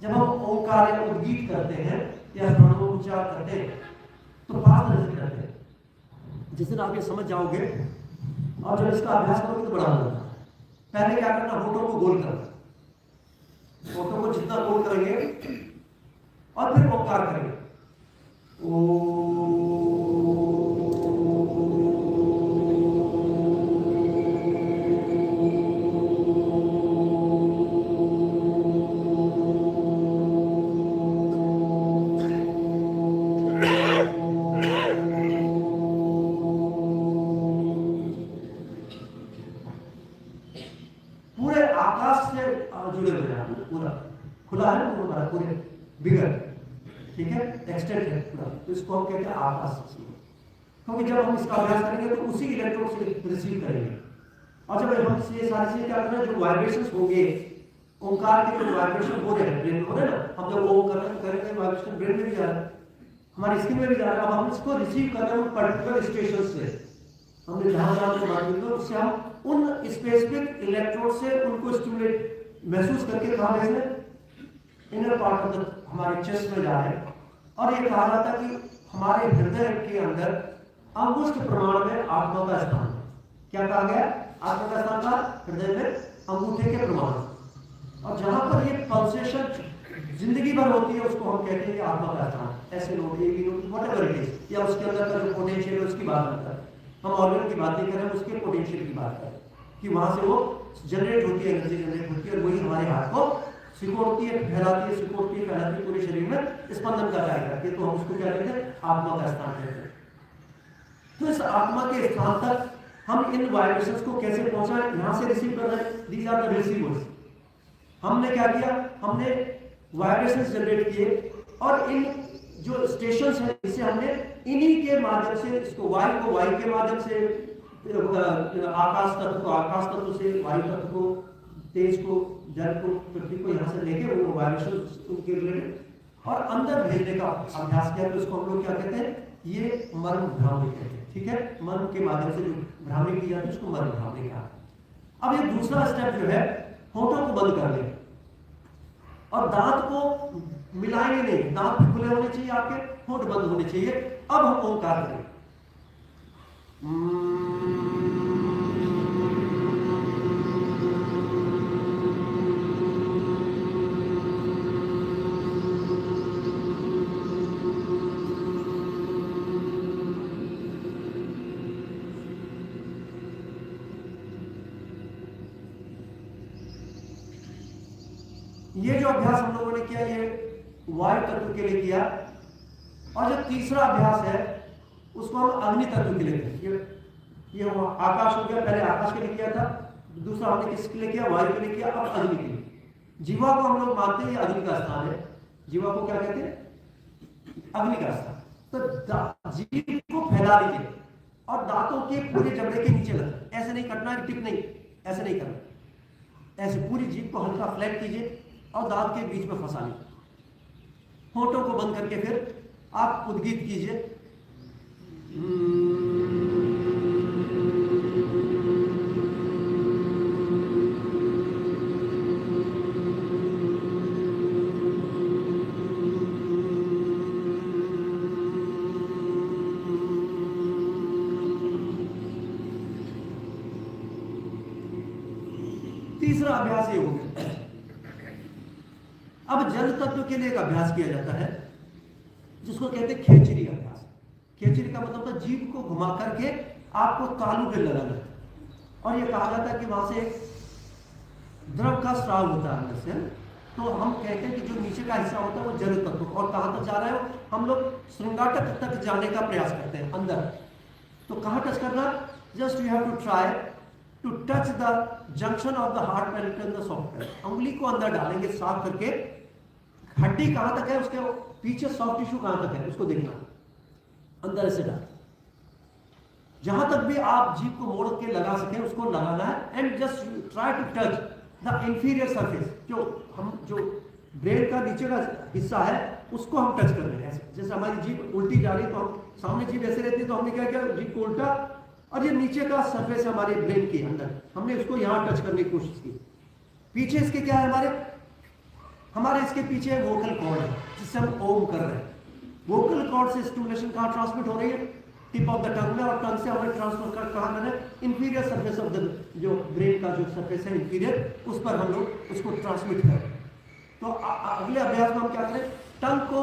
जब हम ओंकार या उद्गीत करते हैं या प्रणवोच्चार करते हैं तो 5 तरह से करते हैं। जिस दिन आप ये समझ जाओगे और जब इसका अभ्यास करोगे तो बड़ा आनंद आता है। पहले क्या करना? होठों को गोल करना। होठों को जितना गोल करेंगे और फिर ओंकार करेंगे। पूरे आकाश से जुड़े हुए हैं, पूरा खुला है, पूरे बिगर, ठीक है, एक्सटेंड है पूरा। तो इसको हम कहते हैं आकाश। क्योंकि जब हम इसका अभ्यास करेंगे तो उसी इलेक्ट्रोड से रिसीव करेंगे। और जब हम ये सारी चीजें क्या करना है, जो वाइब्रेशंस होंगे, ओंकार के जो वाइब्रेशन हो रहे हैं ब्रेन में, हो रहे हैं ना, हम जब ओम करेंगे वाइब्रेशन ब्रेन में भी जा रहा है, हमारी स्किन में भी जा रहा है। अब हम इसको रिसीव कर रहे हैं पर्टिकुलर स्टेशन से। हमने जहां जहां को बात की उससे हम उन स्पेसिफिक इलेक्ट्रोड से उनको स्टिमुलेट महसूस करके कहा गया इनर पार्ट ऑफ द हमारे चेस्ट में जा रहे हैं। और ये कहा जाता है कि हमारे हृदय के अंदर अंगुष्ठ प्रमाण में आत्मा का स्थान है। क्या कहा गया? आत्मा का स्थान था हृदय में अंगूठे के प्रमाण। और जहां पर ये पल्सेशन जिंदगी भर होती है उसको हम कहते हैं आत्मा का स्थान। ऐसे नोट, ये भी नोट, व्हाटएवर इट इज, या उसके अंदर का जो पोटेंशियल है उसकी बात करता है। हम ऑर्गन की बात नहीं कर रहे हैं, उसके पोटेंशियल की बात कर रहे हैं कि वहां से वो जनरेट होती है, एनर्जी जनरेट होती है और वही हमारे हाथ को सिकोड़ती है, फैलाती है, सिकोड़ती है, फैलाती है, पूरे शरीर में स्पंदन का कार्य करती है। तो हम उसको क्या कहते हैं? आत्मा का स्थान कहते हैं। तो इस आत्मा के स्थान तक हम इन वाइब्रेशंस को कैसे पहुंचाएं? यहां से रिसीव कर रहे हैं, दीज आर द रिसीवर्स। हमने क्या किया? हमने वाइब्रेशंस जनरेट किए और इन जो स्टेशंस हैं इसे हमने इन्हीं के माध्यम से, इसको वायु को वायु के माध्यम से, आकाश तत्व को आकाश तत्व से, वायु तत्व को, तेज को, जल को, पृथ्वी को यहाँ से लेके वो वाइब्रेशन उनके रिलेटेड और अंदर भेजने का अभ्यास किया। तो इसको हम लोग क्या कहते हैं? ये मर्म भ्रामरी कहते हैं, ठीक है। मर्म के माध्यम से जो भ्रामरी की जाती है उसको मर्म भ्रामरी कहा। अब ये दूसरा स्टेप जो है, होठों को बंद कर लें और दांत को मिलाएंगे नहीं, दांत भी खुले होने चाहिए आपके, होठ बंद होने चाहिए। अब हम ओंकार करें। ये जो अभ्यास हम लोगों ने किया ये वायु तत्व के लिए किया। और जो तीसरा अभ्यास है उसको हम अग्नि तत्व के लिए किया। ये आकाश हो गया, पहले आकाश के लिए किया था, दूसरा हमने किसके लिए किया? वायु के लिए किया। अब अग्नि के लिए। जीवा को हम लोग मानते हैं ये अग्नि का स्थान है। जीवा को क्या कहते हैं? अग्नि का स्थान। तो जीव को फैला दीजिए और दांतों के पूरे जबड़े के नीचे लगा, ऐसे नहीं कटना है, टिप नहीं, ऐसे नहीं करना, ऐसे पूरी जीभ को हल्का फ्लैट कीजिए और दांत के बीच में फंसा लीजिए। होठों को बंद करके फिर आप उद्गीत कीजिए। तीसरा अभ्यास ये हो गया। अब जल तत्व के लिए एक अभ्यास किया जाता है जिसको कहते हैं खेचरी अभ्यास। खेचरी का मतलब था जीभ को घुमा करके आपको तालू पे लगाना। और ये कहा जाता है कि वहां से द्रव का स्राव होता है अंदर से, तो हम कहते हैं कि जो नीचे का हिस्सा होता है वो जल तत्व, और कहाँ तक जा रहा है हम लोग श्रृंगाटक तक जाने का प्रयास करते हैं अंदर। तो कहाँ टच करना, just you have to try to touch the junction of the hard palate and the soft palate. उंगली को अंदर डालेंगे साफ करके, हड्डी कहाँ तक है, उसके पीछे सॉफ्ट टिश्यू कहाँ तक है उसको देखना, अंदर से डाल, जहां तक भी आप जीभ को मोड़ के लगा सके उसको लगाना है। And just try to touch the inferior surface, जो ब्रेन का नीचे का हिस्सा है उसको हम टच कर रहे हैं। ऐसे जैसे हमारी जीभ उल्टी जा रही है तो हम सामने जीभ ऐसे रहती है, तो हमने क्या किया, जीभ को उल्टा, और ये नीचे का सरफेस है हमारे ब्रेन के अंदर, हमने उसको यहाँ टच करने की कोशिश की। पीछे इसके क्या है, हमारे इसके पीछे वोकल कॉर्ड है जिससे हम ओम कर रहे हैं। वोकल कॉर्ड से स्टिमुलेशन कहाँ ट्रांसमिट हो रही है, टिप ऑफ द टंग में, और टंग से हमें ट्रांसफर कहाँ करना है, इंफीरियर सरफेस ऑफ द, जो ब्रेन का जो सरफेस है इंफीरियर, उस पर हम लोग उसको ट्रांसमिट करें। तो अगले अभ्यास में हम क्या करें, टंग को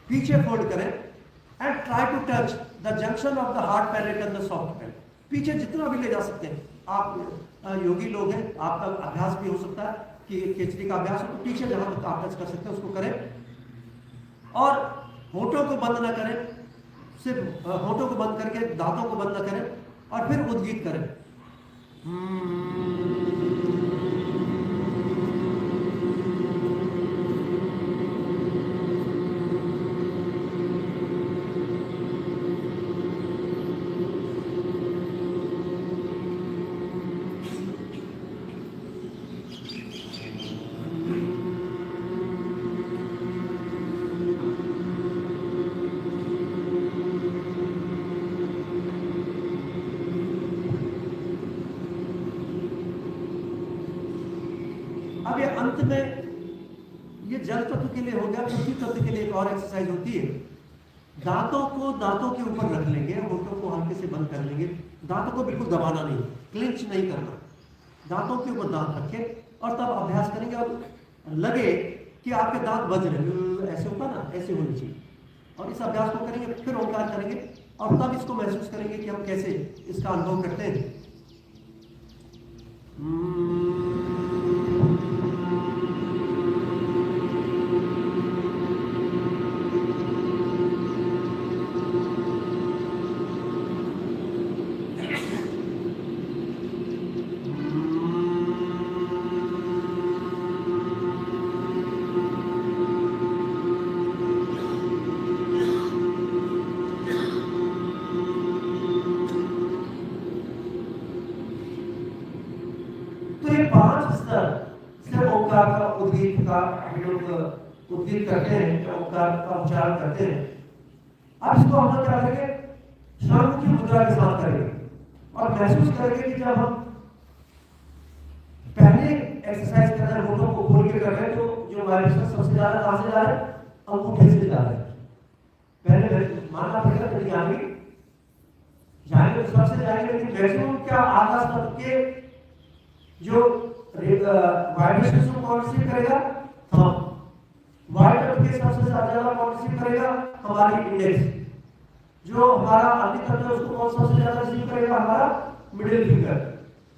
पीछे फोल्ड करें and try to touch the junction of the hard palate and the soft palate. पीछे जितना भी ले जा सकते हैं आप, योगी लोग हैं, आपका अभ्यास भी हो सकता है कि केचरी का अभ्यास हो, पीछे जहां तक आप टच कर सकते हैं उसको करें, और होठों को बंद ना करें, सिर्फ होठों को बंद करके दांतों को बंद ना करें, और फिर उद्गीत करें। अब ये अंत में ये जल तत्व के लिए हो गया, पृथ्वी तत्व के लिए एक और एक्सरसाइज होती है। दांतों को दांतों के ऊपर रख लेंगे, होठों को हल्के से बंद कर लेंगे, दांतों को बिल्कुल दबाना नहीं, क्लिंच नहीं करना, दांतों के ऊपर दांत रखे, और तब अभ्यास करेंगे। और लगे कि आपके दांत बज रहे, ऐसे होता ना, ऐसे होनी चाहिए, और इस अभ्यास को करेंगे, फिर ओंकार करेंगे, और तब इसको महसूस करेंगे कि हम कैसे इसका अनुभव करते हैं। उद्गीत का हम लोग उद्गीत करते हैं, ओंकार का उच्चारण करते हैं। अब इसको हम लोग क्या करेंगे, श्रवण की मुद्रा के साथ करेंगे, और महसूस करेंगे कि जब हम पहले एक्सरसाइज कर रहे हैं, होठों को खोल के कर रहे हैं, तो जो वाइब्रेशन सबसे ज्यादा कहां से जा रहे हैं, अंगूठे से जा रहे हैं। पहले मानना पड़ेगा कि जाएंगे तो सबसे जाएंगे, लेकिन मैक्सिमम क्या आकाश तत्व के जो वाइब्रेशन को कौन रिसीव करेगा, थंब। वाइट तत्व के सबसे ज्यादा कौन रिसीव करेगा, हमारी इंडेक्स। जो हमारा अन्य तत्व है उसको कौन सबसे ज्यादा रिसीव करेगा, हमारा मिडिल फिंगर।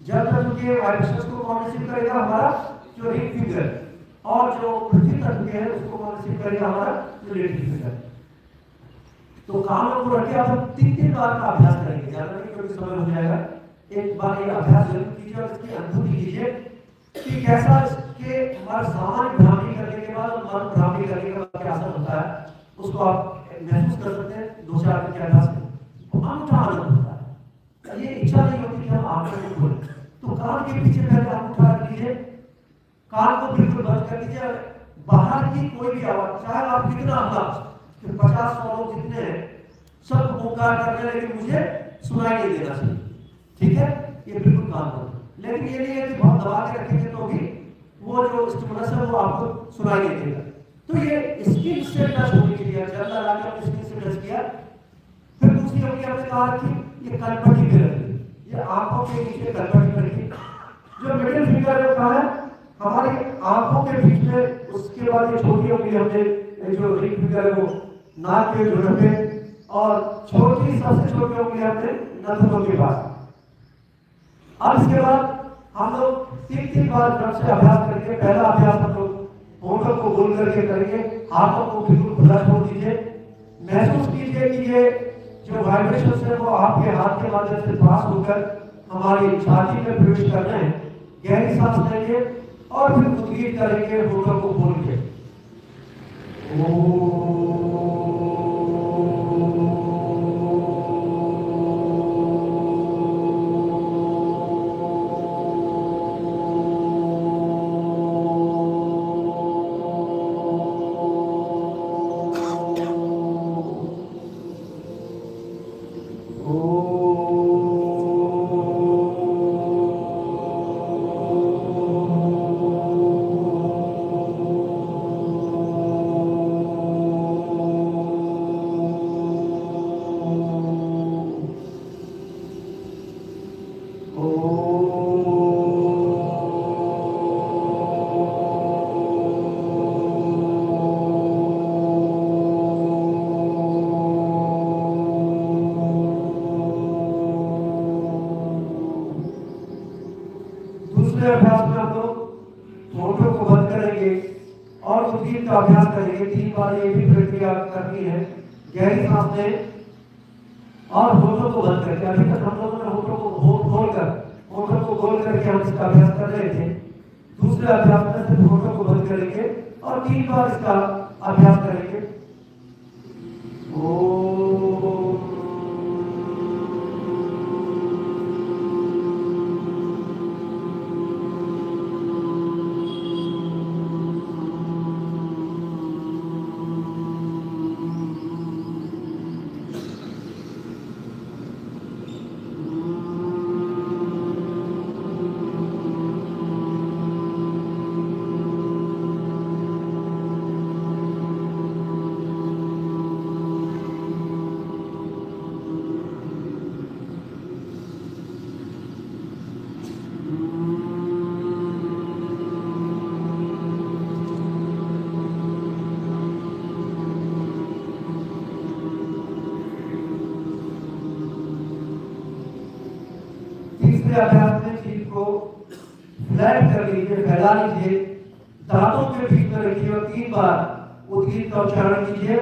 जल तत्व के वाइब्रेशन को कौन रिसीव करेगा, हमारा जो रिंग फिंगर। और जो पृथ्वी तत्व के है उसको कौन रिसीव करेगा, हमारा जो लिटिल फिंगर। तो काम को रख के आप 3-3 बार का अभ्यास करेंगे, ज्यादा नहीं क्योंकि समय हो जाएगा। एक बार ये अभ्यास जरूर कीजिए और इसकी अनुभूति कीजिए कि कैसा इसके हमारा सामान्य भ्रांति करने के बाद मन भ्रांति करने के बाद क्या असर होता है, उसको आप महसूस कर सकते हैं। 2-4 दिन के अभ्यास में अनूठा आनंद होता है। ये इच्छा नहीं होती कि हम आंखों को खोलें, तो कान के पीछे पहले अंगूठा रख लीजिए, कान को बिल्कुल बंद कर दीजिए। बाहर की कोई भी आवाज, चाहे आप कितना आवाज, 50-100 लोग जितने हैं सब ओंकार कर रहे हैं, लेकिन मुझे सुनाई नहीं देना चाहिए, ठीक है, ये बिल्कुल काम करो। लेकिन ये नहीं है कि बहुत दबा के रखेंगे तो भी वो जो स्टिमुलस है वो आपको सुनाई नहीं देगा। तो ये स्किन से टच होनी चाहिए, जब लगा के अपनी स्किन से टच किया। फिर दूसरी अपनी हमने कहा कि ये कलपटी पे रखिए, ये आंखों के नीचे कलपटी पे रखिए। जो मिडिल फिंगर है कहाँ है, हमारी आंखों के बीच में। उसके बाद ये छोटी उंगली हमने जो रिंग फिंगर है वो नाक के जोड़ पे, और छोटी सबसे छोटी उंगली हमने नाखूनों के पास। अब इसके बाद हम लोग 3-3 बार क्रम से अभ्यास करेंगे। पहला अभ्यास हम लोग होठों को गोल करके करेंगे, हाथों को बिल्कुल खुला छोड़ दीजिए। महसूस कीजिए कि ये जो वाइब्रेशन है वो आपके हाथ के माध्यम से पास होकर हमारी छाती में प्रवेश कर रहे हैं। गहरी सांस लेंगे और फिर उद्गीत करेंगे, होठों को खोल के। दूसरे अभ्यास में हम लोग होठों को बंद करेंगे और उद्गीत का अभ्यास करेंगे। 3 बार ये भी प्रक्रिया करनी है। गहरी सांस लें और होठों को बंद करके। अभी तक हम लोगों ने होठों को खोल करके हम इसका अभ्यास कर रहे थे। दूसरे अभ्यास में सिर्फ होठों को बंद करेंगे और 3 बार इसका अभ्यास करेंगे। तीसरे अभ्यास में जीभ को फ्लैट कर लीजिए, फैला लीजिए, दांतों के बीच में रखिए और 3 बार उद्गीत का उच्चारण कीजिए।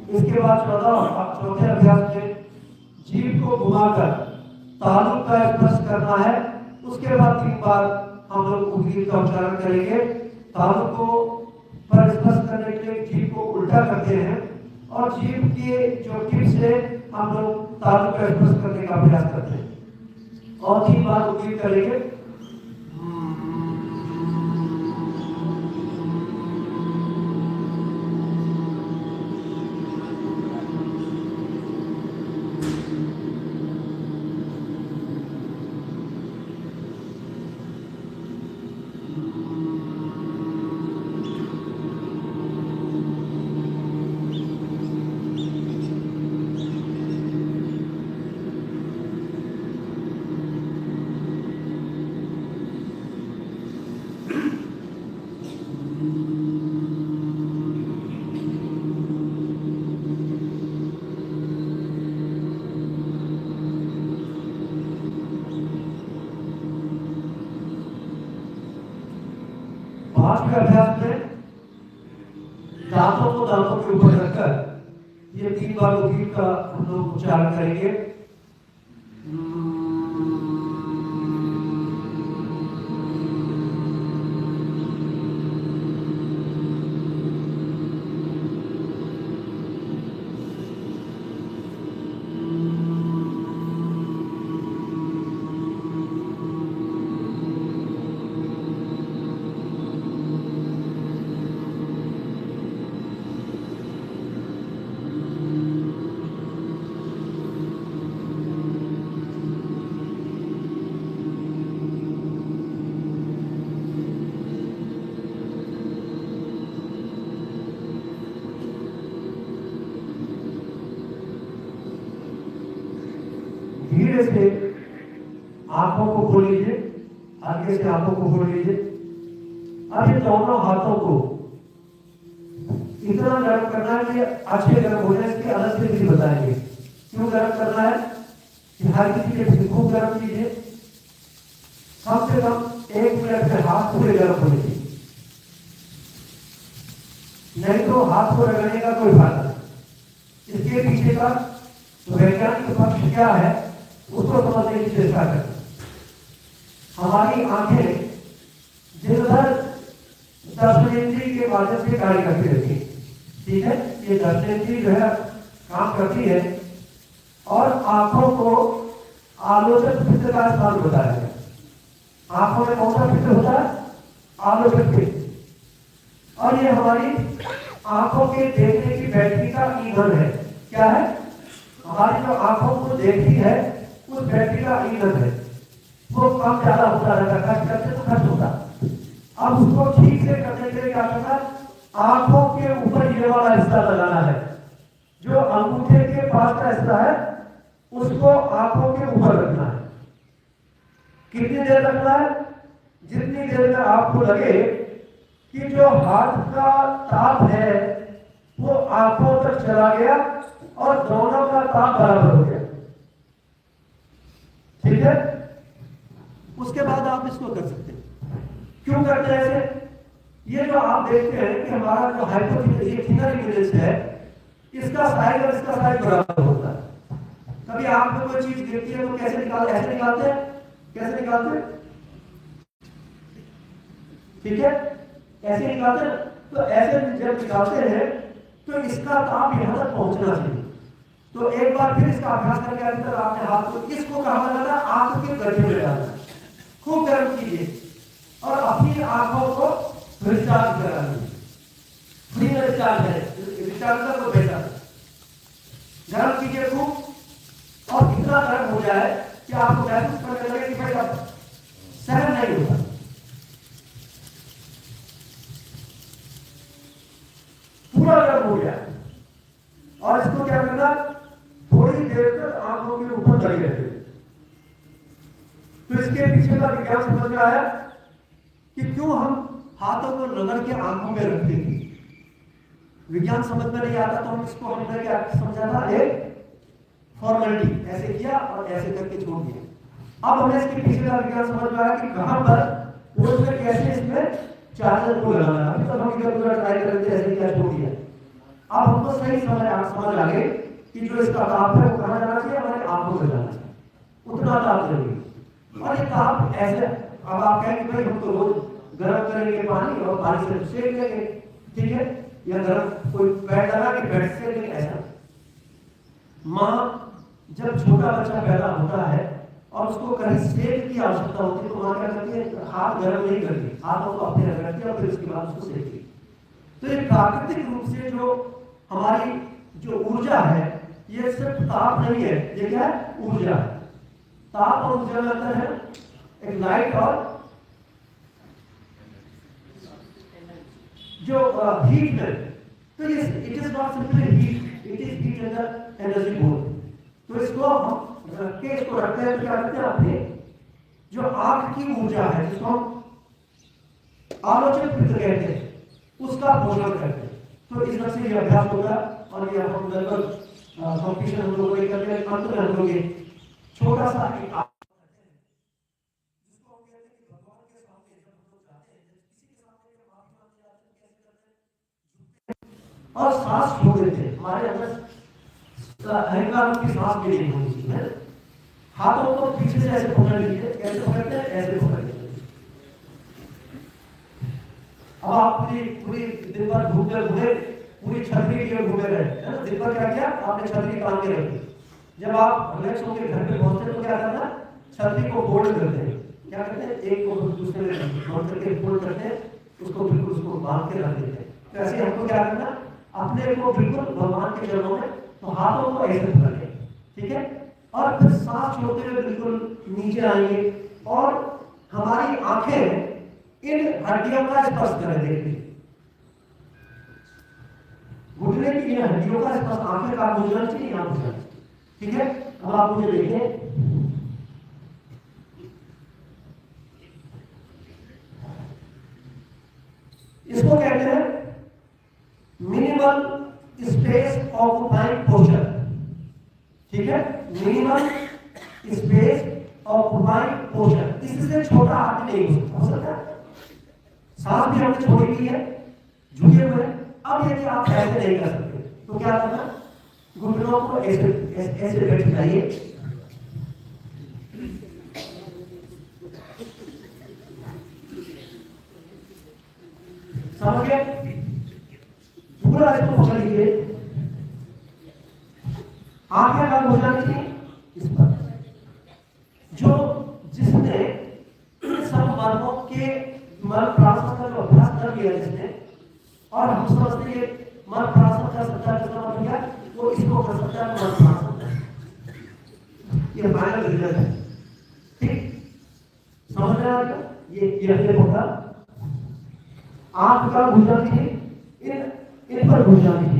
इसके बाद चौथे अभ्यास में जीभ को घुमाकर तालु का स्पर्श करना है। उसके बाद 3 बार हम लोग उद्गीत का उच्चारण करेंगे। तालु को पर स्पर्श करने के लिए जीभ को उल्टा करते हैं और जीभ के जो टिप से हम लोग तालु का स्पर्श करने का अभ्यास करते हैं और 3 बार उद्गीत करेंगे। पांचवें अभ्यास में दांतों को दांतों के ऊपर रखकर ये 3 बार उद्गीत का हम लोग उच्चारण करेंगे। धीरे से आंखों को खोल लीजिए, आगे से आंखों को खोल लीजिए। अब ये दोनों हाथों को इतना गर्म करना है कि अच्छे गर्म हो जाए। इसकी अलग से विधि बताएंगे क्यों गर्म करना है। कि हर किसी के खूब गर्म कीजिए, कम से कम 1 मिनट में हाथ पूरे गर्म होने चाहिए, नहीं तो हाथ को रगड़ने का कोई फायदा नहीं। इसके पीछे का वैज्ञानिक पक्ष क्या है उसको समझने की चेष्टा करें। हमारी आंखें दिन भर दर्शनेंद्रिय के माध्यम से कार्य करती रहती है, ठीक है। ये दर्शनेंद्रिय जो है काम करती है और आंखों को आलोचक पित्त का स्थान बताया है। आंखों में कौन सा पित्त होता है? आलोचक पित्त। और ये हमारी आंखों के देखने की बैटरी का ईंधन है। क्या है? हमारी जो आंखों को देखती है उस बैटरी का ईंधन है। वो कम ज्यादा होता रहता है, खर्च करते तो खर्च होता। अब उसको ठीक से करने के लिए क्या करना है? आंखों के ऊपर ये वाला हिस्सा लगाना है, जो अंगूठे के पास का हिस्सा है उसको आंखों के ऊपर रखना है। कितनी देर रखना है? जितनी देर में आपको लगे कि जो हाथ का ताप है वो आंखों तक चला गया और दोनों का ताप बराबर हो गया, ठीक है। उसके बाद आप इसको कर सकते हैं। क्यों करते हैं ऐसे? ये जो आप देखते हैं कि हमारा जो हाइपोथिनर है इसका साइज और इसका साइज बराबर होता है। कभी आपको कोई चीज देखती है तो कैसे निकालते? ऐसे निकालते हैं। कैसे निकालते हैं? ठीक है, ऐसे निकालते हैं। तो ऐसे जब निकालते हैं तो इसका ताप यहां तक पहुंचना चाहिए। तो एक बार फिर इसका अभ्यास करके अंदर आपने हाथ को इसको कहा जाता है आंख के गड्ढे में डालना। खूब गर्म कीजिए और अपनी आंखों को रिचार्ज करा लीजिए। फ्री में रिचार्ज है, रिचार्ज का तो बेहतर है। गर्म कीजिए खूब और इतना गर्म हो जाए कि आपको महसूस करने लगे कि भाई अब सहन नहीं होता। पूरा गर्म हो गया और इसको क्या करना? थोड़ी देर तक आंखों के ऊपर लगी रहती है। तो इसके पीछे का विज्ञान समझ में आया कि क्यों हम हाथों को रगड़ के आंखों में रखते थे। विज्ञान समझ में नहीं आता तो हम इसको हमने क्या समझा था? एक फॉर्मेलिटी, ऐसे किया और ऐसे करके छोड़ दिया। अब हमें इसके पीछे का विज्ञान समझ में आया कि कहां पर और उसमें कैसे इसमें चार्जर को लगाना। अभी तक हम इधर उधर ट्राई कर रहे थे, ऐसे किया छोड़ दिया। अब हमको सही समझ आ गए कि जो इसका ताप है वो कहां जाना चाहिए? हमारे आंखों में जाना चाहिए। उतना ताप जरूरी। और ये ताप ऐसे, अब आप कहेंगे भाई हम तो रोज गर्म करेंगे पानी और पानी से सेक लेंगे, ठीक है, या गर्म कोई पैड लगा के बेड से लेंगे, ऐसा। माँ जब छोटा बच्चा पैदा होता है और उसको कहीं सेक की आवश्यकता होती है तो माँ क्या करती है? हाथ गर्म नहीं करती, हाथों को अपने रगड़ती है और फिर उसके बाद उसको सेकती। तो ये प्राकृतिक रूप से जो हमारी जो ऊर्जा है ये सिर्फ ताप नहीं है, ये क्या है? ऊर्जा है। ताप और ऊर्जा में अंतर है, एक लाइट और जो हीट में। तो ये it is not simply heat, it is heat and energy both. तो इसको हम रख के इसको रखते हैं तो क्या करते हैं? अपने जो आंख की ऊर्जा है जिसको हम आलोचक पित्त कहते हैं उसका पोषण करते हैं। तो इस तरह से ये अभ्यास होगा और ये हम लगभग कॉम्पिटिशन हम लोगों ने करके अंत में हम लोग छोटा सा और सांस छोड़ देते हैं। हमारे अंदर अहंकार की सांस भी नहीं होनी चाहिए। हाथों को पीछे से ऐसे पकड़ लीजिए। कैसे पकड़ते हैं? ऐसे पकड़ लीजिए। अब आप पूरी दिन भर घूमे पूरी छतरी लिए घूमे रहे, है ना? दिन भर क्या किया? आपने छतरी बांध के रखी। जब आप रिलैक्स होकर घर पे पहुंचते तो क्या करना? छतरी को फोल्ड करते हैं। क्या करते हैं? एक को दूसरे में जोड़ करके फोल्ड करते हैं, उसको बिल्कुल उसको बांध के रख देते हैं। तो ऐसे हमको क्या करना? अपने को बिल्कुल भगवान के चरणों में, तो हाथों को ऐसे पकड़े, ठीक है, और फिर सांस छोड़ते हुए बिल्कुल नीचे आएंगे और हमारी आंखें इन हड्डियों का स्पर्श करें। देखिए घुटने की इन हड्डियों का स्पर्श आंखें का मुझे चाहिए, यहाँ मुझे, ठीक है। अब आप मुझे देखिए, मिनिमल स्पेस ऑक्युपाइंग पोस्चर, ठीक है, मिनिमम स्पेस ऑक्युपाइंग पोस्चर, इससे छोटा आदमी नहीं हो सकता। सांस भी हमने छोड़ी ली है, झुके हुए हैं। अब यदि आप ऐसे नहीं कर सकते तो क्या करना, घुटनों को ऐसे बैठ जाइए, समझ गए, पूरा इसको पकड़ लीजिए, आंखें बंद हो जानी चाहिए इस पर। जो जिसने इन सब मर्मों के मर्म प्राशन का जो अभ्यास कर लिया जिसने, और हम समझते हैं मर्म प्राशन कर सकता है, जिसका मतलब क्या, वो इसको कर सकता है, मर्म प्राशन, ये फाइनल रिजल्ट है, ठीक, समझ रहे हैं? ये होगा, आंख का घुस जाती है, इन पर घुस जाती है,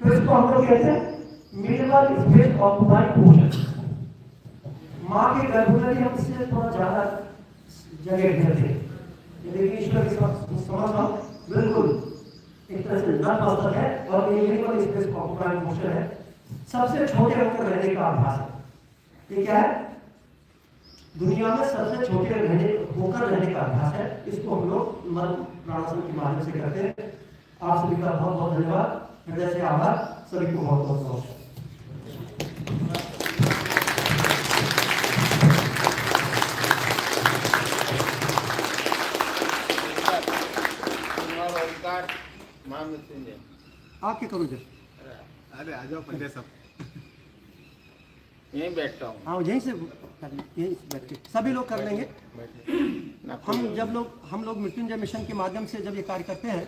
तो इसको हम लोग कहते हैं मिनिमल स्पेस ऑक्युपाइंग पोस्चर। माँ के गर्भ में भी हम इससे थोड़ा ज्यादा जगह घेरते हैं, लेकिन ईश्वर की समझ बिल्कुल एक तरह से नतमस्तक है, और ये मिनिमल स्पेस ऑक्युपाइंग पोस्चर है, सबसे छोटे होकर रहने का अभ्यास है। ये क्या है, दुनिया में सबसे छोटे होकर रहने का अभ्यास है। इसको हम लोग मन प्राणायाम के माध्यम से करते हैं। आप सभी का बहुत बहुत धन्यवाद, हृदय से आभार, सभी को बहुत बहुत नमस्कार। आपके करो इधर, अरे आ जाओ पंडे सब, यहीं बैठता हूँ। हाँ यहीं से यहीं से बैठ के सभी लोग कर लेंगे। हम लोग मृत्युंजय मिशन के माध्यम से जब ये कार्य करते हैं